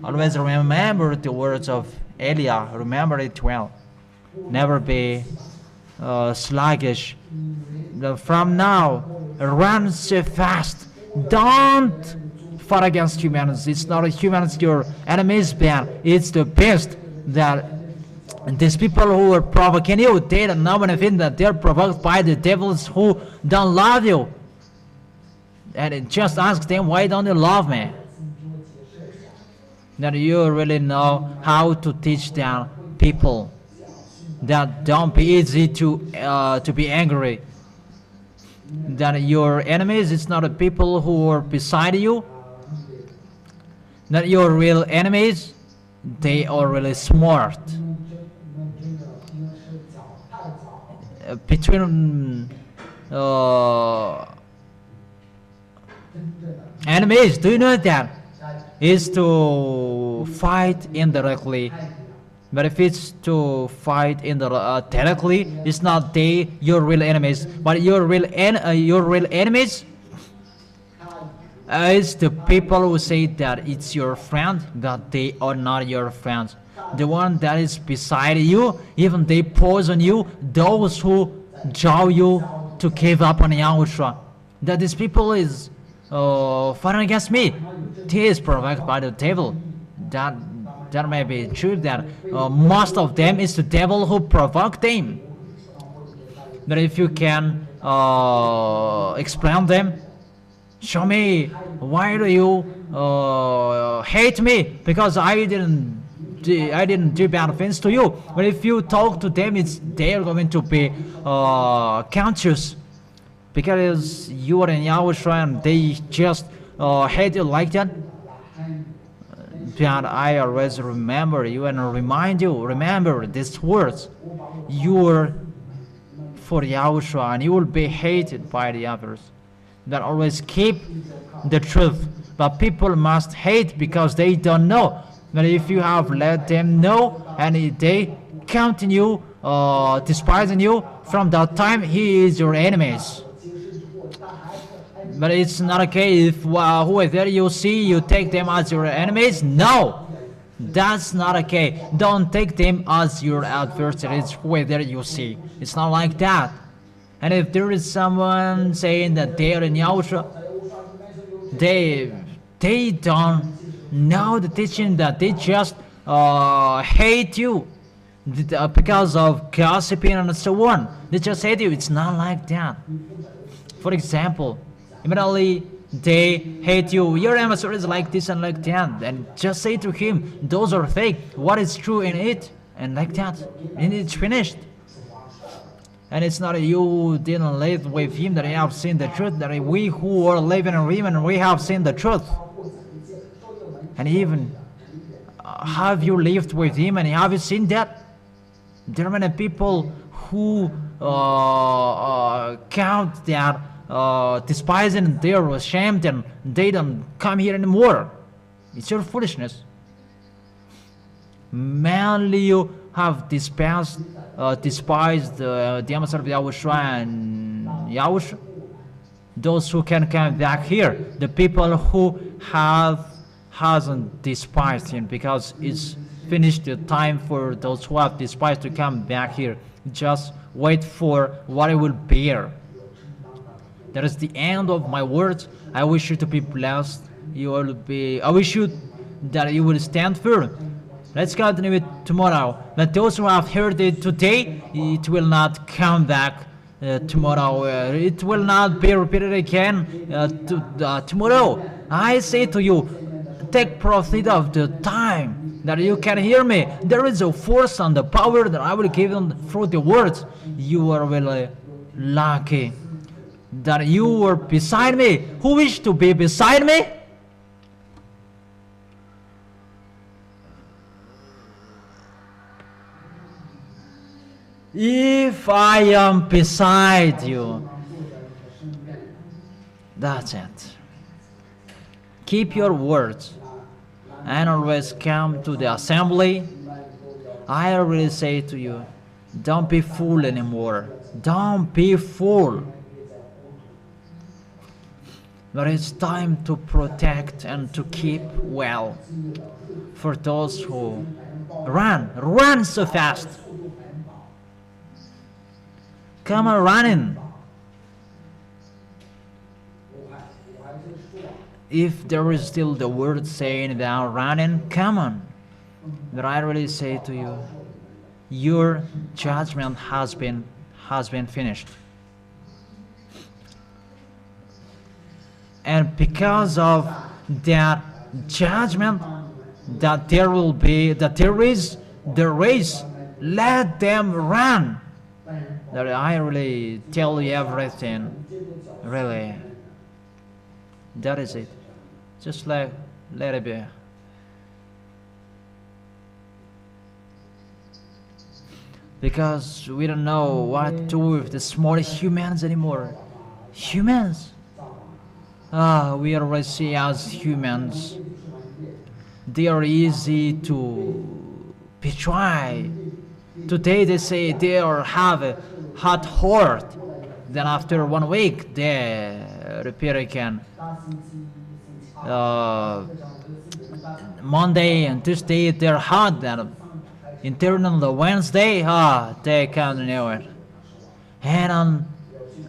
Always remember the words of Eliah. Remember it well. Never be sluggish. From now, run so fast. Don't fight against humans. It's not humans your enemies, but it's the best that these people who are provoking you, they don't know anything, that they're provoked by the devils who don't love you. And just ask them, why don't you love me? That you really know how to teach them people. That don't be easy to be angry. That your enemies, it's not the people who are beside you. That your real enemies, they are really smart. Between enemies, do you know that? Is to fight indirectly. But if it's to fight directly, it's not they your real enemies. But your real enemies is the people who say that it's your friend, but they are not your friends. The one that is beside you, even they poison you, those who draw you to give up on Yahushua. That these people is fighting against me. He is provoked by the devil. That may be true, that most of them is the devil who provoked them. But if you can explain them, show me, why do you hate me? Because I didn't do bad things to you. But if you talk to them, they are going to be conscious, because you are in Yahushua and they just hate you like that. But I always remember you and remind you, remember these words. You are for Yahushua and you will be hated by the others. That always keep the truth. But people must hate because they don't know. But if you have let them know and they continue despising you, from that time he is your enemies. But it's not okay if whoever you see, you take them as your enemies. No, that's not okay. Don't take them as your adversaries, whoever you see. It's not like that. And if there is someone saying that they are in Yahushua, they don't know the teaching, that they just hate you because of gossiping and so on. They just hate you. It's not like that. For example, immediately they hate you. Your answer is like this and like that. And just say to him, those are fake. What is true in it? And like that. And it's finished. And it's not you didn't live with him that you have seen the truth. That we who are living in him and we have seen the truth. And even have you lived with him and have you seen that? There are many people who count that despising, they are ashamed and they don't come here anymore. It's your foolishness. Mainly you have despised the ambassador of Yahushua and Yahushua, those who can come back here, the people who hasn't despised him, because it's finished the time for those who have despised to come back here. Just wait for what it will bear. That is the end of my words. I wish you to be blessed. I wish you that you will stand firm. Let's continue it tomorrow. But those who have heard it today, it will not come back tomorrow. It will not be repeated again tomorrow. I say to you, take profit of the time that you can hear me. There is a force and the power that I will give them through the words. You are really lucky that you were beside me. Who wish to be beside me? If I am beside you, that's it. Keep your words and always come to the assembly. I already say to you, don't be fool anymore. Don't be fool. But it's time to protect and to keep well. For those who run so fast. Come on, running. If there is still the word saying about running, come on. But I really say to you, your judgment has been finished. And because of that judgment that there is the race, let them run. That I really tell you everything. Really. That is it. Just let it be. Because we don't know what to do with the small humans anymore. Humans? We already see as humans. They are easy to betray. Today they say they have a hot heart. Then after 1 week they repeat again. Monday and Tuesday they're hot. Then internal Wednesday, they can't know it. And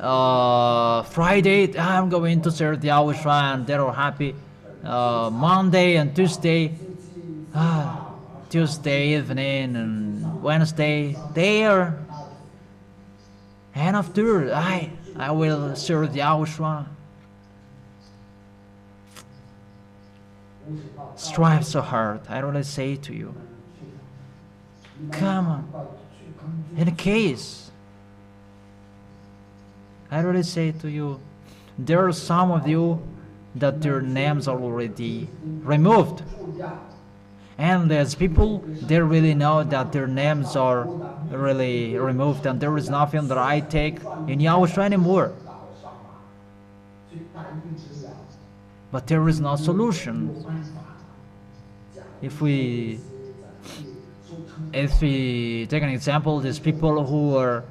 on Friday, I'm going to serve the YAHOSHUA, and they're happy. Monday and Tuesday, Tuesday evening and Wednesday, there. And after, I will serve the YAHOSHUA. Strive so hard, I really say to you. Come on. In case, I really say to you, there are some of you that their names are already removed. And there's people, they really know that their names are really removed, and there is nothing that I take in YAHOSHUA anymore. But there is no solution. If we take an example, there's people who are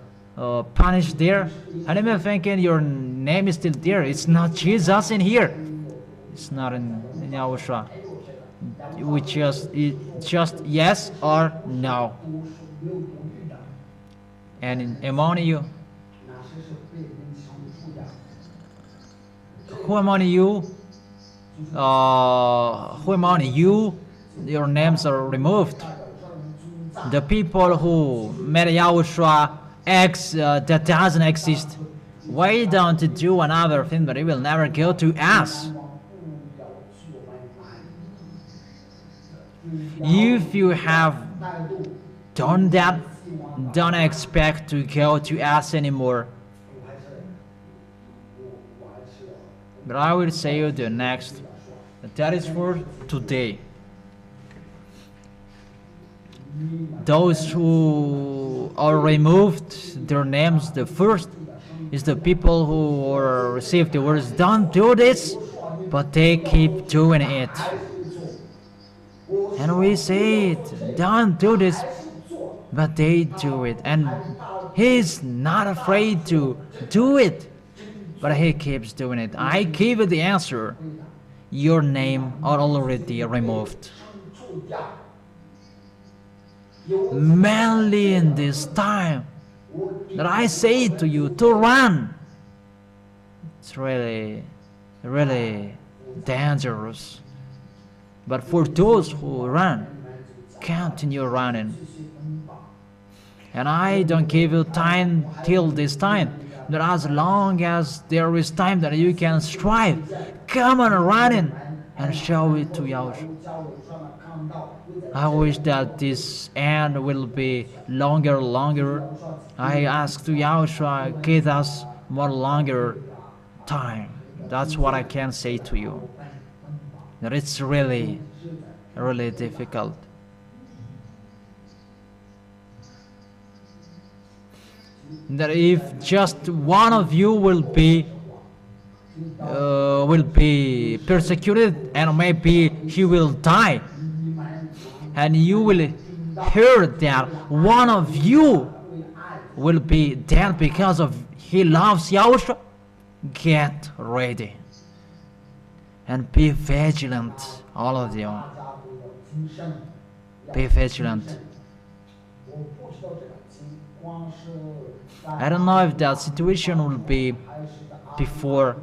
punished there, and I'm thinking your name is still there. It's not Jesus in here. It's not in YAHOSHUA. It's just yes or no. And among you, who among you, your names are removed? The people who made YAHOSHUA that doesn't exist. Why don't you do another thing, but it will never go to us? If you have done that, don't expect to go to us anymore. But I will say you the next. That is for today. Those who are removed, their names, the first is the people who received the words, don't do this, but they keep doing it. And we say it, don't do this, But they do it, and he's not afraid to do it, but he keeps doing it. I gave you the answer. Your name are already removed. Mainly in this time that I say to you to run. It's really, really dangerous. But for those who run, continue running. And I don't give you time till this time. But as long as there is time that you can strive, come on running and show it to Yahushua. I wish that this end will be longer. I ask to Yahushua, give us more longer time. That's what I can say to you. That it's really, really difficult. That if just one of you will be persecuted, and maybe he will die, and you will hear that one of you will be dead because of he loves Yahushua, get ready and be vigilant, all of you. Be vigilant. I don't know if that situation will be before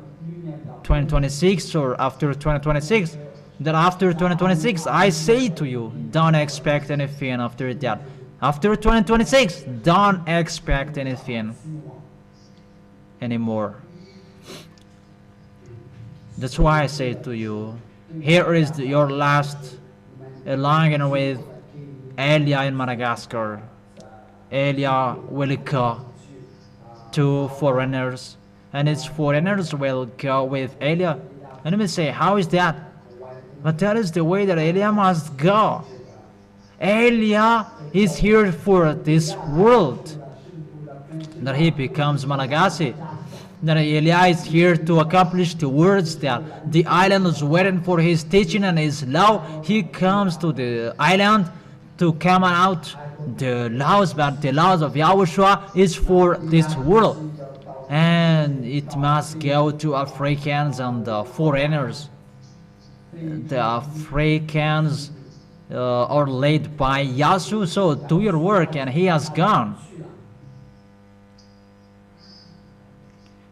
2026 or after 2026. That after 2026, I say to you, don't expect anything after that. After 2026, don't expect anything anymore. That's why I say to you, here is your last along with Elia in Madagascar. Elia will go to foreigners, and its foreigners will go with Elia. And you may say, how is that? But that is the way that Elia must go. Elia is here for this world. That he becomes Malagasy. That Elia is here to accomplish the words that the island is waiting for his teaching and his law. He comes to the island to come out the laws, but the laws of Yahushua is for this world. And it must go to Africans and foreigners. The Africans are led by Yasu, so do your work, and he has gone.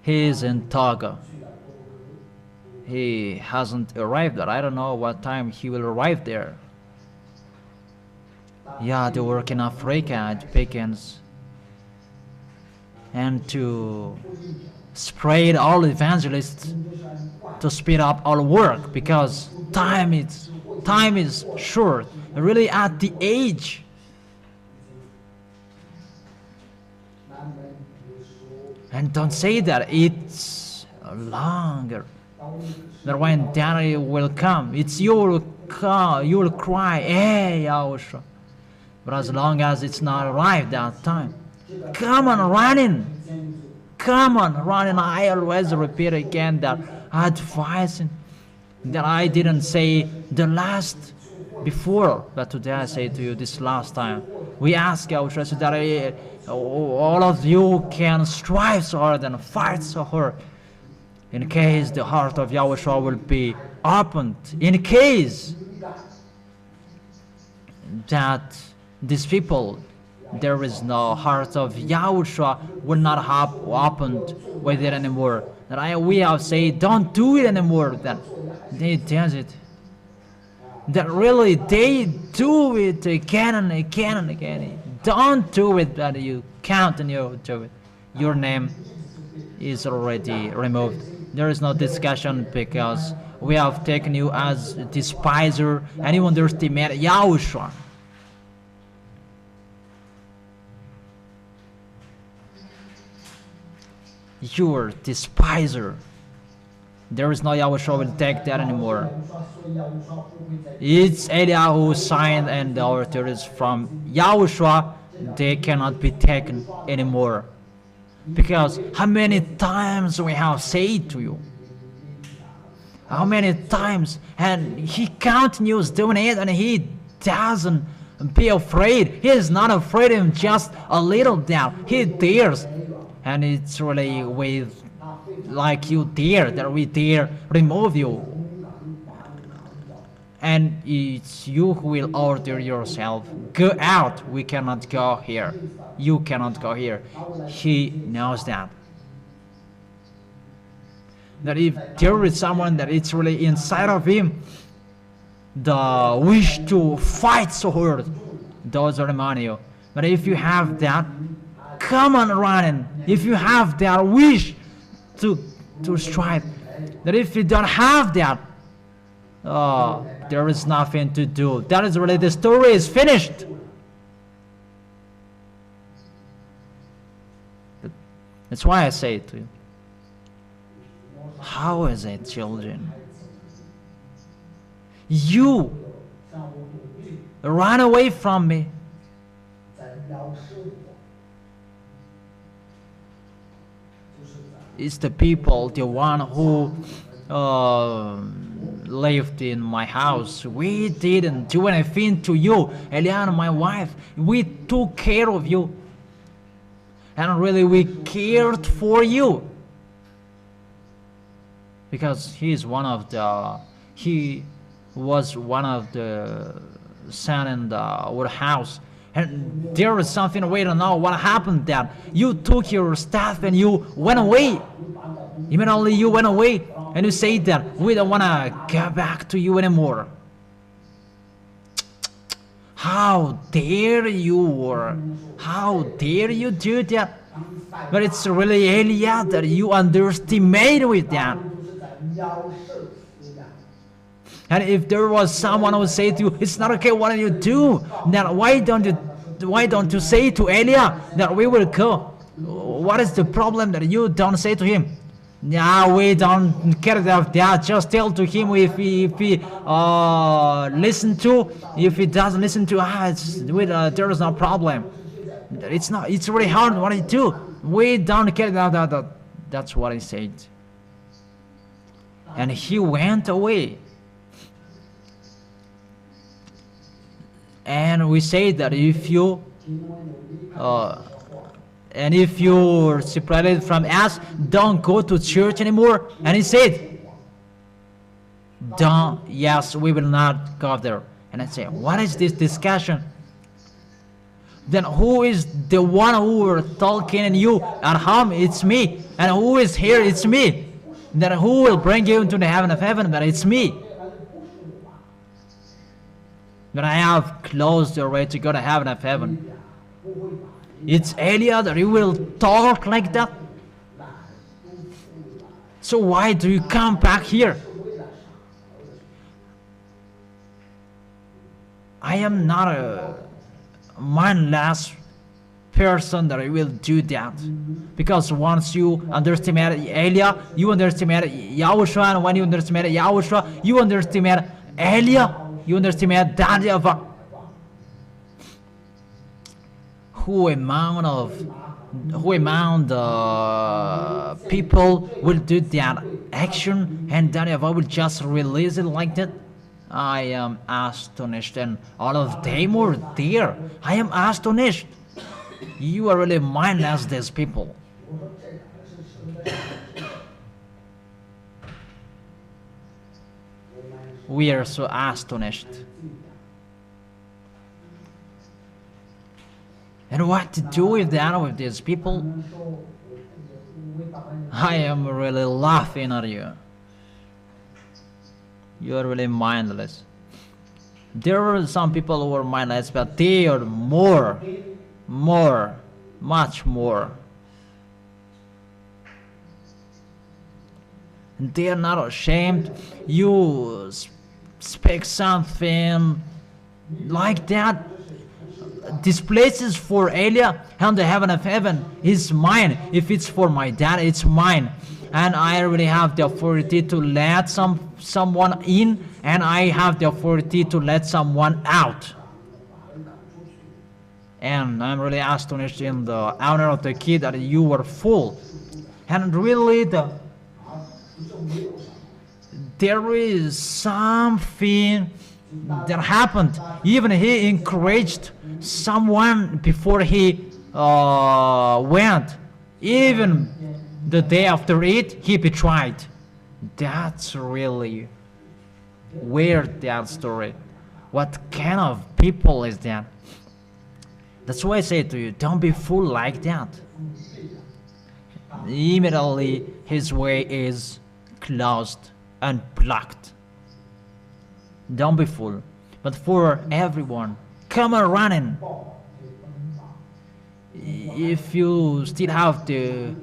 He is in Togo. He hasn't arrived there. I don't know what time he will arrive there. Yeah, they work in Africa, it begins. And to spread all evangelists to speed up our work, because time is short, really at the age. And don't say that it's longer. That when Daniel will come, it's you will call, you will cry, hey Yahushua. But as long as it's not arrived that time, come on running. Come on running. I always repeat again that advising that I didn't say the last before, but today I say to you this last time. We ask Yahushua so that all of you can strive so hard and fight so hard, in case the heart of Yahushua will be opened, in case that these people, there is no heart of Yahushua will not have opened with it anymore. That we have said, don't do it anymore. That they does it. That really they do it again and again and again. Don't do it, that you continue to it. Your name is already removed. There is no discussion, because we have taken you as a despiser and you underestimate Yahushua. You're despiser. There is no Yahushua will take that anymore. It's Elia who signed, and the authorities from Yahushua, they cannot be taken anymore. Because how many times we have said to you? How many times? And he continues doing it, and he doesn't be afraid. He is not afraid of just a little doubt. He dares. And it's really with like you dare that we dare remove you. And it's you who will order yourself. Go out. We cannot go here. You cannot go here. He knows that. That if there is someone that it's really inside of him, the wish to fight so hard, those are remind you. But if you have that, come on running. If you have that wish to strive, that if you don't have that, there is nothing to do. That is really, the story is finished. That's why I say it to you. How is it, children? You run away from me. It's the people, the one who lived in my house. We didn't do anything to you, Eliana, my wife. We took care of you. And really, we cared for you. Because he was one of the son in our house. And there was something we don't know what happened that you took your stuff and you went away. Immediately you went away and you said that we don't want to go back to you anymore. How dare you, how dare you do that? But it's really Eliah that you underestimate with that. And if there was someone who would say to you, it's not okay, what do you do? Now why don't you say to Eliah that we will go? What is the problem that you don't say to him? No, we don't care about that. Just tell to him if he listen to. If he doesn't listen to, there is no problem. It's really hard. What do you do? We don't care about that. That's what he said. And he went away. And we say that if you're separated from us, don't go to church anymore. And he said, yes, we will not go there. And I say, what is this discussion? Then who is the one who were talking and you at home? It's me. And who is here? It's me. Then who will bring you into the heaven of heaven? But it's me. But I have closed the way to go to heaven of heaven. It's Eliah that you will talk like that. So why do you come back here? I am not a mindless person that I will do that. Because once you underestimate Eliah, you underestimate Yahushua, and when you underestimate Yahushua, you underestimate Eliah, you underestimate YAHVAH. Who amount the people will do that action and YAHVAH will just release it like that? I am astonished, and all of them were there. I am astonished. You are really mindless, these people. We are so astonished. And what to do with that, with these people? I am really laughing at you. You are really mindless. There are some people who are mindless, but they are much more. And they are not ashamed. You speak something like that. This place is for Eliah, and the heaven of heaven is mine. If it's for my dad, it's mine. And I really have the authority to let someone in, and I have the authority to let someone out. And I'm really astonished in the honor of the kid that you were full. And really there is something that happened. Even he encouraged someone before he went. Even the day after it, he betrayed. That's really weird, that story. What kind of people is that? That's why I say to you, don't be fool like that. Immediately his way is closed and blocked. Don't be fool. But for everyone, come on running. If you still have the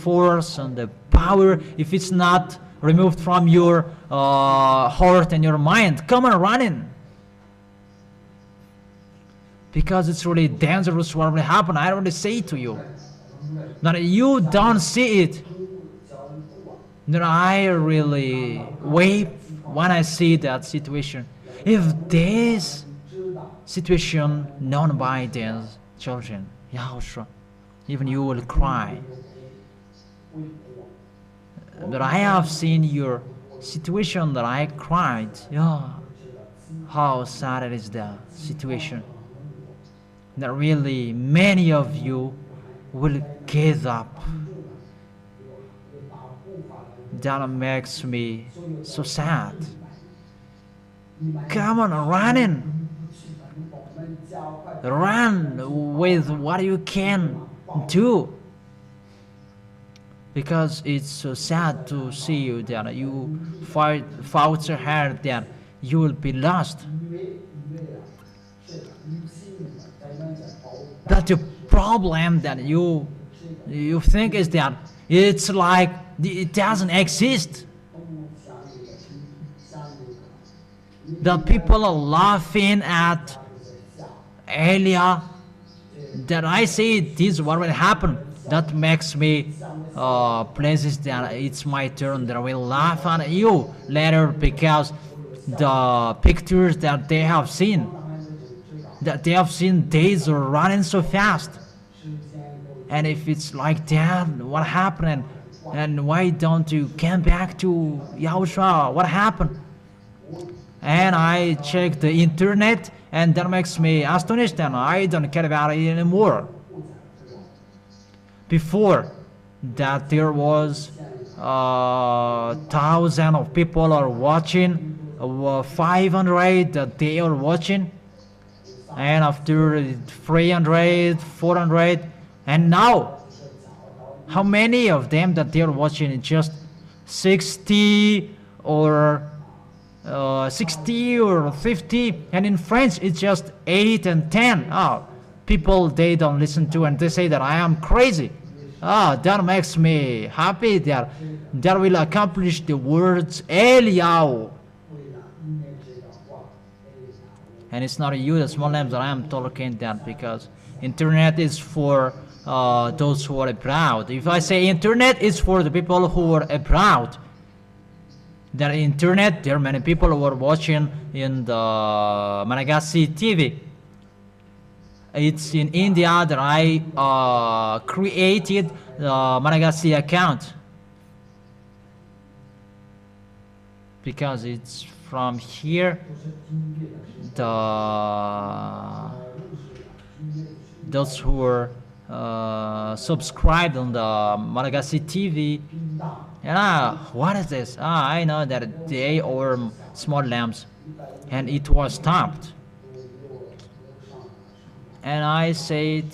force and the power, if it's not removed from your heart and your mind, come on running. Because it's really dangerous what will happen. I already say to you that you don't see it. That I really weep when I see that situation. If this situation known by these children, Yahushua, even you will cry. But I have seen your situation that I cried. Yeah, how sad it is, the situation. That really many of you will give up. That makes me so sad. Come on, running. Run with what you can do. Because it's so sad to see you that you fought so hard that you will be lost. But the problem that you think is that it's like it doesn't exist. The people are laughing at Elia. That I say this is what will happen. That makes me places that it's my turn that I will laugh at you later because the pictures that they have seen. Days are running so fast. And if it's like that, what happened? And why don't you come back to Yahushua? What happened? And I check the internet, and that makes me astonished, and I don't care about it anymore. Before that, there was thousands of people are watching, 500 that they are watching. And after 300, 400, and now, how many of them that they are watching? Just 60 or 60 or 50, and in France it's just 8 and 10. Oh, people they don't listen to, and they say that I am crazy. That makes me happy that will accomplish the words Eliyahu. And it's not you, the small names that I am talking that, because internet is for those who are abroad. If I say internet, it's for the people who are abroad. The internet, there are many people who are watching in the Malagasy TV. It's in India that I created the Malagasy account. Because it's from here, those who are subscribed on the Malagasy TV, and what is this? I know that they are small lamps, and it was stopped. And I said,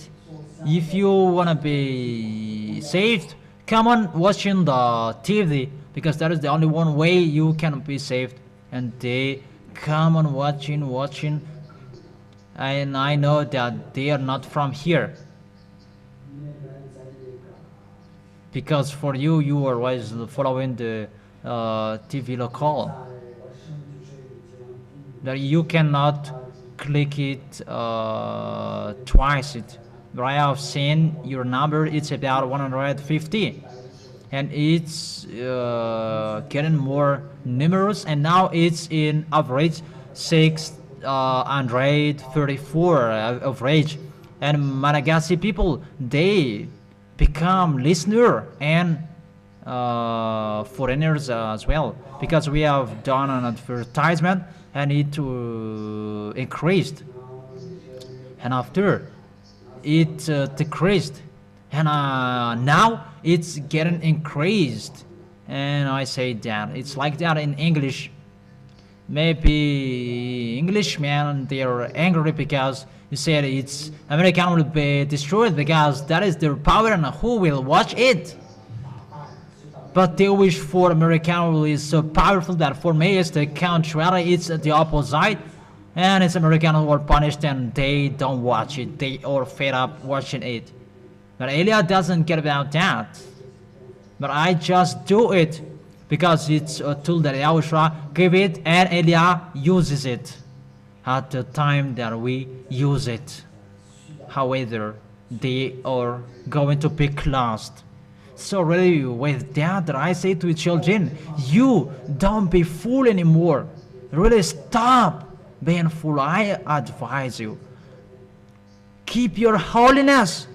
if you wanna be saved, come on watching the TV, because that is the only one way you can be saved. And they come on watching, and I know that they are not from here. Because for you, you are always following the TV local. That you cannot click it twice. But I have seen your number, it's about 150. And it's getting more numerous, and now it's in average 634 average. And Malagasy people, they become listener and foreigners as well, because we have done an advertisement and it increased, and after it decreased, and now it's getting increased. And I say that it's like that in English. Maybe Englishmen, they're angry because you said it's American will be destroyed because that is their power and who will watch it. But they wish for American is so powerful that for me it's the contrary, it's the opposite. And it's American who are punished and they don't watch it. They are fed up watching it. But Eliah doesn't care about that. But I just do it because it's a tool that Yahushua gave it and Eliah uses it at the time that we use it. However, they are going to be lost. So really with that I say to the children, you don't be fool anymore. Really stop being fool. I advise you. Keep your holiness.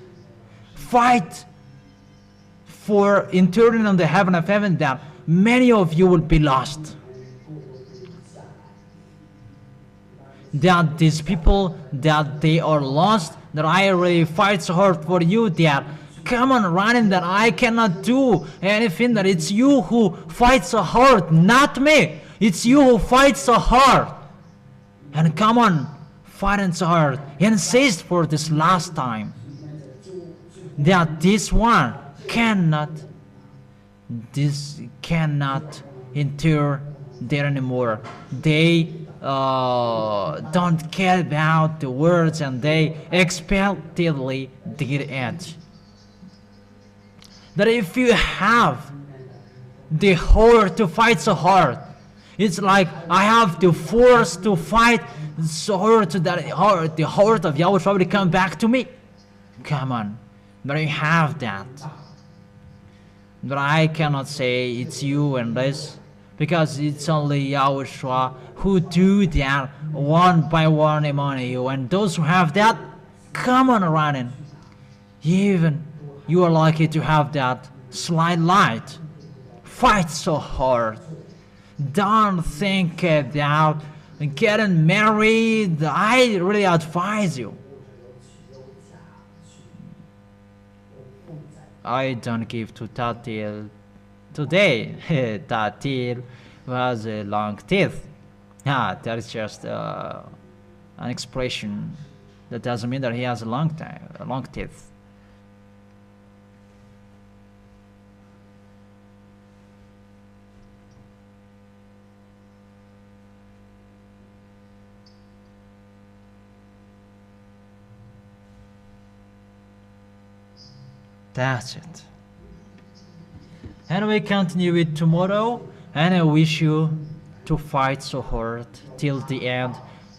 Fight for entering on the heaven of heaven that many of you will be lost. That these people that they are lost, that I really fight so hard for you that come on running that I cannot do anything, that it's you who fight so hard, not me. It's you who fight so hard. And come on, fighting so hard. Insist for this last time that this one cannot enter there anymore. They don't care about the words and they expectedly did it. That if you have the heart to fight so hard, it's like I have the force to fight so hard that the heart of Yahushua will come back to me. Come on, but you have that. But I cannot say it's you and this, because it's only Yahushua who do that one by one among you. And those who have that, come on running. Even you are lucky to have that slight light. Fight so hard. Don't think about getting married. I really advise you. I don't give to Tatil today. Tatil has a long teeth. That is just an expression. That doesn't mean that he has a long teeth. That's it. And we continue it tomorrow, and I wish you to fight so hard till the end,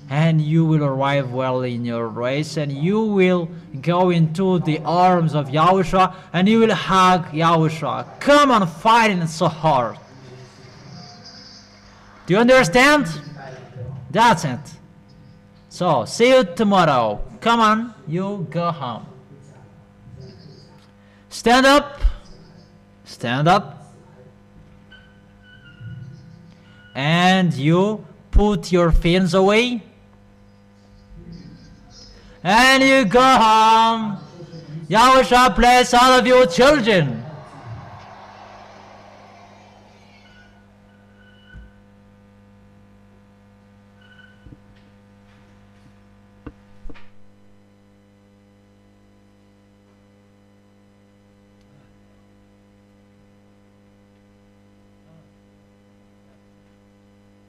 and you will arrive well in your race, and you will go into the arms of Yahushua, and you will hug Yahushua. Come on, fighting so hard. Do you understand? That's it. So, see you tomorrow. Come on, you go home. Stand up. Stand up. And you put your fins away. And you go home. Yahushua bless all of you children.